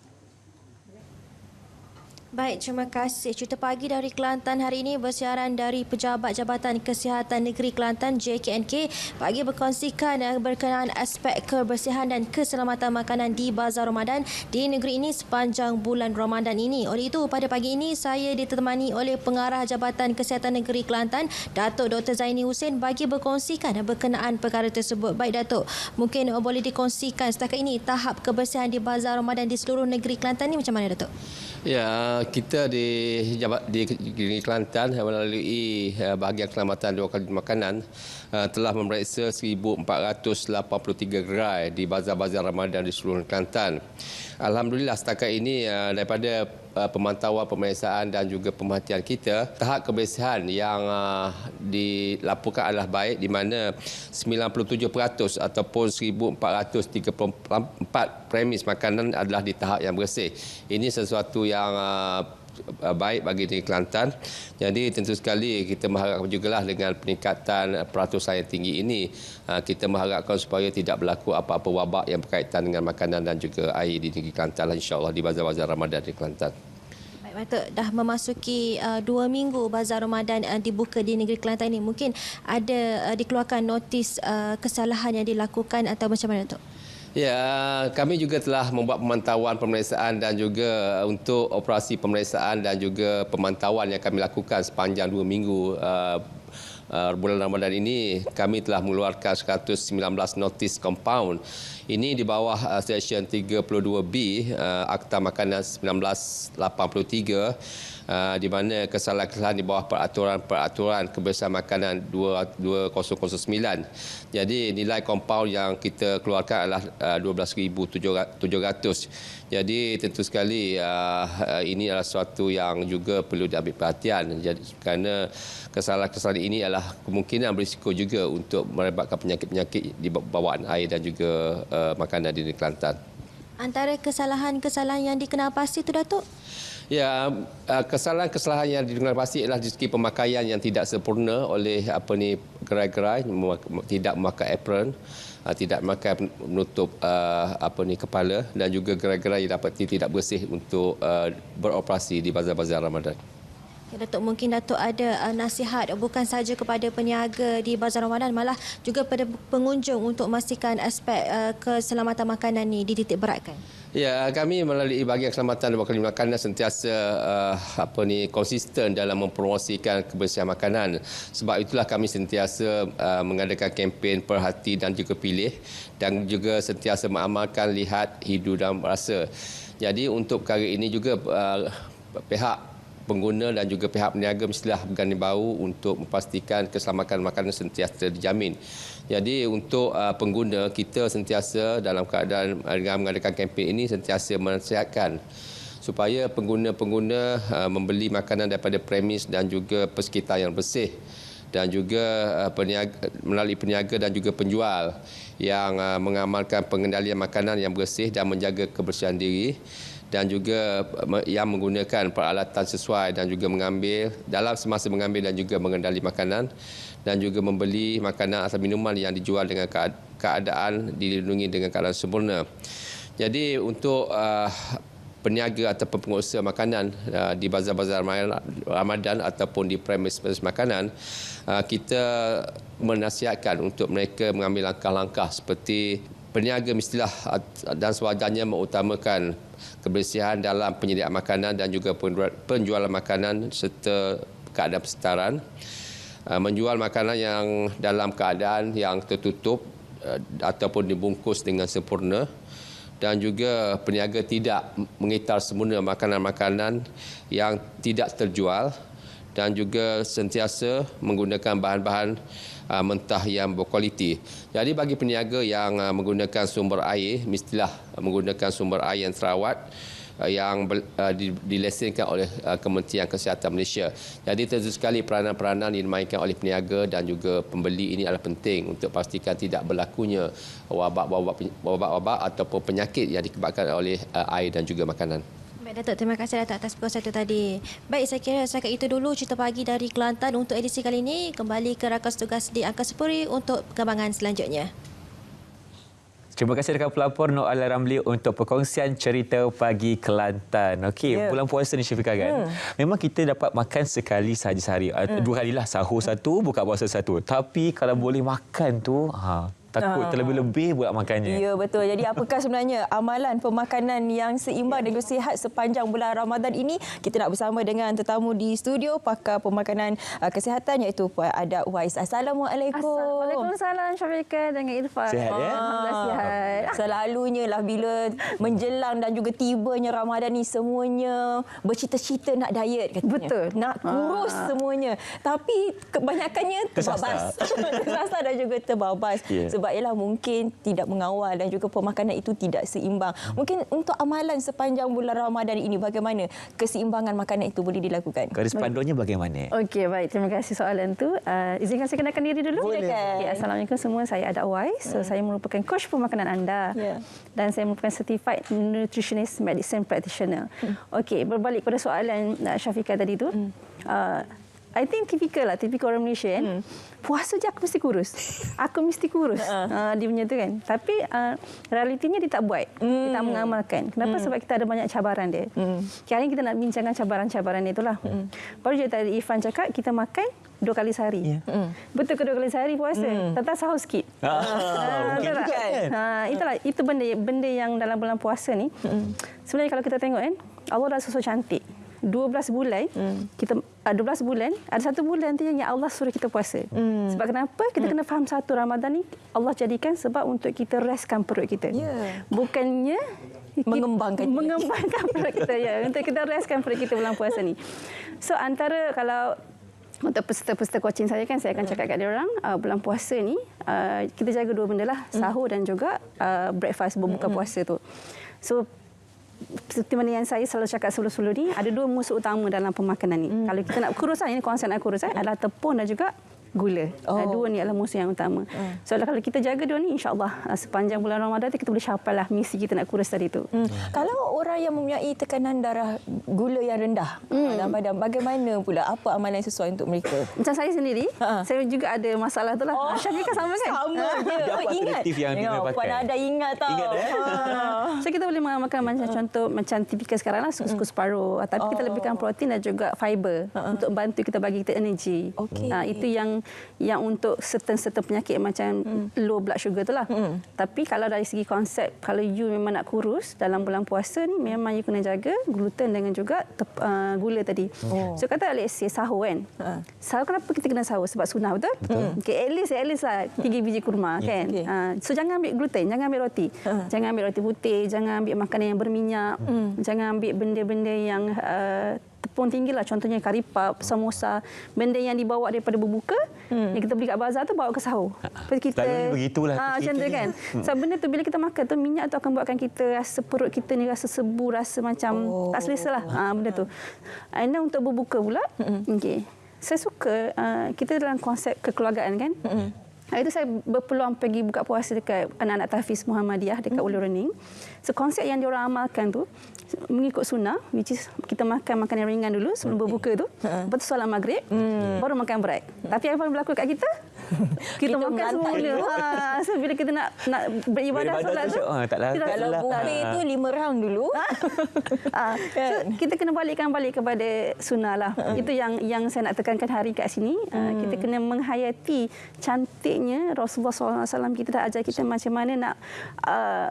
D: Baik, terima kasih. Cerita pagi dari Kelantan hari ini bersiaran dari Pejabat Jabatan Kesihatan Negeri Kelantan JKNK bagi berkongsikan berkenaan aspek kebersihan dan keselamatan makanan di Bazar Ramadan di negeri ini sepanjang bulan Ramadan ini. Oleh itu, pada pagi ini saya ditemani oleh Pengarah Jabatan Kesihatan Negeri Kelantan, Datuk Dr. Zaini Hussein, bagi berkongsikan berkenaan perkara tersebut. Baik Datuk, mungkin boleh dikongsikan setakat ini tahap kebersihan di Bazar Ramadan di seluruh negeri Kelantan ini macam mana Datuk?
E: Ya, kita di negeri Kelantan melalui bahagian keselamatan dua kali makanan telah memeriksa 1,483 gerai di bazar-bazar Ramadan di seluruh Kelantan. Alhamdulillah setakat ini daripada pemantauan, pemeriksaan dan juga pemerhatian kita, tahap kebersihan yang dilaporkan adalah baik, di mana 97% ataupun 1,434 premis makanan adalah di tahap yang bersih. Ini sesuatu yang baik bagi negeri Kelantan. Jadi tentu sekali kita mengharapkan jugalah dengan peningkatan peratusan yang tinggi ini, kita mengharapkan supaya tidak berlaku apa-apa wabak yang berkaitan dengan makanan dan juga air di negeri Kelantan, insya-Allah di bazar-bazar Ramadan di Kelantan.
D: Baik, Datuk, dah memasuki 2 minggu bazar Ramadan dibuka di negeri Kelantan ini. Mungkin ada dikeluarkan notis kesalahan yang dilakukan atau macam mana, Datuk?
E: Ya, kami juga telah membuat pemantauan, pemeriksaan dan juga untuk operasi pemeriksaan dan juga pemantauan yang kami lakukan sepanjang 2 minggu bulan Ramadan ini. Kami telah mengeluarkan 119 notis compound. Ini di bawah Seksyen 32B Akta Makanan 1983, di mana kesalahan-kesalahan di bawah peraturan kebersihan makanan 2009. Jadi nilai compound yang kita keluarkan adalah 12,700. Jadi tentu sekali ini adalah sesuatu yang juga perlu diambil perhatian. Jadi kerana kesalahan-kesalahan ini adalah kemungkinan berisiko juga untuk merebakkan penyakit-penyakit di bawaan air dan juga makanan di negeri Kelantan.
D: Antara kesalahan-kesalahan yang dikenal pasti itu, Datuk?
E: Ya, kesalahan-kesalahan yang didengar pasti adalah dari segi pemakaian yang tidak sempurna oleh gerai-gerai, tidak memakai apron, tidak memakai penutup kepala, dan juga gerai-gerai yang dapati tidak bersih untuk beroperasi di bazar-bazar Ramadan.
D: Ya, Datuk, mungkin Datuk ada nasihat bukan saja kepada peniaga di Bazar Ramadan, malah juga pada pengunjung untuk memastikan aspek keselamatan makanan ni dititik beratkan.
E: Ya, kami melalui bahagian keselamatan dan makanan makanan sentiasa konsisten dalam mempromosikan kebersihan makanan. Sebab itulah kami sentiasa mengadakan kempen perhati dan juga pilih, dan juga sentiasa mengamalkan lihat, hidu dan rasa. Jadi untuk perkara ini juga pihak pengguna dan juga pihak peniaga mestilah berganding bahu untuk memastikan keselamatan makanan sentiasa dijamin. Jadi untuk pengguna, kita sentiasa dalam keadaan dengan mengadakan kempen ini sentiasa menasihatkan supaya pengguna-pengguna membeli makanan daripada premis dan juga persekitar yang bersih, dan juga melalui peniaga dan juga penjual yang mengamalkan pengendalian makanan yang bersih dan menjaga kebersihan diri, dan juga yang menggunakan peralatan sesuai dan juga mengambil dalam semasa mengambil dan juga mengendali makanan, dan juga membeli makanan atau minuman yang dijual dengan keadaan dilindungi dengan keadaan sempurna. Jadi untuk peniaga atau pengusaha makanan di bazar-bazar Ramadan ataupun di premis makanan, kita menasihatkan untuk mereka mengambil langkah-langkah seperti peniaga mestilah dan sewajarnya mengutamakan kebersihan dalam penyediaan makanan dan juga penjualan makanan serta keadaan persekitaran. Menjual makanan yang dalam keadaan yang tertutup ataupun dibungkus dengan sempurna, dan juga peniaga tidak mengitar semula makanan-makanan yang tidak terjual, dan juga sentiasa menggunakan bahan-bahan mentah yang berkualiti. Jadi bagi peniaga yang menggunakan sumber air, mestilah menggunakan sumber air yang terawat yang dilesenkan oleh Kementerian Kesihatan Malaysia. Jadi tentu sekali peranan-peranan yang dimainkan oleh peniaga dan juga pembeli ini adalah penting untuk pastikan tidak berlakunya wabak-wabak ataupun penyakit yang disebabkan oleh air dan juga makanan.
D: Baik, Datuk, terima kasih Datuk atas puas satu tadi. Baik, saya kira setakat itu dulu cerita pagi dari Kelantan untuk edisi kali ini. Kembali ke rakan tugas di Angkasa Puri untuk perkembangan selanjutnya.
A: Terima kasih rakan pelapor Noala Ramli untuk perkongsian cerita pagi Kelantan. Okey, bulan puasa ni Syafiqah kan. Memang kita dapat makan sekali sahaja sehari. Dua kalilah, sahur satu, buka puasa satu. Tapi kalau boleh makan tu, takut terlebih-lebih buat makannya.
B: Ya, betul. Jadi apakah sebenarnya amalan pemakanan yang seimbang dan sihat sepanjang bulan Ramadan ini? Kita nak bersama dengan tetamu di studio, pakar pemakanan kesihatan iaitu Puan Ada Wais. Assalamualaikum.
G: Waalaikumsalam Syafiqah dengan Irfan.
A: Sihat ya?
G: Alhamdulillah sihat.
B: Selalunya lah bila menjelang dan juga tibanya Ramadan ni semuanya bercita-cita nak diet katanya.
G: Betul.
B: Nak kurus semuanya. Tapi kebanyakannya terbabas. Tersasar dan juga terbabas. Sebab ialah mungkin tidak mengawal dan juga pemakanan itu tidak seimbang. Mungkin untuk amalan sepanjang bulan Ramadan ini, bagaimana keseimbangan makanan itu boleh dilakukan?
A: Garis panduannya bagaimana?
G: Okey, baik. Terima kasih soalan tu. Izinkan saya kenalkan diri dulu.
B: Boleh.
G: Okay, Assalamualaikum semua. Saya Ada Wais. Saya merupakan coach pemakanan anda. Dan saya merupakan certified nutritionist medicine practitioner. Okey, berbalik pada soalan Syafiqah tadi tu. I think typical orang Malaysia kan. Puasa je aku mesti kurus. Aku mesti kurus. Dia punya tu kan. Tapi realitinya dia tak buat. Dia tak mengamalkan. Kenapa? Sebab kita ada banyak cabaran dia. Hari ini kita nak bincangkan cabaran-cabaran itulah. Baru je tadi Irfan cakap kita makan 2 kali sehari. Betul ke 2 kali sehari puasa? Tentang sahur skip.
A: Mungkin juga kan.
G: Itulah, itu benda yang dalam bulan puasa ni. Sebenarnya kalau kita tengok kan, Allah dah susun cantik. 12 bulan kita 12 bulan ada 1 bulan tu yang Allah suruh kita puasa. Sebab kenapa? Kita kena faham satu, Ramadan ni Allah jadikan sebab untuk kita restkan perut kita. Bukannya
B: mengembangkan
G: perut kita untuk kita restkan perut kita bulan puasa ni. So antara kalau untuk peserta-peserta coaching saya kan, saya akan cakap kat dia orang bulan puasa ni kita jaga 2 benda lah, sahur dan juga breakfast, berbuka puasa tu. So seperti mana yang saya selalu cakap sebelum-sebelum ni, ada 2 musuh utama dalam pemakanan ni. Kalau kita nak kurus, ini konsep nak kurus adalah tepung dan juga gula. Dua ni adalah musuh yang utama. So kalau kita jaga dua ni, insya-Allah sepanjang bulan Ramadan kita boleh capai lah misi kita nak kurus tadi tu.
B: Kalau orang yang mempunyai tekanan darah gula yang rendah dalam badan, bagaimana pula, apa amalan yang sesuai untuk mereka?
G: Macam saya sendiri, saya juga ada masalah tu lah. Syafiqah sama kan?
B: Sama je.
A: Ingat.
B: Puan Ada ingat tau.
G: So kita boleh makan macam contoh macam tipikal sekarang lah, suku separuh. Tapi kita lebihkan protein dan juga fiber untuk bantu kita bagi kita energi. Itu yang untuk certain penyakit macam low blood sugar tu lah. Tapi kalau dari segi konsep, kalau you memang nak kurus dalam bulan puasa ni, memang you kena jaga gluten dengan juga gula tadi. So kata let's say sahur kan. Sahur kenapa kita kena sahur? Sebab sunnah, betul? Okay, at least lah 3 biji kurma kan. So jangan ambil gluten, jangan ambil roti. Jangan ambil roti putih, jangan ambil makanan yang berminyak, jangan ambil benda-benda yang tepung tinggi lah, contohnya kari puff, samosa, benda yang dibawa daripada berbuka, yang kita beli kat bazar tu bawa ke sahur. Kita
A: begitulah.
G: Macam tu kan. So benda tu bila kita makan tu, minyak tu akan buatkan kita rasa perut kita ni rasa sebu, rasa macam tak selesa lah. Benda tu. And then untuk berbuka pula, okay, saya suka kita dalam konsep kekeluargaan kan. Hari itu saya berpeluang pergi buka puasa dekat anak-anak tahfiz Muhammadiyah dekat Ulu Rening. So konsep yang diorang amalkan tu mengikut sunnah, which is kita makan makanan ringan dulu sebelum berbuka tu. Lepas tu solat maghrib, baru makan break. Tapi apa yang berlaku kat kita? Kita makan semula. So bila kita nak beribadah solat tu,
B: kalau buffet tu 5 round dulu.
G: So kita kena balikkan balik kepada sunnah lah. Itu yang saya nak tekankan hari kat sini. Kita kena menghayati cantiknya Rasulullah SAW. Kita dah ajar kita macam mana nak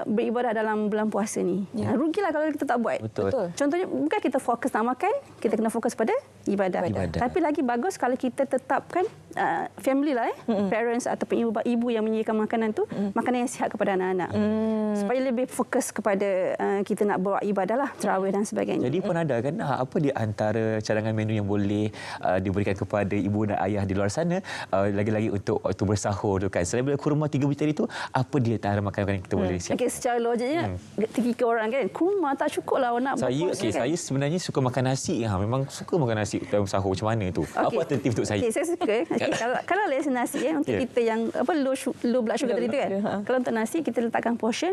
G: beribadah dalam bulan puasa ni. Rugilah kalau kita tak buat.
A: Betul.
G: Contohnya bukan kita fokus nak makan, kita kena fokus pada ibadat. Tapi lagi bagus kalau kita tetapkan family lah, parents ataupun ibu yang menyediakan makanan tu, makanan yang sihat kepada anak-anak. Supaya lebih fokus kepada kita nak buat ibadah lah, tarawih dan sebagainya.
A: Jadi Puan Ada kan, apa di antara cadangan menu yang boleh diberikan kepada ibu dan ayah di luar sana, lagi-lagi untuk bersahur tu kan, selain kurma 3 biji tadi tu, apa dia antara makanan yang kita boleh siap?
G: Okay, secara logiknya 3 orang kan, kurma tak cukup lah nak berpuasa kan.
A: Saya sebenarnya suka makan nasi. Memang suka makan nasi dalam sahur. Macam mana tu? Apa alternatif untuk saya?
G: Saya suka. Kalau nasi untuk kita yang low blood sugar tadi tu kan. Kalau untuk nasi kita letakkan portion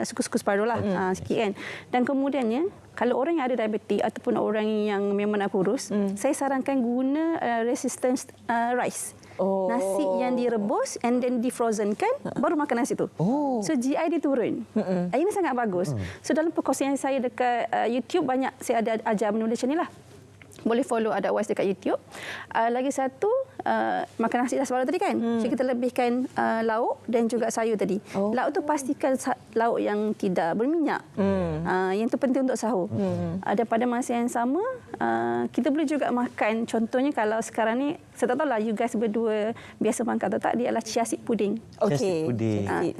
G: suku-suku separuh lah sikit kan. Dan kemudiannya kalau orang yang ada diabetes ataupun orang yang memang nak kurus, saya sarankan guna resistance rice. Nasi yang direbus and then di-frozen kan, baru makan nasi tu. So GI dia turun. Ini sangat bagus. So dalam perkongsian saya dekat YouTube, banyak saya ada ajar menulis macam ni lah. Boleh follow Ada Wise dekat YouTube. Lagi satu, makan nasi dah sebelum tadi kan. So kita lebihkan lauk dan juga sayur tadi. Lauk tu pastikan lauk yang tidak berminyak. Yang tu penting untuk sahur. Dan pada masa yang sama, kita boleh juga makan, contohnya kalau sekarang ni, saya tak tahu lah you guys berdua biasa makan atau tak, dia adalah chia seed pudding.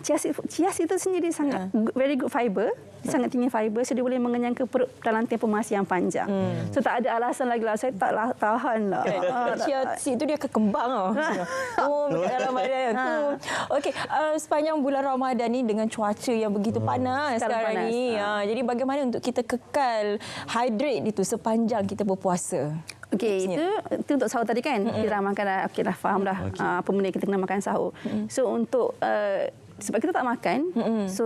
G: Chia seed tu sendiri sangat very good fiber. Dia sangat tinggi fiber, so dia boleh mengenyangkan perut dalam tempoh masa yang panjang. So tak ada alasan lagi lah, saya tak tahan lah.
B: Chia seed tu dia kekembang tau. Dalam badan tu. Okey, sepanjang bulan Ramadan ni dengan cuaca yang begitu panas sekarang ni. Jadi bagaimana untuk kita kekal hydrate itu sepanjang kita berpuasa?
G: Okey, itu untuk sahur tadi kan. Kita dah makan dah, okey dah faham dah apa benda kita kena makan sahur. So untuk sebab kita tak makan, so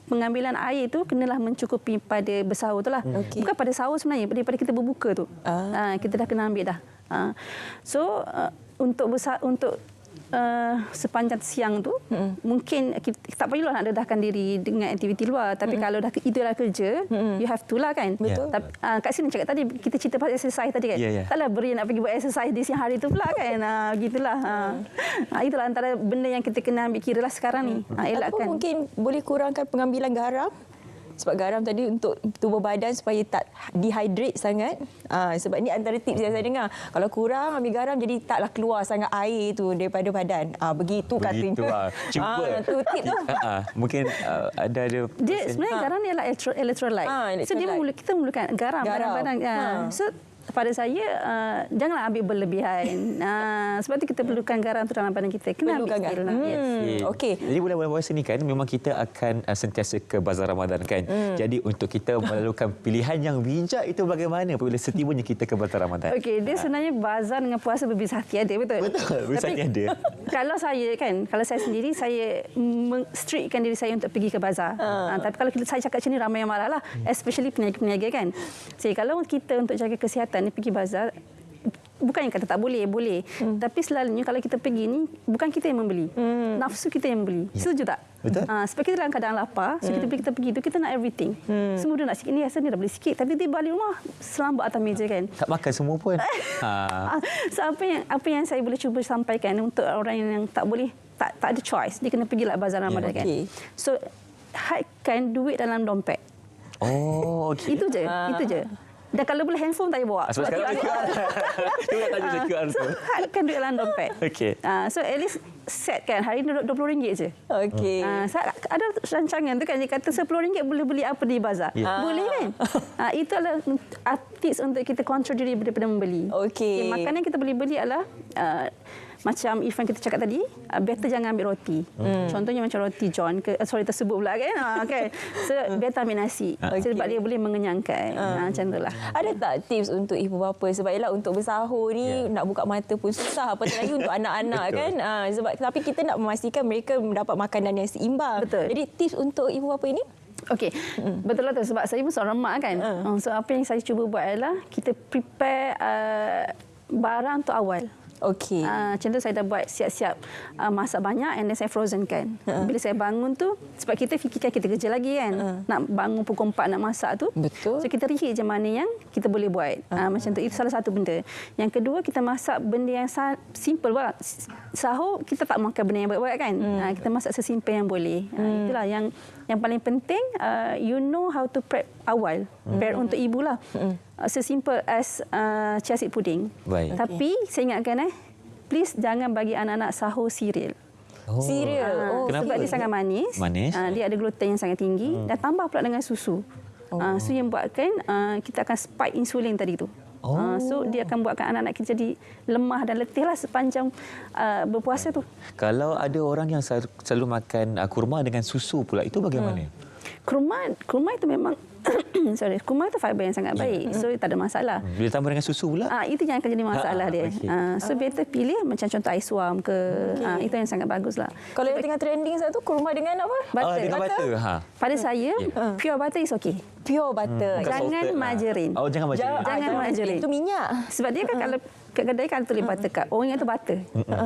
G: pengambilan air tu kenalah mencukupi pada bersahur tu lah. Bukan pada sahur sebenarnya, daripada kita berbuka tu. Kita dah kena ambil dah. So untuk sepanjang siang tu, mungkin kita tak perlulah nak dedahkan diri dengan aktiviti luar. Tapi kalau dah itu dah kerja, you have to lah kan. Tapi, kat sini cakap tadi, kita cerita pasal exercise tadi kan. Taklah beri nak pergi buat exercise di siang hari tu pula kan. Begitulah. Itulah antara benda yang kita kena ambil kira lah sekarang ni. Elakkan.
B: Ataupun mungkin boleh kurangkan pengambilan garam. Sebab garam tadi untuk tubuh badan supaya tak dehydrate sangat. Sebab ni antara tips yang saya dengar. Kalau kurang ambil garam, jadi taklah keluar sangat air tu daripada badan. Begitu katanya.
A: Cuba.
B: Tu tip tu.
A: Mungkin ada
G: dia sebenarnya garam ni adalah electrolyte. So dia kita memerlukan garam dalam badan. So pada saya janganlah ambil berlebihan. Sebab itu kita perlukan garam tu dalam badan kita. Kena ambil skill.
B: Okey.
A: Jadi bulan-bulan puasa ni kan memang kita akan sentiasa ke bazar Ramadan kan. Jadi untuk kita melakukan pilihan yang bijak itu bagaimana apabila setibanya kita ke bazar Ramadan?
G: Okey, dia sebenarnya bazar dengan puasa berbeza tiada, betul?
A: Betul, berbeza tiada.
G: Kalau saya sendiri saya strictkan diri saya untuk pergi ke bazar. Tapi kalau saya cakap macam ni ramai yang marah lah, especially peniaga-peniaga kan. Jadi kalau kita untuk jaga kesihatan ni pergi bazar, bukan yang kata tak boleh, boleh. Tapi selalunya kalau kita pergi ni, bukan kita yang membeli. Nafsu kita yang membeli. Setuju tak?
A: Betul.
G: Sebab kita dalam keadaan lapar, so kita pergi tu, kita nak everything. Semua dia nak sikit, ni rasa ni dah boleh sikit. Tapi dia balik rumah, selambut atas meja kan.
A: Tak makan semua pun.
G: So apa yang saya boleh cuba sampaikan untuk orang yang tak boleh, tak ada choice, dia kena pergi lah bazar Ramadan kan. So, hadkan duit dalam dompet.
A: Oh, okey.
G: Itu je. Dan kalau boleh handphone tak payah bawa.
A: Sebab sekarang ada QR. Tengok tak ada QR tu.
G: Hadkan duit dalam dompet.
A: Okey.
G: So at least set kan. Hari ni RM20 je.
B: Okey.
G: Ada rancangan tu kan. Dia kata RM10 boleh beli apa di bazar. Boleh kan? Itu adalah tips untuk kita kontrol diri daripada membeli.
B: Okey.
G: Makanan yang kita boleh beli adalah macam Irfan kita cakap tadi, better jangan ambil roti. Contohnya macam roti John, tersebut pula kan. So better ambil nasi. Sebab dia boleh mengenyangkan. Macam itulah.
B: Ada tak tips untuk ibu bapa? Sebab ialah untuk bersahur ni nak buka mata pun susah, apatah lagi untuk anak-anak kan. Sebab tapi kita nak memastikan mereka mendapat makanan yang seimbang.
G: Betul.
B: Jadi tips untuk ibu bapa ini?
G: Okey, betul lah tu. Sebab saya pun seorang mak kan. So apa yang saya cuba buat adalah kita prepare barang untuk awal.
B: Okey.
G: Macam tu saya dah buat siap-siap masak banyak and then saya frozen kan. Bila saya bangun tu, sebab kita fikirkan kita kerja lagi kan. Nak bangun pukul 4 nak masak tu.
B: Betul.
G: So kita reheat je mana yang kita boleh buat. Macam tu, itu salah satu benda. Yang kedua, kita masak benda yang simple buat. Sahur kita tak makan benda yang berat-berat kan. Kita masak sesimpel yang boleh. Itulah yang paling penting, you know how to prep awal. Prep untuk ibu lah. Sesimpel as chia seed pudding.
A: Baik.
G: Tapi saya ingatkan please jangan bagi anak-anak sahur cereal.
B: Cereal.
G: Sebab dia sangat manis. Dia ada gluten yang sangat tinggi dan tambah pula dengan susu. So yang buatkan kita akan spike insulin tadi tu. So dia akan buatkan anak-anak kita jadi lemah dan letihlah sepanjang berpuasa tu.
A: Kalau ada orang yang selalu makan kurma dengan susu pula, itu bagaimana?
G: Kurma itu memang kurma itu fiber yang sangat baik. So tak ada masalah.
A: Bila tambah dengan susu pula?
G: Itu yang akan jadi masalah dia. Okay. So better pilih macam contoh aiswam ke. Itu yang sangat baguslah.
B: Kalau yang tengah trending satu kurma dengan apa?
G: Butter.
A: Dengan butter.
G: Pada saya pure butter is okay.
B: Pure butter.
G: Jangan margarin.
A: Jangan margarin.
G: Jangan margarin.
B: Itu minyak.
G: Sebab dia kan kalau kat kedai kan tulis butter cup. Orang ingat tu butter.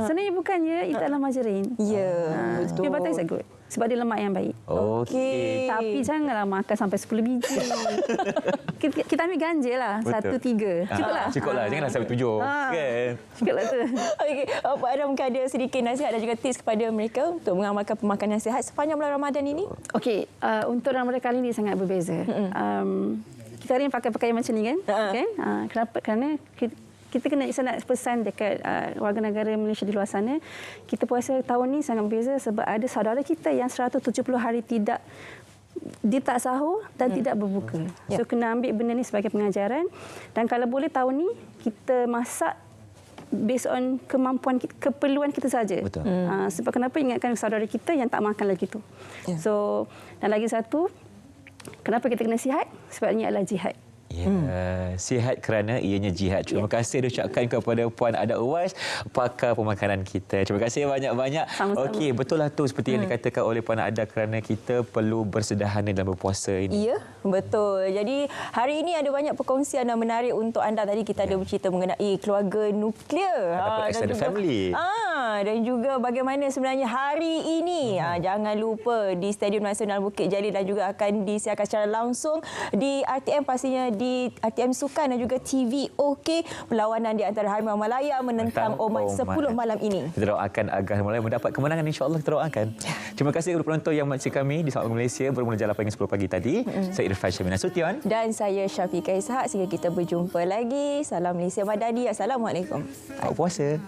G: Sebenarnya bukannya itu adalah margarin.
B: Betul.
G: Pure butter is good. Sebab dia lemak yang baik.
A: Okey.
G: Tapi janganlah makan sampai 10 biji. kita ambil ganjil lah. 1, 3. Cukuplah.
A: Cukuplah. Janganlah sampai 7. Kan?
G: Cukuplah tu.
B: Okey. Pak Adam mungkin ada sedikit nasihat dan juga tips kepada mereka untuk mengamalkan pemakanan sihat sepanjang bulan Ramadan ini?
G: Okey. Untuk Ramadan kali ini sangat berbeza. Kita hari ini pakai pakaian macam ni kan? Kenapa? Kerana kita kena nak pesan dekat warga negara Malaysia di luar sana, kita puasa tahun ni sangat berbeza sebab ada saudara kita yang 170 hari dia tak sahur dan tidak berbuka. So kena ambil benda ni sebagai pengajaran dan kalau boleh tahun ni kita masak based on kemampuan kita, keperluan kita saja. Sebab kenapa ingatkan saudara kita yang tak makan lagi tu. So dan lagi satu, kenapa kita kena sihat? Sebab ini adalah jihad.
A: Sihat kerana ianya jihad. Terima kasih diucapkan kepada Puan Ada Uwais, pakar pemakanan kita. Terima kasih banyak-banyak. Okey, betul lah tu seperti yang dikatakan oleh Puan Ada, kerana kita perlu bersederhana dalam berpuasa ini.
B: Ya, betul. Jadi hari ini ada banyak perkongsian yang menarik untuk anda. Tadi kita ada bercerita mengenai keluarga nuklear.
A: Extended family.
B: Dan juga bagaimana sebenarnya hari ini. Jangan lupa di Stadium Nasional Bukit Jalil dan juga akan disiarkan secara langsung di RTM, pastinya di RTM Sukan dan juga TV OK, perlawanan di antara Harimau Malaya menentang Oman 10 malam ini.
A: Kita doakan agar Harimau Malaya mendapat kemenangan, insya-Allah kita doakan. Terima kasih kepada penonton yang menyaksikan kami di Selamat Malaysia bermula jam 8 hingga 10 pagi tadi. Saya Irfan Syamil Nasution
B: dan saya Syafiqah Ishak. Sehingga kita berjumpa lagi. Salam Malaysia Madani. Assalamualaikum.
A: Selamat puasa.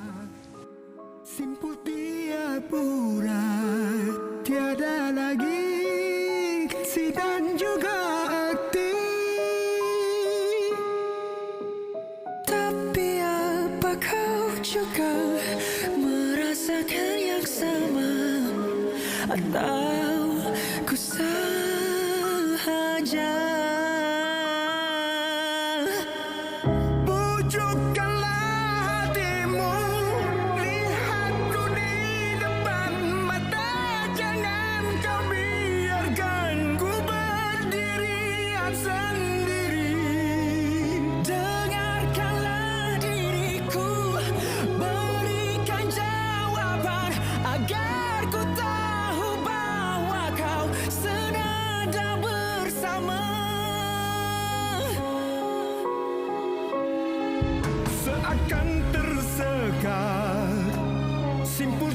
C: Simpul tiap urat, tiada lagi dan juga aktif. juga merasakan yang sama, atau ku sahaja? Bujukkanlah hatimu, lihatku di depan mata, jangan kau biarkan ku berdirian sendiri. Dengarkanlah diriku, berikan jawaban agar ku tahu bahwa kau senada bersama. Seakan tersekat simpul